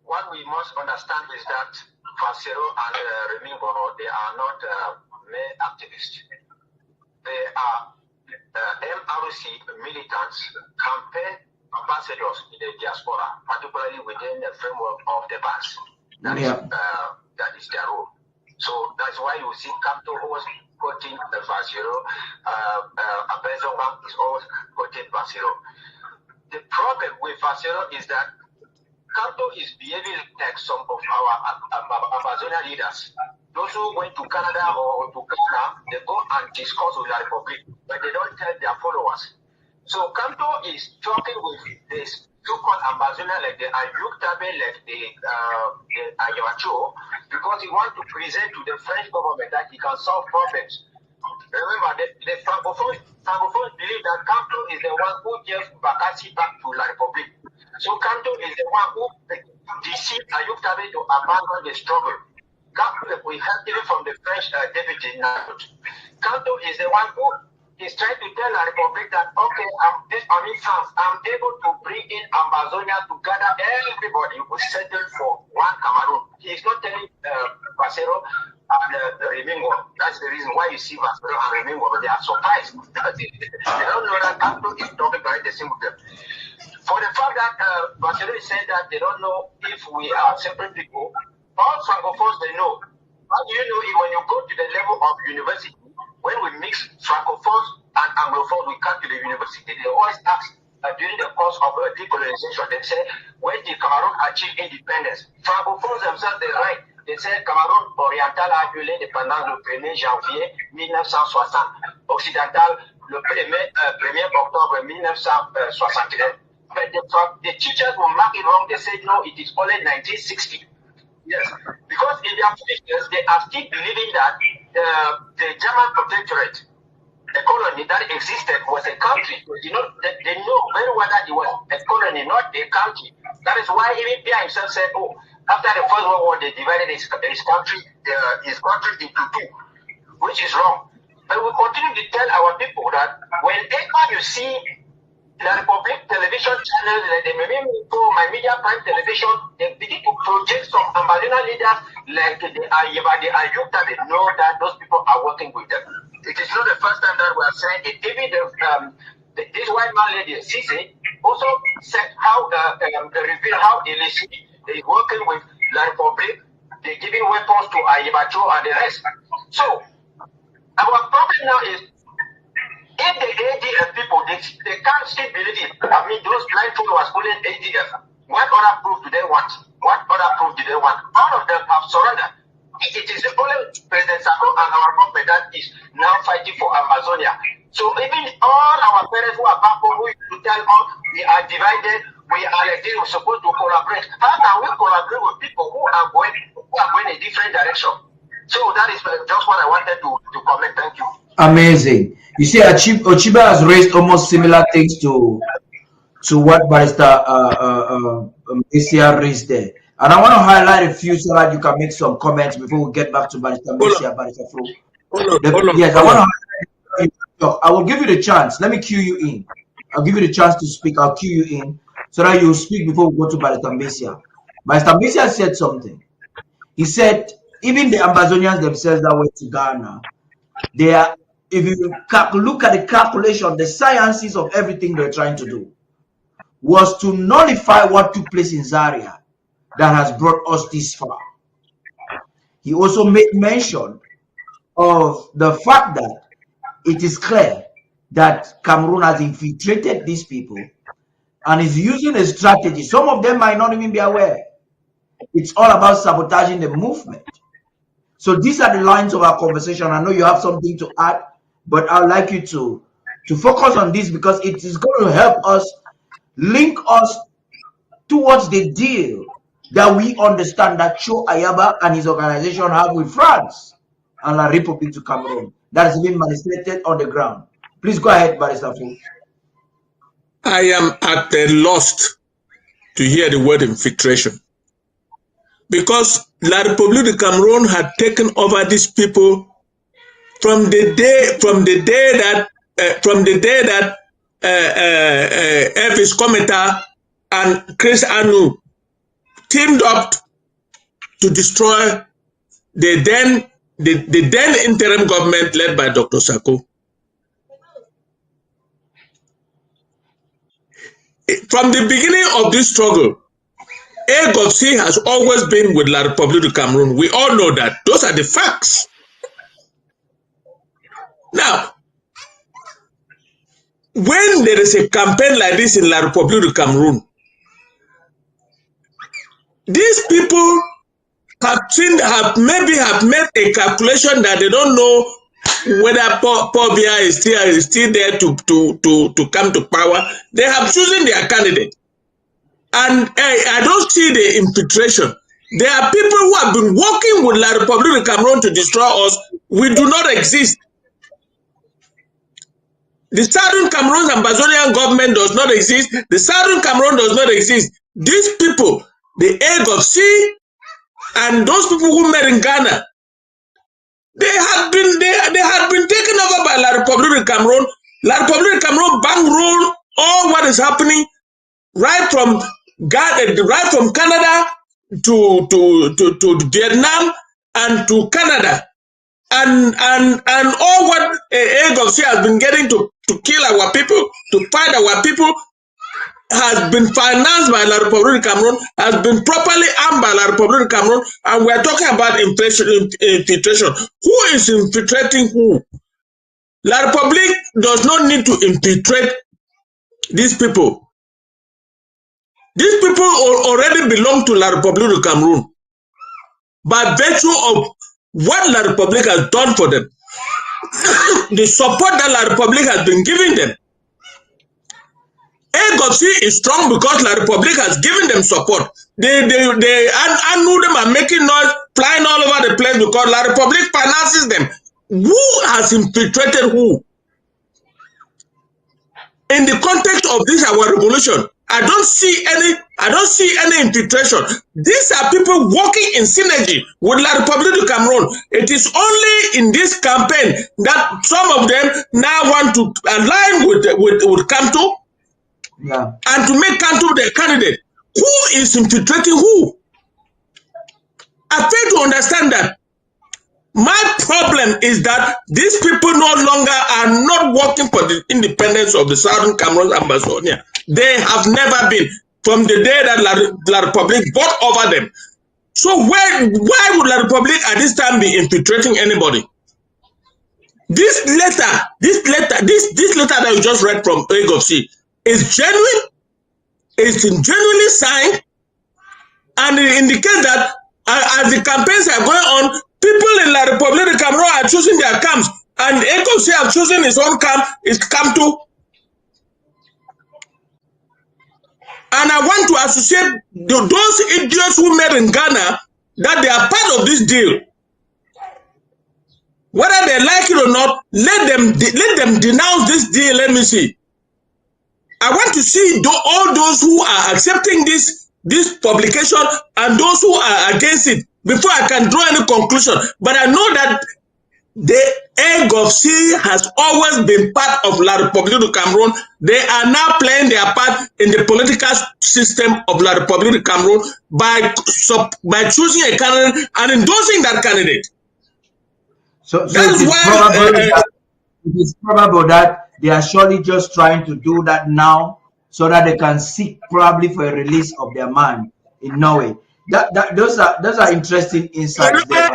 What we must understand is that Fasero and Remy Bono, they are not male activists. They are MRC militants, campaign ambassadors in the diaspora, particularly within the framework of the BAS. That is their role. So that's why you see Kanto always quoting the Fasero, Ambazonia is always quoting Fasero. The problem with Fasero is that Kanto is behaving like some of our Ambazonian leaders. Those who went to Canada or to Ghana, they go and discuss with the Republic, but they don't tell their followers. So Kanto is talking with this so-called Ambazonian, like the Ayuk Tabe, like the Ayabacho, because he wants to present to the French government that he can solve problems. Remember, the Francophones believe that Kanto is the one who gave Bakassi back to La Republique. So Kanto is the one who deceived Ayuk Tabe to abandon the struggle. We heard even from the French deputy now. Kanto is the one who is trying to tell La Republique that, okay, I'm able to bring in Ambazonia to gather everybody who settled for one Cameroon. He is not telling Fasero and Remingo. That's the reason why you see Fasero and Remingo, they are surprised. They don't know that Kanto is talking behind the scene with them. For the fact that Fasero is saying that they don't know if we are separate people, all Francophones, they know. How do you know when you go to the level of university, when we mix Francophones and Anglophones, we come to the university, they always ask during the course of decolonization, they say, when did Cameroon achieve independence? Francophones themselves, they write, they say Cameroun oriental a eu l'indépendance le 1er janvier 1960, occidental le 1er octobre 1961. But the teachers will mark it wrong, they say, no, it is only 1960. Yes, because in their pictures, they are still believing that the German protectorate, the colony that existed, was a country. They know very well that it was a colony, not a country. That is why even Pierre himself said, oh, after the First World War, they divided his country into two, which is wrong. But we continue to tell our people that whenever you see La Republique television channels, like the My Media Prime Television, they begin to project some Ambazonian leaders like the Ayaba, the Ayuk, that they know that those people are working with them. It is not the first time that we are saying it. Even this white man lady, Sisi, also said how reveal how Elvis is working with La Republique. They're giving weapons to Ayabacho and the rest. So our problem now is, if the ADF people, they can't still believe it. I mean, those blind followers pulling ADF. What other proof do they want? What other proof do they want? All of them have surrendered. It is only President Sako and our government that is now fighting for Ambazonia. So even all our parents who are back home, who to tell us we are divided, we are like this, we're supposed to collaborate. How can we collaborate with people who are going a different direction? So that is just what I wanted to comment. Thank you. Amazing. You see, Ochiba has raised almost similar things to what Barrister Mbeseha raised there. And I want to highlight a few so that you can make some comments before we get back to Barrister Mbeseha, Barrister Fru. Yes, I want to highlight. I will give you the chance. Let me cue you in. I'll give you the chance to speak. I'll cue you in so that you speak before we go to Barrister Mbeseha. Barrister Mbeseha said something. He said even the Ambazonians themselves that went to Ghana, they are, if you look at the calculation, the sciences of everything they're trying to do was to nullify what took place in Zaria that has brought us this far. He also made mention of the fact that it is clear that Cameroon has infiltrated these people and is using a strategy. Some of them might not even be aware. It's all about sabotaging the movement. So these are the lines of our conversation. I know you have something to add, but I would like you to focus on this because it is going to help us link us towards the deal that we understand that Cho Ayaba and his organization have with France and La République du Cameroon that has been manifested on the ground. Please go ahead, Barrister Fu. I am at a loss to hear the word infiltration, because La République du Cameroon had taken over these people from the day that Elvis Commentators and Chris Anu teamed up to destroy the then interim government led by Dr. Sako. From the beginning of this struggle, AGOC has always been with La République du Cameroon. We all know that. Those are the facts. Now, when there is a campaign like this in La République du Cameroon, these people have maybe made a calculation that they don't know whether Paul Biya is still there to come to power. They have chosen their candidate. And I don't see the infiltration. There are people who have been working with La République du Cameroon to destroy us. We do not exist. The Southern Cameroon's Ambazonian government does not exist. The Southern Cameroon does not exist. These people, the AGOC and those people who met in Ghana, they had been taken over by La République du Cameroon. La République du Cameroon bankroll all what is happening right from Canada to Vietnam and to Canada, and all what AGOC has been getting to kill our people, to fight our people, has been financed by La République du Cameroon, has been properly armed by La République du Cameroon, and we are talking about infiltration. Who is infiltrating who? La République does not need to infiltrate these people. These people already belong to La République du Cameroon by virtue of what La République has done for them, the support that La République has been giving them. AGOC is strong because La République has given them support. I knew them are making noise, flying all over the place because La République finances them. Who has infiltrated who? In the context of this our revolution, I don't see any infiltration. These are people working in synergy with La République du Cameroon. It is only in this campaign that some of them now want to align with Kanto, and to make Kanto their candidate. Who is infiltrating who? I fail to understand that. My problem is that these people no longer are not working for the independence of the Southern Cameroon Ambazonia. They have never been, from the day that La République bought over them. So why would La République at this time be infiltrating anybody? This letter that you just read from AGOC is genuine, it's genuinely signed, and it indicates that as the campaigns are going on, people in La République du Cameroon are choosing their camps, and AGOC have chosen his own camp, his camp too. And I want to associate those idiots who met in Ghana that they are part of this deal. Whether they like it or not, let them denounce this deal. Let me see. I want to see all those who are accepting this publication and those who are against it before I can draw any conclusion. But I know that The egg of sea has always been part of La République du Cameroon. They are now playing their part in the political system of La République du Cameroon by choosing a candidate and endorsing that candidate. So That's why it is probable that they are surely just trying to do that now so that they can seek probably for a release of their man in Norway. Those are interesting insights there.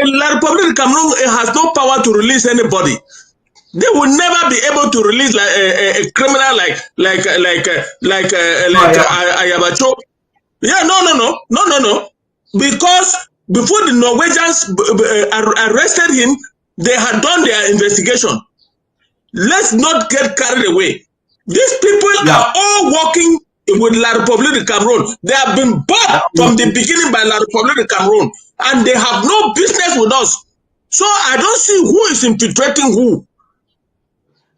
La République du Cameroon has no power to release anybody. They will never be able to release like a criminal like Ayaba. Yeah, no. Because before the Norwegians arrested him, they had done their investigation. Let's not get carried away. These people are all working with La République du Cameroon. They have been bought from the beginning by La République du Cameroon, and they have no business with us. So I don't see who is infiltrating who.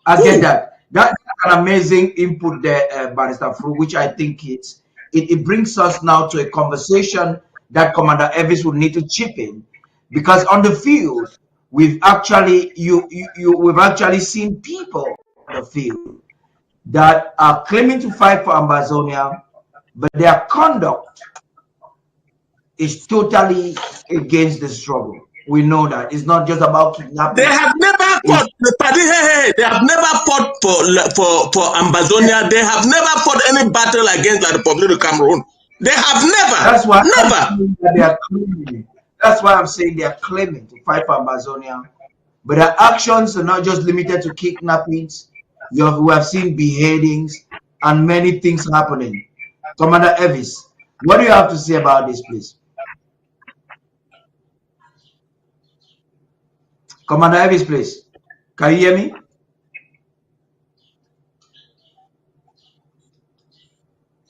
I get that. That's an amazing input there, Barrister Fru, which I think it brings us now to a conversation that Commander Elvis will need to chip in, because on the field we've actually we've actually seen people on the field that are claiming to fight for Ambazonia, but their conduct is totally against the struggle. We know that it's not just about kidnapping. They have never fought. They have never fought for Ambazonia. They have never fought any battle against the Republic of Cameroon. They have never. That's why never. That's why I'm saying they are claiming to fight for Ambazonia, but their actions are not just limited to kidnappings. We have seen beheadings and many things happening. Commander Elvis, what do you have to say about this, please? Commander Elvis, please. Can you hear me?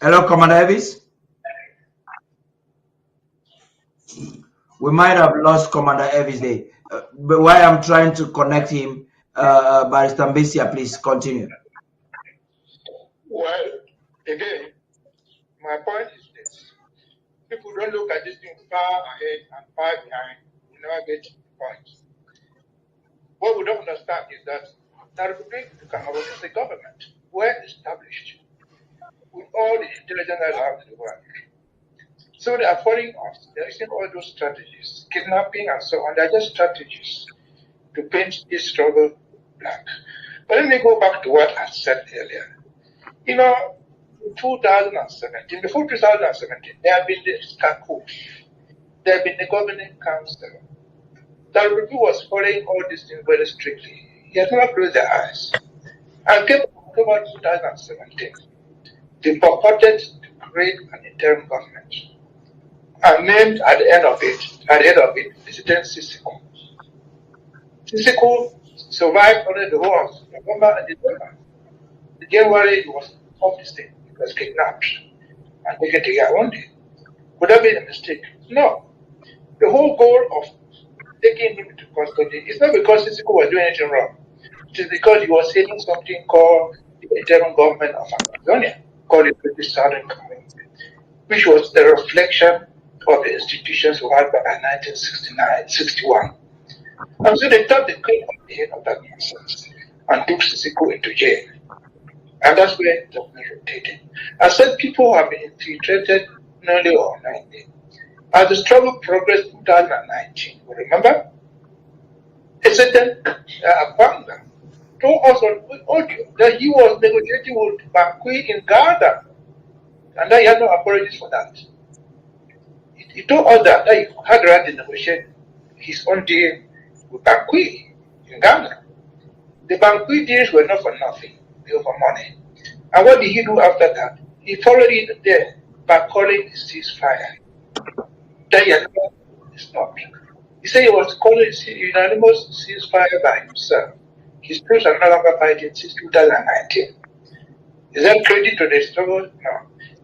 Hello, Commander Elvis. We might have lost Commander Elvis there. But while I'm trying to connect him, Barrister Mbeseha, please continue. Well, again, my point is this. People don't look at this thing far ahead and far behind. We never get to the point. What we don't understand is that the Republic of Cameroon is a government well established with all the intelligence around the world. So they are following us. They're using all those strategies, kidnapping and so on. They're just strategies to paint this struggle black. But let me go back to what I said earlier. You know, in 2017, before 2017, there have been the SCACO, there have been the governing council. The Republic was following all these things very strictly. He has never closed their eyes. And came October 2017, they purported to create an interim government. And named at the end of it, President Sisiko. Sisiko survived only the whole of November and December. In January, he was off the state. He was kidnapped and taken to Yaoundé. Would that be a mistake? No. The whole goal of taking him into custody is not because Sisiko was doing anything wrong. It is because he was heading something called the interim government of Ambazonia, called the British Southern Cameroon, which was the reflection of the institutions we had by 1969-61. And so they thought they could on the head of that nonsense and took Sisiko into jail. And that's where the government rotated. I said people have been infiltrated nearly or unknowingly. As the struggle progressed in 2019, you remember? A certain Banga told us on audio that he was negotiating with Bakui in Ghana, and that he had no apologies for that. He told us that he had right to negotiate his own deal with Bakui in Ghana. The Bakui deals were not for nothing, they were for money. And what did he do after that? He followed it there by calling a ceasefire. That he had stopped. He said he was calling a unanimous ceasefire by himself. His troops are no longer fighting since 2019. Is that credit to the struggle? No.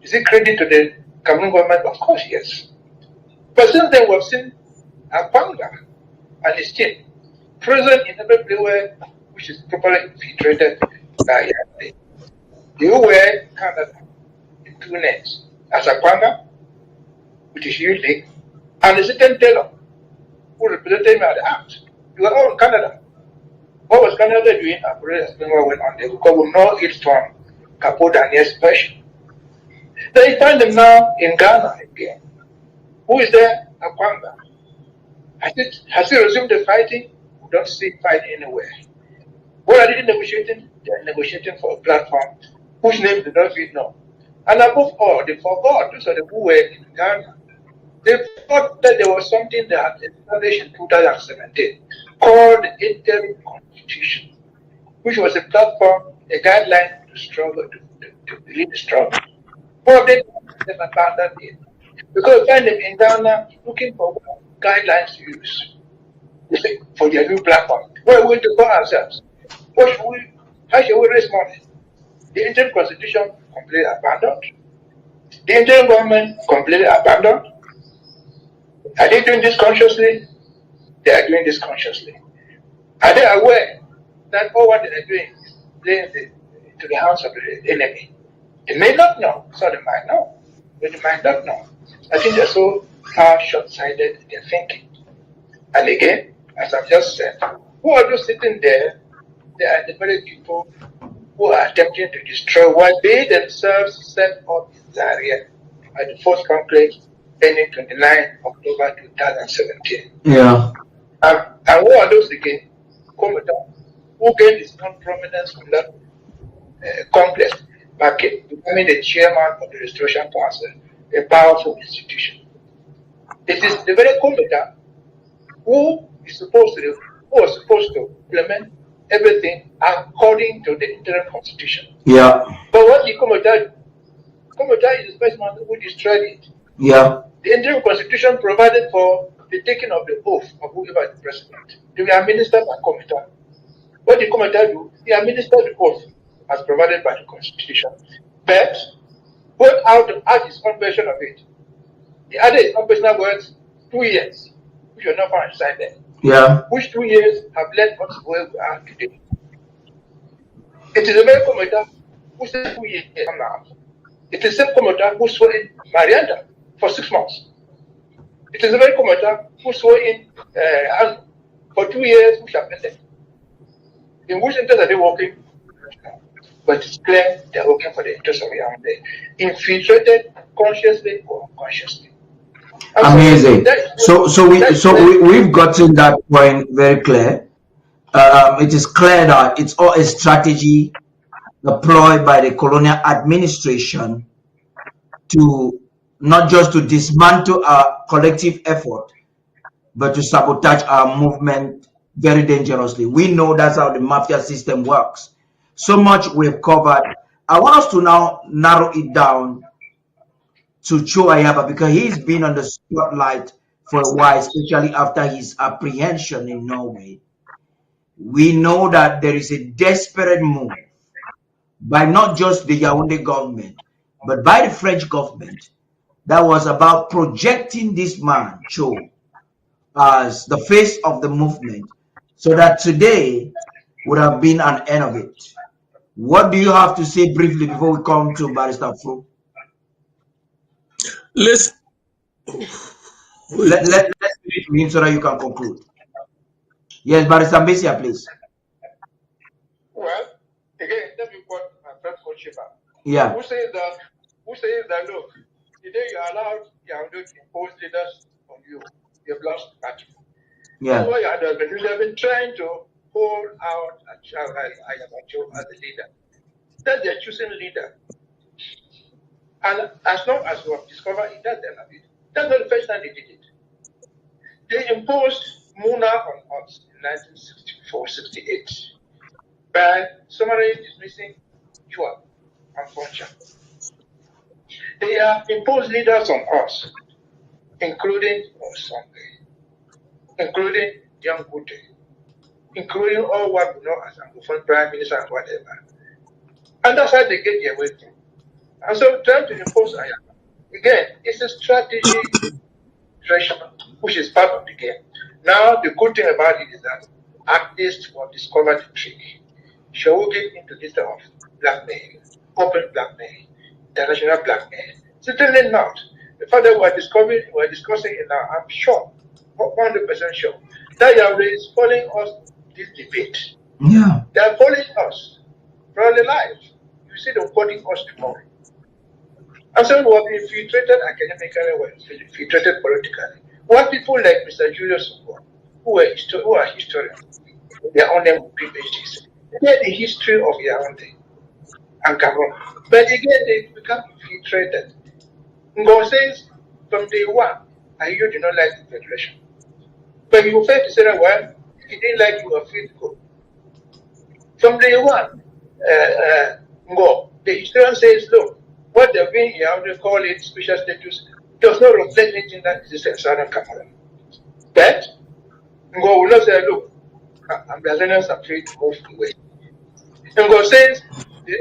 Is it credit to the Cameroon government? Of course, yes. But since then, we've seen Apanga and his team present in everywhere which is properly infiltrated by Yande. They were Canada in two names as Apanga, which is usually, and the second Taylor. who represented me at the act. You were all in Canada. What was Canada doing? I probably explain what went on there because we know it from Capo Daniel's version. Then you find them now in Ghana again. Who is there? Akwanga. Has he resumed the fighting? We don't see fighting anywhere. What are they negotiating? They are negotiating for a platform whose name they don't even know. And above all, they forgot, those are the who were in Ghana. They thought that there was something that had established in 2017 called the Interim Constitution, which was a platform, a guideline to struggle, to lead the struggle. Well, they abandoned it. Because we find them in Ghana looking for guidelines to use for their new platform. Where are we going to go ourselves? How shall we raise money? The interim constitution completely abandoned. The interim government completely abandoned. Are they doing this consciously? They are doing this consciously. Are they aware that all what they are doing is playing into the hands of the enemy? They may not know, so they might know, but they might not know. I think they're so far short-sighted in their thinking. And again, as I've just said, who are those sitting there? They are the very people who are attempting to destroy what they themselves set up in Zaria at the fourth conclave ending 29 October 2017. Yeah. And who are those again? Commandant, who gained his own prominence from that complex by becoming the chairman of the Restoration Council, a powerful institution. It is the very commander who was supposed to implement everything according to the interim constitution. Yeah. But what did Commander do? Commander is the first man who destroyed it. Yeah. The interim constitution provided for the taking of the oath of whoever is the president. They were administered by Commander. What did Commander do? He administered the oath as provided by the constitution. But wrote out his own version of it. The other is own personal words, 2 years, which are not found inside there. Yeah. Which 2 years have led us to where we are today. It is a very Commander who said 2 years from now. It is the same Commander who swore in Marianda for 6 months. It is a very Commander who swore in for 2 years, which have ended. In which interest are they working? But it's clear they are working for the interest of Yaoundé, infiltrated consciously or unconsciously. Amazing. We've gotten that point very clear. It is clear that it's all a strategy deployed by the colonial administration to not just to dismantle our collective effort, but to sabotage our movement very dangerously. We know that's how the mafia system works. So much we've covered. I want us to now narrow it down to Cho Ayaba, because he's been on the spotlight for a while, especially after his apprehension in Norway. We know that there is a desperate move by not just the Yaoundé government, but by the French government that was about projecting this man, Cho, as the face of the movement, so that today would have been an end of it. What do you have to say briefly before we come to Barrister Fru? Let's finish with him so that you can conclude. Yes, Barrister Mbeseha, please. Well, again, let me quote my friend Kochiba. Yeah. Who says that look, today you allowed Yaoundé to impose leaders on you. You've lost the battle. Yeah. That's why you have been trying to hold out Ayaba as the leader. That's their choosing leader. And as long as we have discovered it, that's not the first time they did it. They imposed Muna on us in 1964-68 by summarily dismissing Chua and Foncha. They have imposed leaders on us, including Osonge, including Young Gute, including all what we know as Anglophone Prime Minister and whatever. And that's how they get their way through. And so trying to impose Ayaba, again, it's a strategy which is part of the game. Now, the good thing about it is that at least we have discovered the trick. Shall we get into this of blackmail, open blackmail, international blackmail? Certainly not. The fact that we're discussing it now, I'm sure 100% sure. That Yahweh is following us this debate. Yeah. They are following us probably live. You see them quoting us tomorrow. And so we have been infiltrated academically, we have infiltrated politically. What people like Mr. Julius who are historians, their own name PhDs, they know the history of their own thing and Cameroon. But again, they become infiltrated. Ngo says, from day one, you do not like the Federation. But you fail to say that, well, if you didn't like, you were free to go. From day one, Ngo, the historian says, look, what they're doing here, they call it special status, does not reflect anything that exists in Southern Cameroon. But Ngo will not say, look, Ambazonians are free to move away. Ngo says the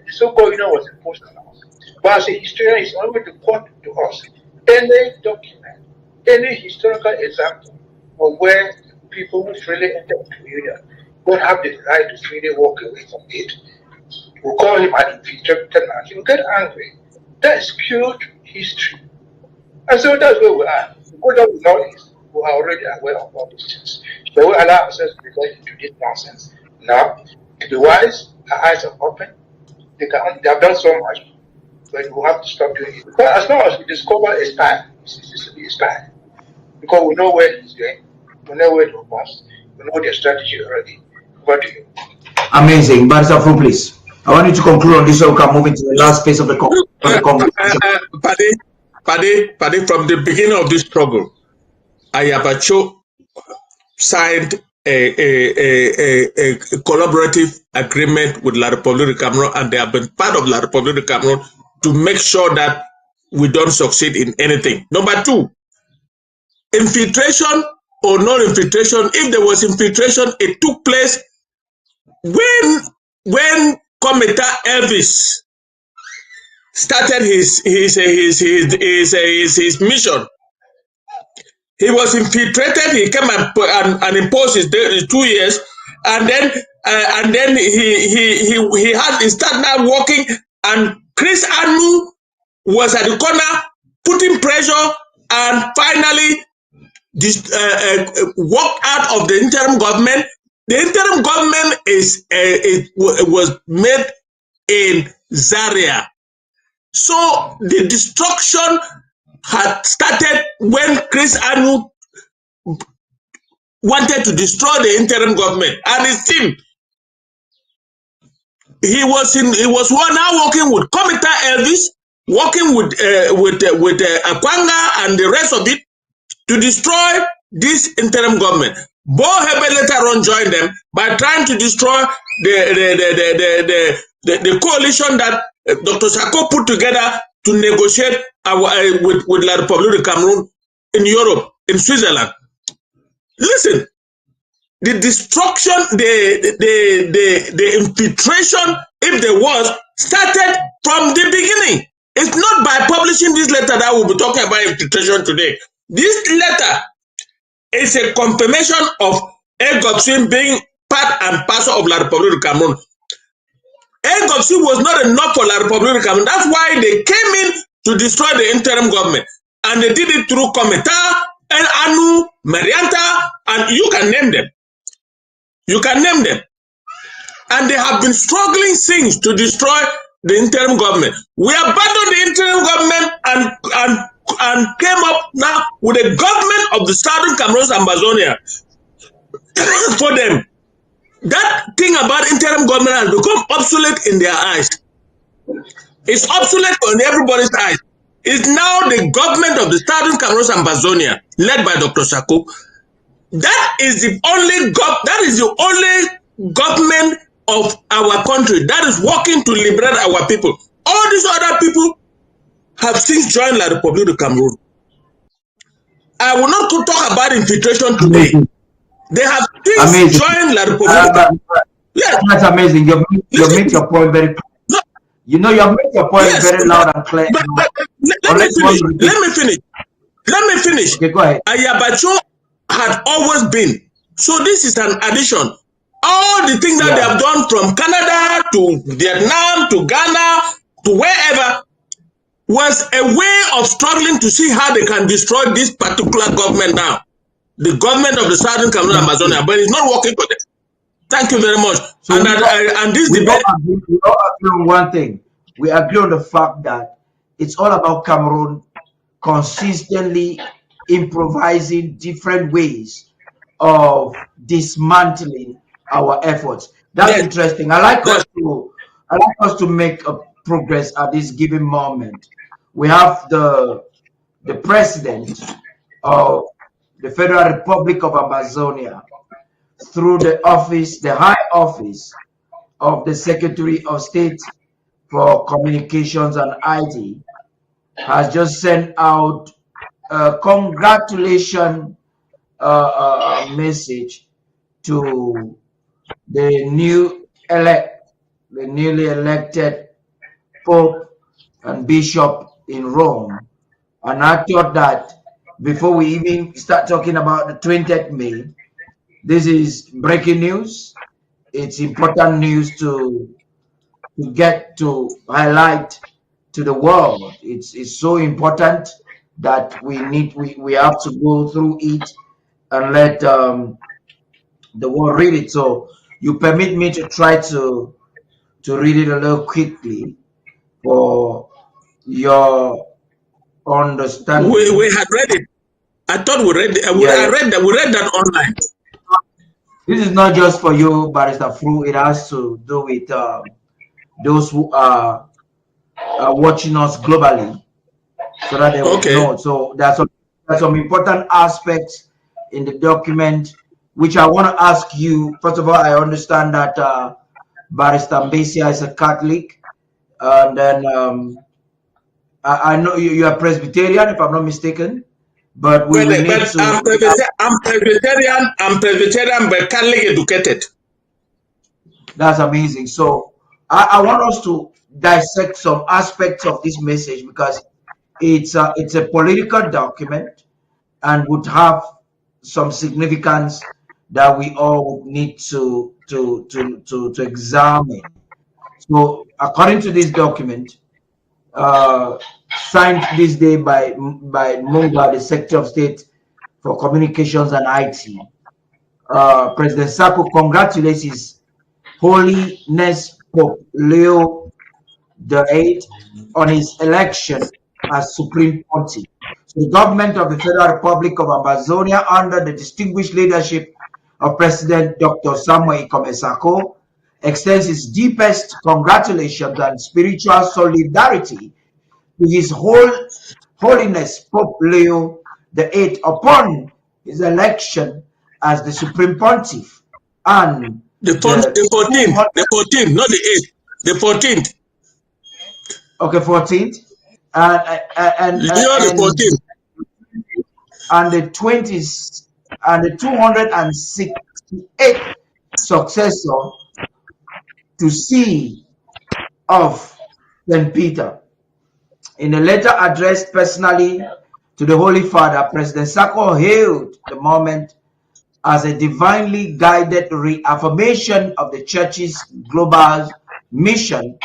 so-called union was imposed on us. But as a historian, it's only to quote to us any document, any historical example of where people who freely enter into the union don't have the right to freely walk away from it. We call him an infiltrated man. He will get angry. That is skewed history. And so that's where we are. What we know is we are already aware of all these things. So we allow ourselves to get into this nonsense. Now, to be wise, our eyes are open. They have done so much, but we have to stop doing it. Because as long as we discover a spy, it's to be a spy. Because we know where he's going, we know where to pass, we know their strategy already. What do you? Amazing. Barrister Fru, please. I want you to conclude on this so we can move into the last phase of the conversation. Paddy, from the beginning of this struggle, Ayaba Cho signed a collaborative agreement with La République de Cameroon, and they have been part of La République de Cameroon to make sure that we don't succeed in anything. Number two, infiltration or non-infiltration. If there was infiltration, it took place when Commentator Elvis started his mission. He was infiltrated. He came and imposed his 2 years, and then he started now working. And Chris Anu was at the corner putting pressure, and finally walked out of the interim government. The interim government was made in Zaria. So the destruction had started when Chris Anu wanted to destroy the interim government and his team. He was now working with Commentator Elvis, working with Akwanga and the rest of it to destroy this interim government. Bo Hebe later on joined them by trying to destroy the coalition that Dr. Sako put together to negotiate with La République de Cameroon in Europe, in Switzerland. Listen, the destruction, the infiltration, if there was, started from the beginning. It's not by publishing this letter that we'll be talking about infiltration today. This letter is a confirmation of Egopsin being part and parcel of La République de Cameroon. Egopsin was not enough for La République de Cameroon. That's why they came in to destroy the interim government. And they did it through Commentator, El Anu, Marianta, and you can name them. You can name them. And they have been struggling since to destroy the interim government. We abandoned the interim government and came up now with a government of the Southern Cameroon's Ambazonia. For them, that thing about interim government has become obsolete in their eyes. It's obsolete on everybody's eyes. It's now the government of the Southern Cameroon's Ambazonia, led by Dr. Sako. That is the only government of our country that is working to liberate our people. All these other people have since joined La République de Cameroon. I will not talk about infiltration today. Amazing. They have since joined La République de Cameroon. Yes. That's amazing. You've made your point very clear. No. You know, you've made your point very loud and clear. But let me finish. Okay, go ahead. Ayaba Cho had always been. So this is an addition. All the things that they have done from Canada to Vietnam to Ghana to wherever was a way of struggling to see how they can destroy this particular government now. the government of the Southern Cameroon Amazonia, but it's not working for them. Thank you very much. So and this debate, we all agree on one thing. We agree on the fact that it's all about Cameroon consistently improvising different ways of dismantling our efforts. That's interesting. I like us to make a progress at this given moment. We have the president of the Federal Republic of Ambazonia through the high office of the Secretary of State for Communications and IT has just sent out a congratulation message to the newly elected Pope and Bishop in Rome. And I thought that before we even start talking about the 20th May, this is breaking news. It's important news to get to highlight to the world. It's so important that we have to go through it and let the world read it. So you permit me to try to read it a little quickly for your understanding. We had read it. I thought we read it. We read that online. This is not just for you, Barrister Fru. It has to do with those who are watching us globally, so that they will know. So there's some important aspects in the document which I want to ask you. First of all, I understand that Barrister Mbeseha is a Catholic, and then I know you are Presbyterian, if I'm not mistaken. But I'm Presbyterian, but Catholic educated. That's amazing. So I want us to dissect some aspects of this message, because it's a political document and would have some significance that we all need to examine. So according to this document, signed this day by Munga, the Secretary of State for Communications and IT, President Sako congratulates His Holiness Pope Leo VIII on his election as Supreme Pontiff. So the government of the Federal Republic of Ambazonia, under the distinguished leadership of President Dr. Samuel Sako, extends its deepest congratulations and spiritual solidarity to His Holiness Pope Leo VIII upon his election as the Supreme Pontiff, and the 14th, not the 8th, the 14th. Okay, 14th, and the 14th, and the 20th, and the 268th successor to see of St. Peter. In a letter addressed personally to the Holy Father, President Sako hailed the moment as a divinely guided reaffirmation of the Church's global mission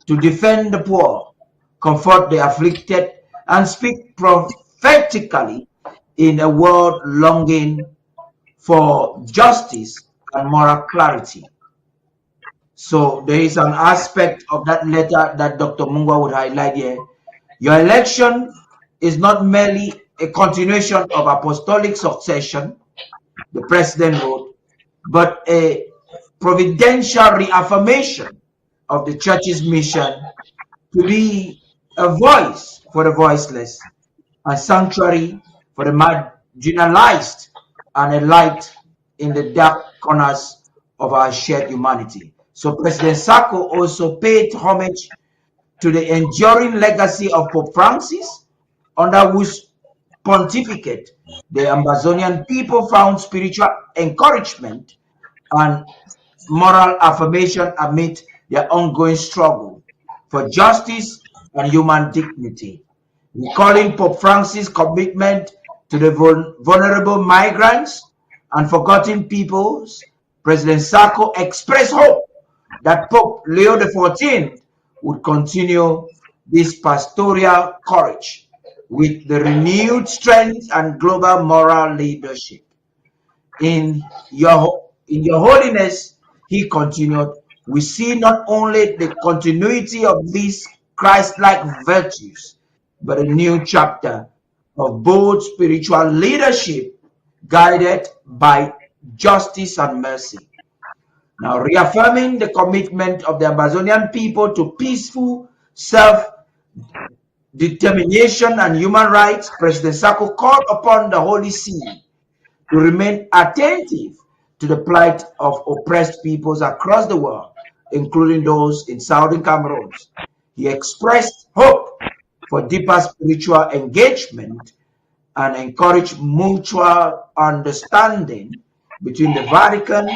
to defend the poor, comfort the afflicted, and speak prophetically in a world longing for justice and moral clarity. So there is an aspect of that letter that Dr. Mungwa would highlight here. Your election is not merely a continuation of apostolic succession, the president wrote, but a providential reaffirmation of the Church's mission to be a voice for the voiceless, a sanctuary for the marginalized, and a light in the dark corners of our shared humanity. So President Sako also paid homage to the enduring legacy of Pope Francis, under whose pontificate the Ambazonian people found spiritual encouragement and moral affirmation amid their ongoing struggle for justice and human dignity. Recalling Pope Francis' commitment to the vulnerable migrants and forgotten peoples, President Sako expressed hope that Pope Leo XIV would continue this pastoral courage with the renewed strength and global moral leadership. In your holiness, he continued, we see not only the continuity of these Christ-like virtues, but a new chapter of bold spiritual leadership guided by justice and mercy. Now, reaffirming the commitment of the Ambazonian people to peaceful self-determination and human rights, President Sako called upon the Holy See to remain attentive to the plight of oppressed peoples across the world, including those in southern Cameroon. He expressed hope for deeper spiritual engagement and encouraged mutual understanding between the Vatican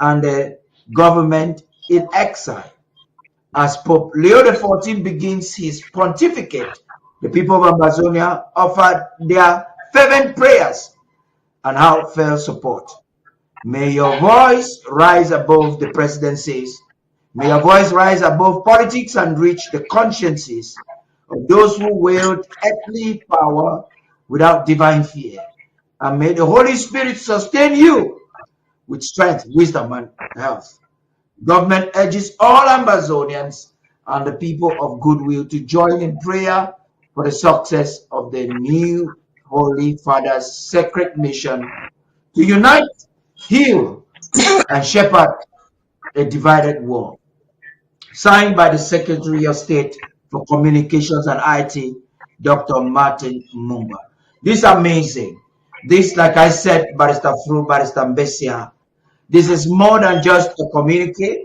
and the government in exile. As Pope Leo XIV begins his pontificate, the people of Ambazonia offered their fervent prayers and heartfelt support. May your voice rise above the presidencies. May your voice rise above politics and reach the consciences of those who wield earthly power without divine fear. And may the Holy Spirit sustain you with strength, wisdom, and health. Government urges all Ambazonians and the people of goodwill to join in prayer for the success of the new Holy Father's sacred mission to unite, heal, and shepherd a divided world. Signed by the Secretary of State for Communications and IT, Dr. Martin Mumba. This is amazing. This, like I said, Barrister Fru, Barrister Mbeseha, this is more than just a communique.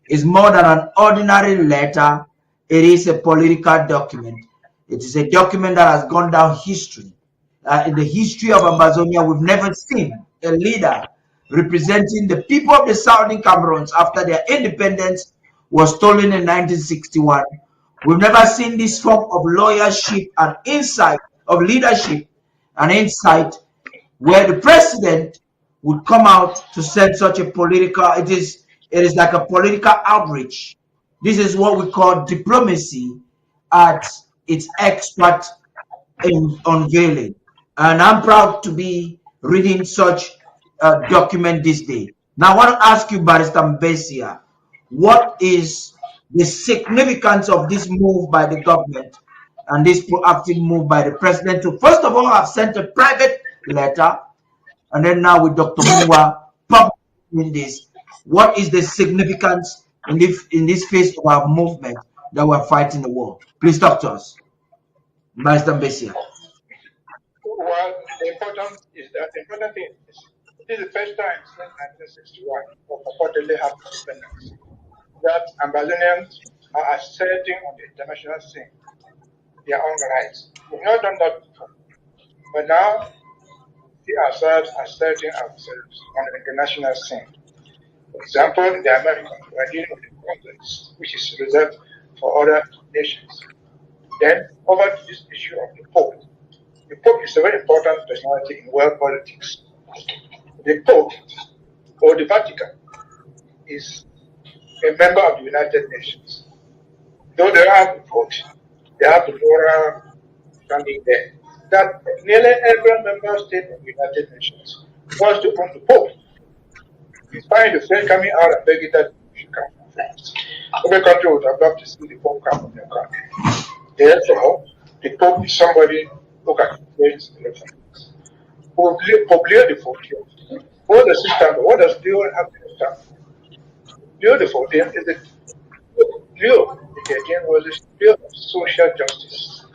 It's more than an ordinary letter. It is a political document. It is a document that has gone down history. In the history of Ambazonia, we've never seen a leader representing the people of the Southern Cameroons after their independence was stolen in 1961. We've never seen this form of lawyership and insight, of leadership and insight, where the president would come out to send such a political, it is like a political outreach. This is what we call diplomacy at its expert unveiling. And I'm proud to be reading such a document this day. Now I want to ask you, Barrister Mbeseha, what is the significance of this move by the government and this proactive move by the president to, first of all, have sent a private letter, and then now with Dr. Mumba publishing this? What is the significance in this phase of our movement that we're fighting the war? Please talk to us, Barrister Mbeseha. Well, the important thing is this is the first time since 1961 or purportedly have independence that Ambazonians are asserting on the international scene their own rights. We've not done that before, but now we see ourselves asserting ourselves on the international scene. For example, the Americans were dealing with the complex, which is reserved for other nations. Then, over to this issue of the Pope. The Pope is a very important personality in world politics. The Pope, or the Vatican, is a member of the United Nations. Though they have the vote, they have the moral standing there, that nearly every member state of the United Nations wants to own the Pope. You find the French coming out and begging that you should come from France. Every country would have loved to see the Pope come from their country. Therefore, the Pope is somebody who can influence the referendums. Pope Leo XIV, what does he stand for? What does Leo have to stand for? Leo XIV is the Leo XIII was the spirit of social justice.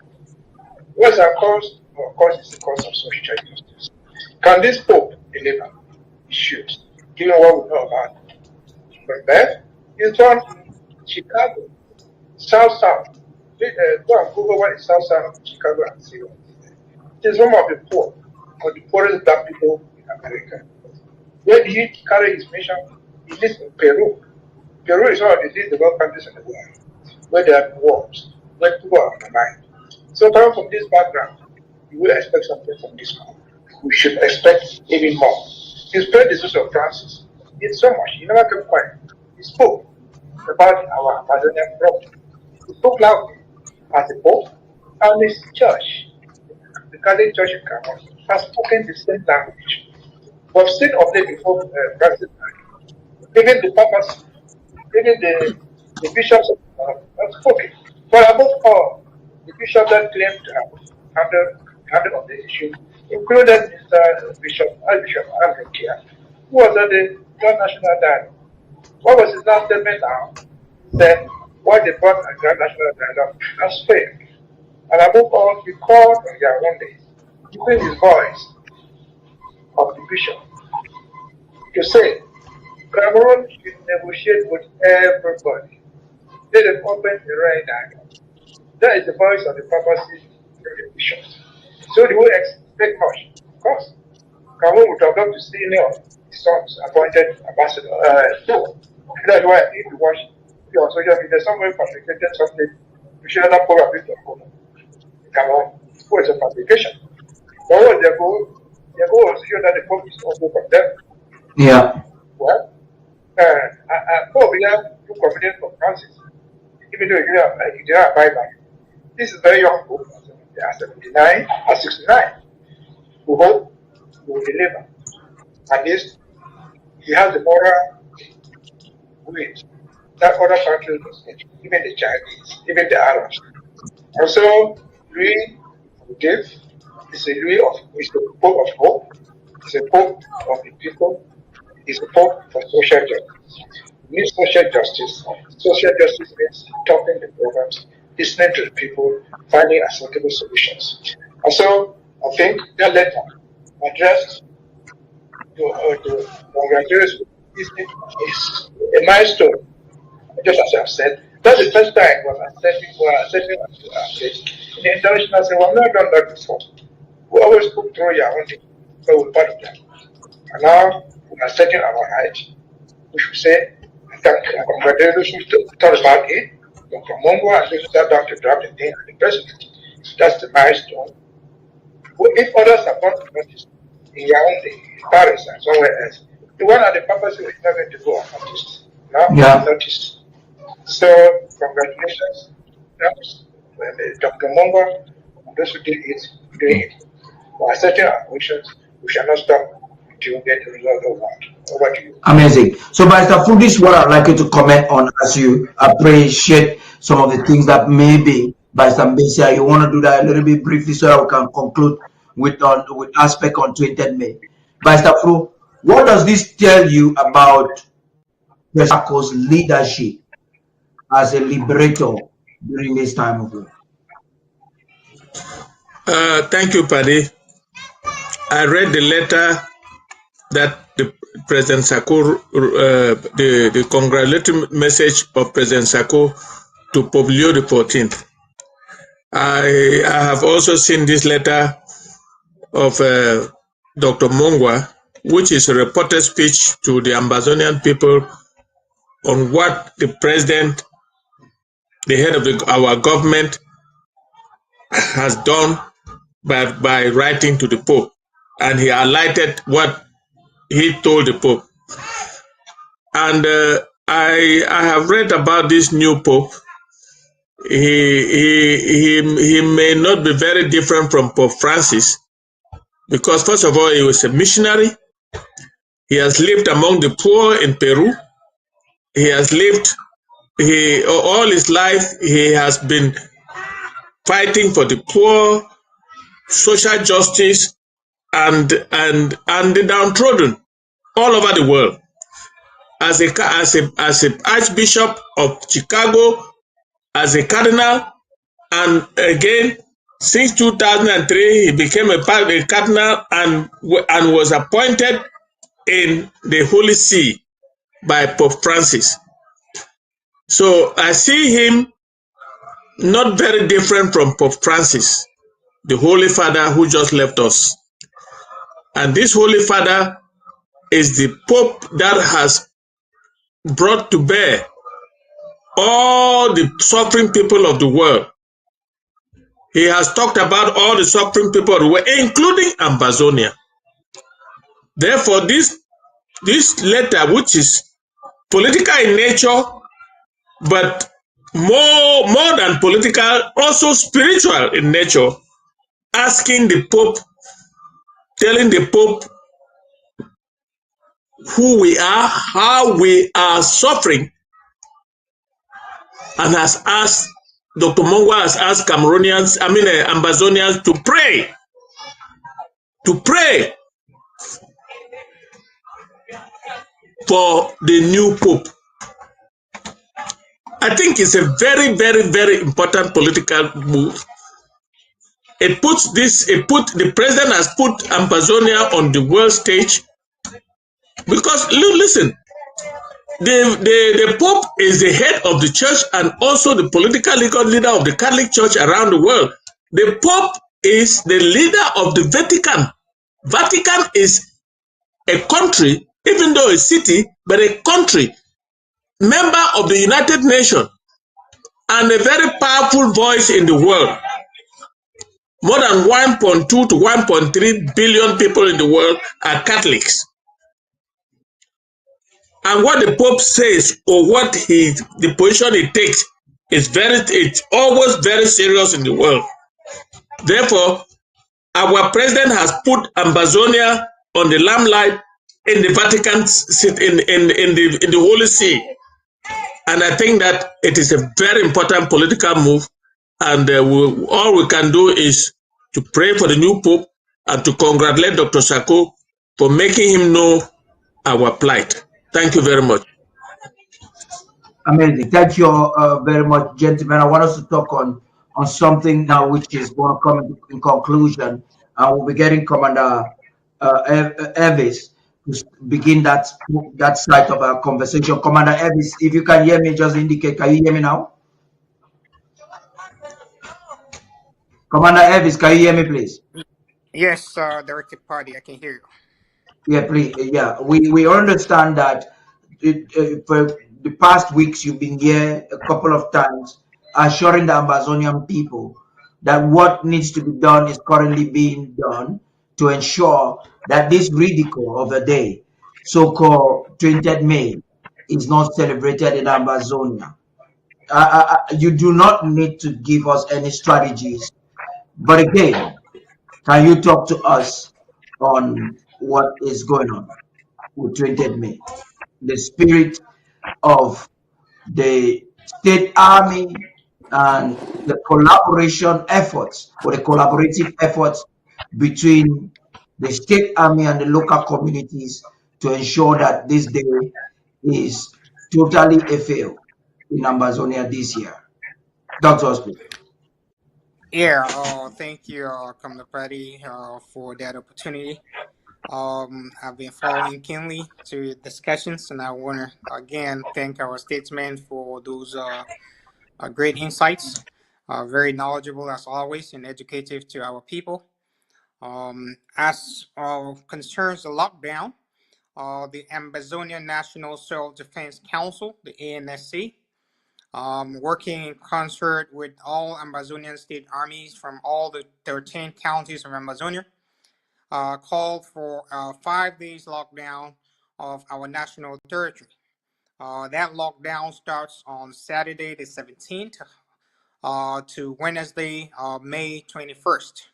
What's our cause? Our cause is the cause of social justice. Can this Pope deliver? He should, given what we know about him. But that is born in Chicago, South. Go and Google what is South of Chicago and see what it is. It is home of the poor, or the poorest black people in America. Where did he carry his mission? He lives in Peru. Peru is one of the least developed countries in the world, where there are wars, where people are undermined. So coming from this background, you will expect something from this man. We should expect even more. His predecessor, Francis, did so much. He never kept quiet. He spoke about our Ambazonian problem. He spoke loudly as the Pope and his church, the Catholic Church in Cameroon, has spoken the same language. We've seen of them before Francis, even the papas, even the bishops have spoken. But above all, the bishops that claimed to have handled on the issue, included Mr. Archbishop Andrew Kia, who was at the Grand National Dialogue. What was his last statement now? He said, what they brought a Grand National Dialogue has failed. And above all, he called on their own days, using his voice of the bishop, to say, Cameroon should negotiate with everybody. Let them open the right dialogue. That is the voice of the papacy of the bishops. So do we expect much? Of course. Cameroon would have loved to see any of his sons appointed ambassador. So that's why I need to watch your social media somewhere fabricated something. We should not probably to hold Cameroon. Who is a fabrication? But what their goal? Their goal was to show that the Pope is also condemned. Yeah. Well, Pope began to confidence from Francis, even though he did not abide by it. This is very young Pope, at 79, at 69. We hope he will deliver. At least he has the moral weight that other countries must get, even the Chinese, even the Arabs. And so, Louis forgive. It's the Pope of hope. It's a Pope of the people. It's a Pope for social justice. We need social justice. Social justice means topping the programs, listening to the people, finding acceptable solutions. And so, I think that letter addressed to congratulations is a milestone. Just as I've said, that's the first time we're accepting in the international say, we've not done that before. We always put through your own thing, so we're part of that. And now we are setting our right. We should say, congratulations to Tarh Paddy, Dr. Mongo, and those that have to draft the thing and the president. That's the milestone. If others have not noticed in Yaoundé, in Paris, and somewhere else, the one at the papacy is not going to go unnoticed. Now, noticed. So, congratulations. That's Dr. Mongo, and those who did it, doing it. We are setting our wishes. We shall not stop until we get the result of that. Over to you. Amazing. So, Mr. Fu, this is what I'd like you to comment on as you appreciate some of the things that maybe by some Mbeseha you want to do that a little bit briefly so that we can conclude with aspect on 20th May. Mr. Fu, what does this tell you about President's leadership as a liberator during this time of war? Thank you, Paddy. I read the letter that the President Sako, the congratulatory message of President Sako to Pope Leo XIV. I have also seen this letter of Dr. Mongwa, which is a reported speech to the Ambazonian people on what the president, the head of our government, has done by writing to the Pope. And he highlighted what he told the Pope. And I have read about this new Pope. He may not be very different from Pope Francis, because first of all, he was a missionary. He has lived among the poor in Peru. He has lived, all his life, he has been fighting for the poor, social justice, and the downtrodden all over the world. As a Archbishop of Chicago, as a cardinal, and again, since 2003, he became a cardinal and was appointed in the Holy See by Pope Francis. So I see him not very different from Pope Francis, the Holy Father who just left us. And this Holy Father is the Pope that has brought to bear all the suffering people of the world. He has talked about all the suffering people of the world, including Ambazonia. Therefore, this letter, which is political in nature, but more than political, also spiritual in nature, asking the Pope, telling the Pope who we are, how we are suffering, and has asked, Dr. Mongwa has asked Ambazonians to pray for the new Pope. I think it's a very, very, very important political move. The president has put Ambazonia on the world stage because, listen, the Pope is the head of the church and also the political leader of the Catholic Church around the world. The Pope is the leader of the Vatican. Vatican is a country, even though a city, but a country, member of the United Nations, and a very powerful voice in the world. More than 1.2 to 1.3 billion people in the world are Catholics. And what the Pope says or what the position he takes it's always very serious in the world. Therefore, our president has put Ambazonia on the limelight in the Vatican in the Holy See. And I think that it is a very important political move. And all we can do is to pray for the new Pope and to congratulate Dr. Sako for making him know our plight. Thank you very much. Amazing. Thank you very much, gentlemen. I want us to talk on something now which is going to come in conclusion. We'll be getting Commander Elvis to begin that side of our conversation. Commander Elvis, if you can hear me, just indicate. Can you hear me now? Commander Elvis, can you hear me, please? Yes, Director Party, I can hear you. Yeah, please. Yeah, we understand that for the past weeks you've been here a couple of times assuring the Ambazonian people that what needs to be done is currently being done to ensure that this ridicule of a day, so-called 20th May, is not celebrated in Ambazonia. You do not need to give us any strategies, but again, can you talk to us on what is going on with 20th May? The spirit of the state army and the collaboration efforts or the collaborative efforts between the state army and the local communities to ensure that this day is totally a fail in Ambazonia this year. Dr. Osprey. Yeah, thank you, Commander Paddy, for that opportunity. I've been following keenly to discussions, and I want to again thank our statesmen for those great insights. Very knowledgeable as always and educative to our people. As concerns the lockdown, the Ambazonian National Self-Defense Council, the ANSC, working in concert with all Ambazonian state armies from all the 13 counties of Ambazonia, called for a 5 days lockdown of our national territory. That lockdown starts on Saturday the 17th to Wednesday, May 21st.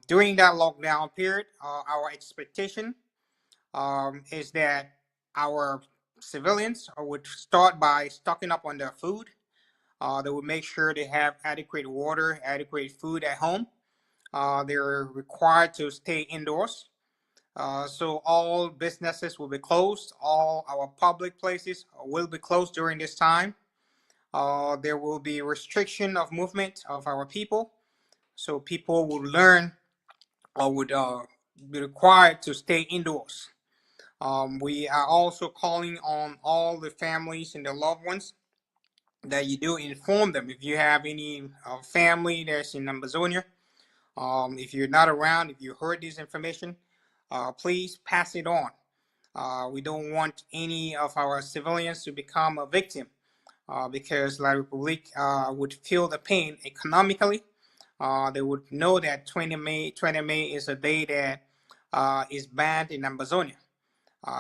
During that lockdown period, our expectation is that our civilians would start by stocking up on their food. They would make sure they have adequate water, adequate food at home. They're required to stay indoors. So all businesses will be closed. All our public places will be closed during this time. There will be restriction of movement of our people. So people will learn or would be required to stay indoors. We are also calling on all the families and their loved ones that you do inform them. If you have any family that's in Ambazonia, if you're not around, if you heard this information, please pass it on. We don't want any of our civilians to become a victim because La Republique would feel the pain economically. They would know that 20 May is a day that is banned in Ambazonia.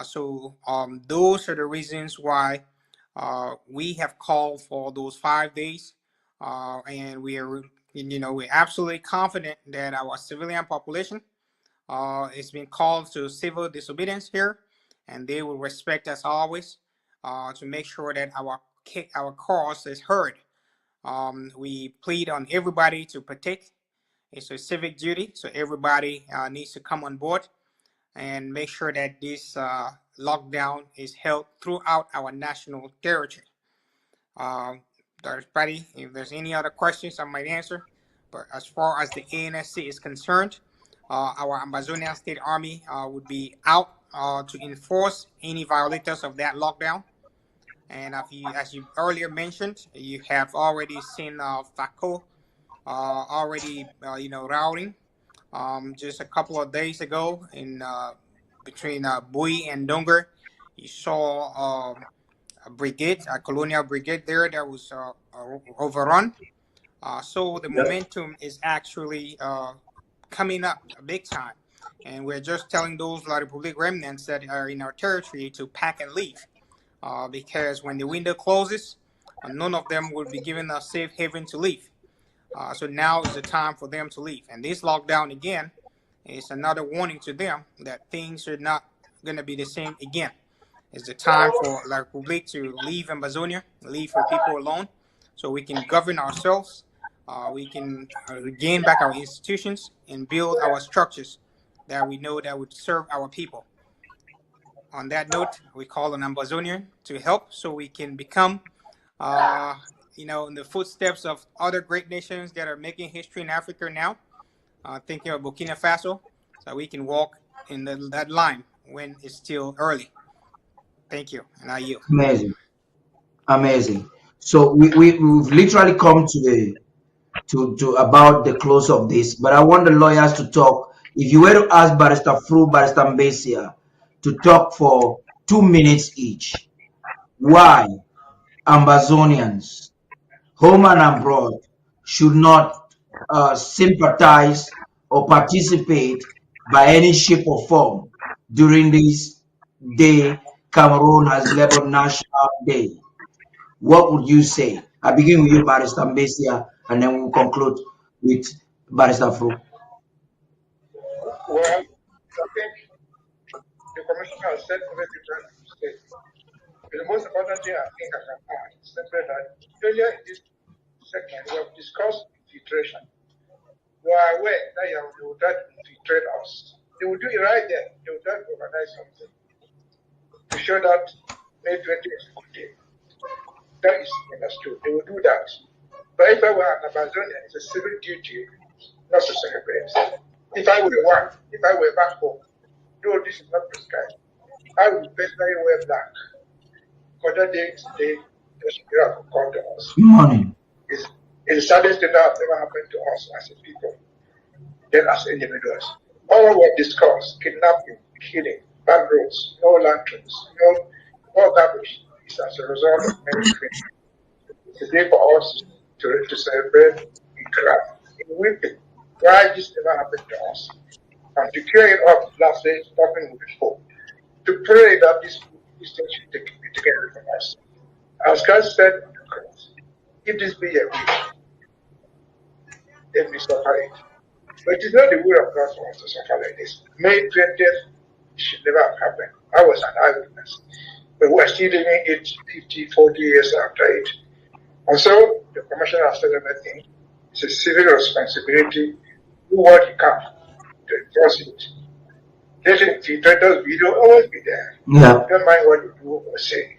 So those are the reasons why we have called for those 5 days, and we're absolutely confident that our civilian population is being called to civil disobedience here. and they will respect us always to make sure that our cause is heard. We plead on everybody to protect. It's a civic duty, so everybody needs to come on board and make sure that this lockdown is held throughout our national territory. Tarh Paddy, if there's any other questions, I might answer. But as far as the ANC is concerned, our Ambazonian State Army would be out to enforce any violators of that lockdown. And as you earlier mentioned, you have already seen FACO already, routing. Just a couple of days ago, in between Bui and Donger, you saw a brigade, a colonial brigade there that was overrun. So the momentum is actually coming up big time. And we're just telling those La Republique remnants that are in our territory to pack and leave. Because when the window closes, none of them will be given a safe haven to leave. So now is the time for them to leave. And this lockdown, again, is another warning to them that things are not going to be the same again. It's the time for La Republique to leave Ambazonia, leave her people alone, so we can govern ourselves, we can regain back our institutions and build our structures that we know that would serve our people. On that note, we call on Ambazonian to help so we can become, in the footsteps of other great nations that are making history in Africa now, thinking of Burkina Faso, so we can walk in that line when it's still early. Thank you, and I yield. Amazing, amazing. So we've literally come to about the close of this, but I want the lawyers to talk. If you were to ask Barrister Mbeseha to talk for 2 minutes each, why Ambazonians, home and abroad, should not sympathize or participate by any shape or form during this day Cameroon has labeled National Day, what would you say? I begin with you, Barrister Mbeseha, and then we'll conclude with Barrister Fru. Well, I think the commissioner has said everything that he said. The most important thing I think I can add is simply that earlier in this segment we have discussed infiltration. We are aware that they will try to infiltrate us. They will do it right there. They will try to organize something to show that May 20 is a good day. That is understood. They will do that. But if I were an Ambazonia, it's a civil duty not to celebrate. If I were one, if I were back home, no, this is not prescribed. I would personally wear black. Because that day is the day that should have come to us. Morning. It's the saddest thing that has ever happened to us as a people, then as individuals. All we have discussed, kidnapping, killing, bad roads, no lanterns, no garbage, is as a result of many things. It's a day for us to celebrate in cry, in weeping. Why this never happened to us? And to carry it up, lastly, stopping with hope. To pray that this thing should be taken away from us. As God said on the cross, if this be a wish, let me suffer it. But it is not the will of God for us to suffer like this. May 20th should never have happened. I was an eyewitness. But we are still living it 50, 40 years after it. And so the commissioner has said everything. It's a civil responsibility. Do what you can to enforce it. Let infiltrators video always be there. Yeah. Don't mind what you do or say.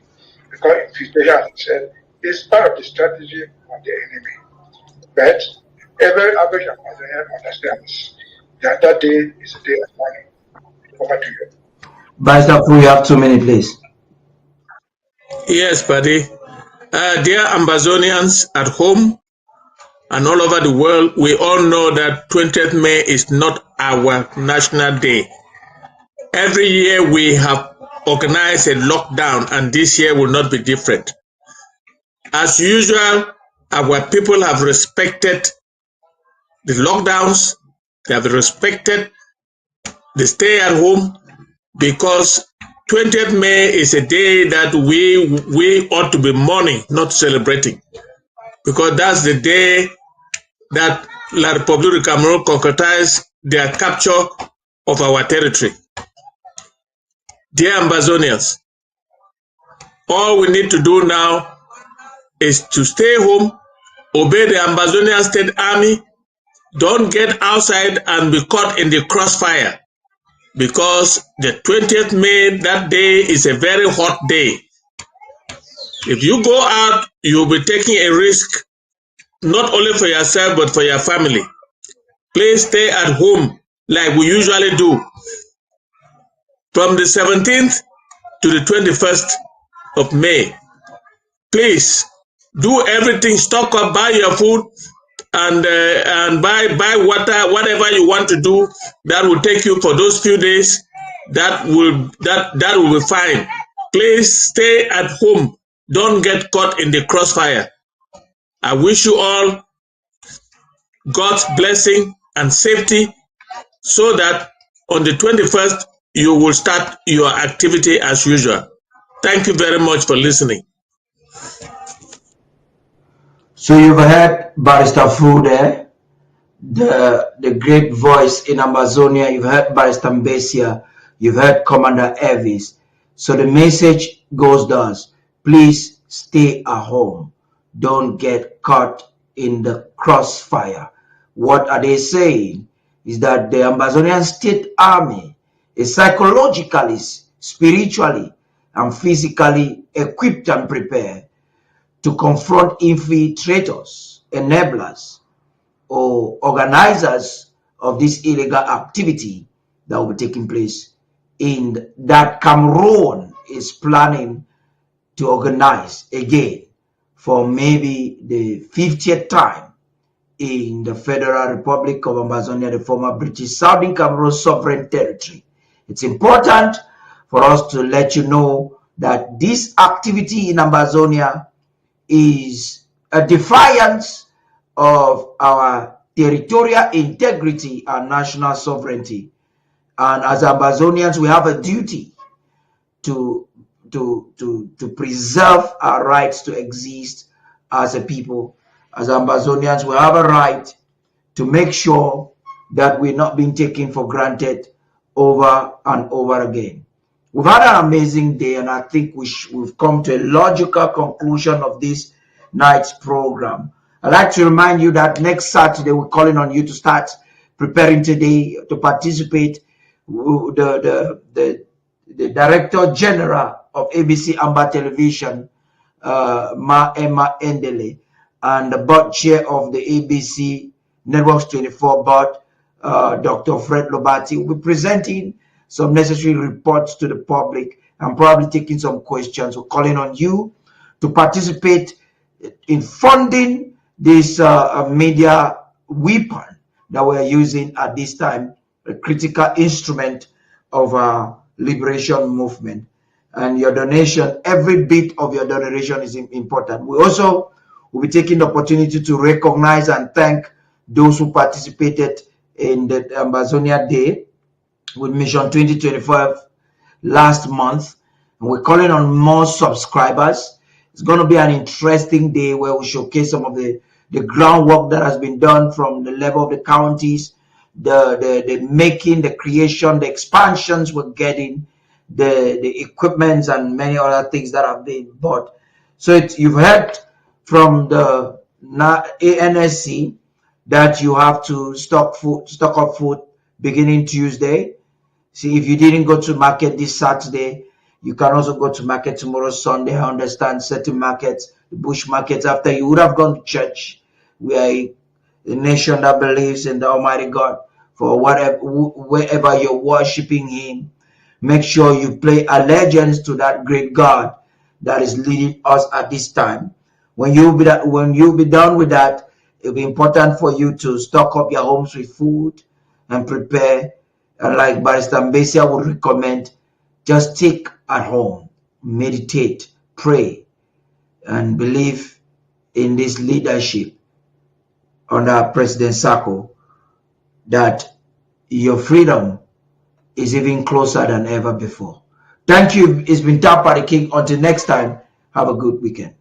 Because infiltration, as I said, is part of the strategy of the enemy. But every average Amazonian understands that that day is a day of mourning. Over to you. Barrister Fru, you have 2 minutes, please. Yes, Paddy. Dear Ambazonians at home and all over the world, we all know that 20th May is not our national day. Every year we have organized a lockdown, and this year will not be different. As usual, our people have respected the lockdowns, they have respected the stay at home, because 20th May is a day that we ought to be mourning, not celebrating, because that's the day that La Republique du Cameroon concretized their capture of our territory. Dear Ambazonians, all we need to do now is to stay home, obey the Ambazonian State Army, don't get outside and be caught in the crossfire, because the 20th May, that day is a very hot day. If you go out, you'll be taking a risk, not only for yourself, but for your family. Please stay at home like we usually do. From the 17th to the 21st of May, please do everything, stock up, buy your food, and buy water, whatever you want to do that will take you for those few days. That will be fine. Please stay at home. Don't get caught in the crossfire. I wish you all God's blessing and safety, so that on the 21st you will start your activity as usual. Thank you very much for listening. So you've heard Barrister Fru there, the great voice in Ambazonia. You've heard Barrister Mbeseha. You've heard Commander Elvis. So the message goes thus: please stay at home. Don't get caught in the crossfire. What are they saying? Is that the Ambazonian State Army is psychologically, spiritually, and physically equipped and prepared to confront infiltrators, enablers, or organizers of this illegal activity that will be taking place in that Cameroon is planning to organize again for maybe the 50th time in the Federal Republic of Ambazonia, the former British Southern Cameroon sovereign territory. It's important for us to let you know that this activity in Ambazonia is a defiance of our territorial integrity and national sovereignty. And as Ambazonians, we have a duty to preserve our rights to exist as a people. As Ambazonians, we have a right to make sure that we're not being taken for granted over and over again. We've had an amazing day, and I think we've come to a logical conclusion of this night's program. I'd like to remind you that next Saturday, we're calling on you to start preparing today to participate. The Director General of ABC Amba Television, Ma Emma Endele, and the board chair of the ABC Networks 24 board, Dr. Fred Lobati, will be presenting some necessary reports to the public and probably taking some questions. We're calling on you to participate in funding this media weapon that we're using at this time, a critical instrument of our liberation movement. And your donation, every bit of your donation is important. We also will be taking the opportunity to recognize and thank those who participated in the Ambazonia Day with Mission 2025 last month. And we're calling on more subscribers. It's going to be an interesting day where we showcase some of the groundwork that has been done from the level of the counties, the making, the creation, the expansions we're getting, the equipments and many other things that have been bought. So you've heard from the ANSC that you have to stock up food beginning Tuesday. See, if you didn't go to market this Saturday, you can also go to market tomorrow, Sunday. I understand certain markets, the bush markets, after you would have gone to church. We are a nation that believes in the Almighty God. For wherever you're worshiping Him, make sure you pay allegiance to that great God that is leading us at this time. When you be done with that, it'll be important for you to stock up your homes with food and prepare. And like Barrister Mbeseha would recommend, just take at home, meditate, pray, and believe in this leadership under President Sako, that your freedom is even closer than ever before. Thank you. It's been Tarh Paddy King. Until next time, have a good weekend.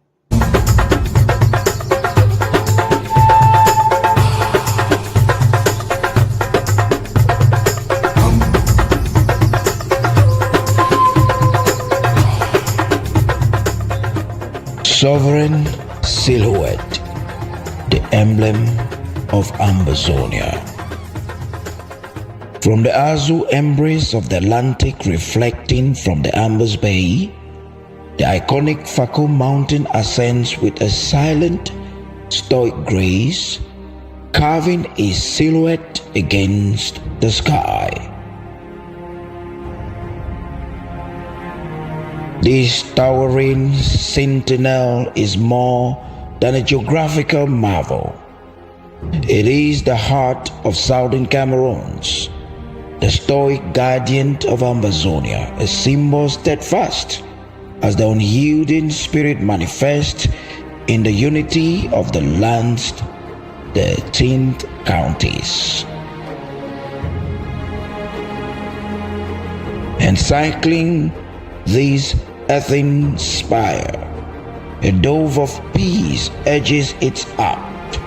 Sovereign silhouette, the emblem of Ambazonia. From the azure embrace of the Atlantic reflecting from the Ambas Bay, the iconic Fako mountain ascends with a silent, stoic grace, carving a silhouette against the sky. This towering sentinel is more than a geographical marvel. It is the heart of southern Cameroons, the stoic guardian of Ambazonia, a symbol steadfast as the unyielding spirit manifests in the unity of the land's 13th counties. Encircling this earthen spire, a dove of peace edges its arc,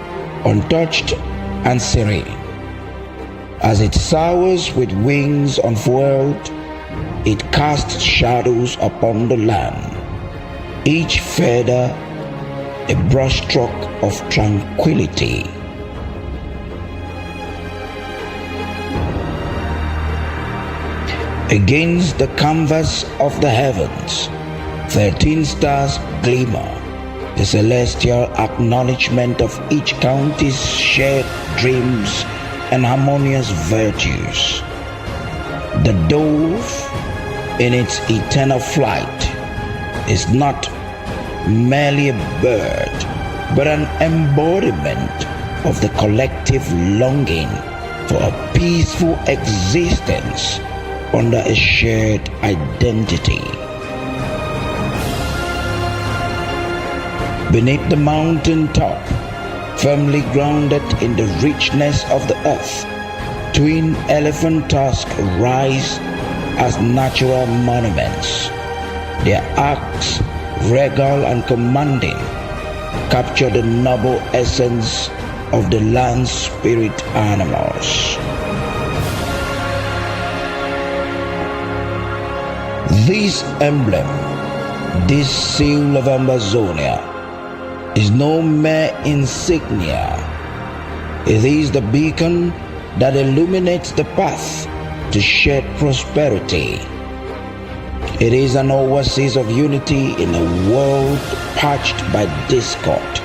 untouched and serene. As it soars with wings unfurled, it casts shadows upon the land, each feather a brushstroke of tranquility. Against the canvas of the heavens, 13 stars glimmer, a celestial acknowledgement of each county's shared dreams and harmonious virtues. The dove, in its eternal flight, is not merely a bird, but an embodiment of the collective longing for a peaceful existence under a shared identity. Beneath the mountain top, firmly grounded in the richness of the earth, twin elephant tusks rise as natural monuments. Their arcs, regal and commanding, capture the noble essence of the land spirit animals. This emblem, this seal of Ambazonia, is no mere insignia. It is the beacon that illuminates the path to shared prosperity. It is an oasis of unity in a world parched by discord,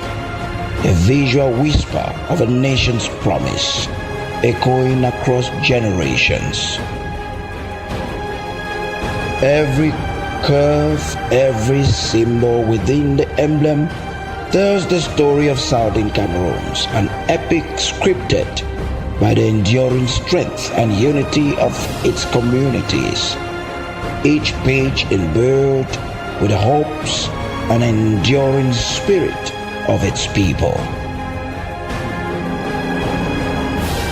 a visual whisper of a nation's promise, echoing across generations. Every curve, every symbol within the emblem tells the story of southern Cameroons, an epic scripted by the enduring strength and unity of its communities. Each page imbued with the hopes and enduring spirit of its people.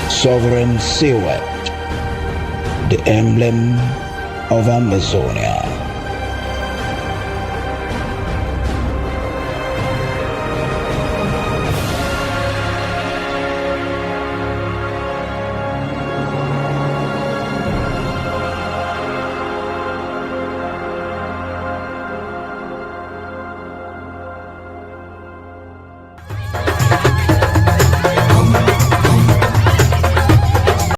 Sovereign silhouette, the emblem of Ambazonia.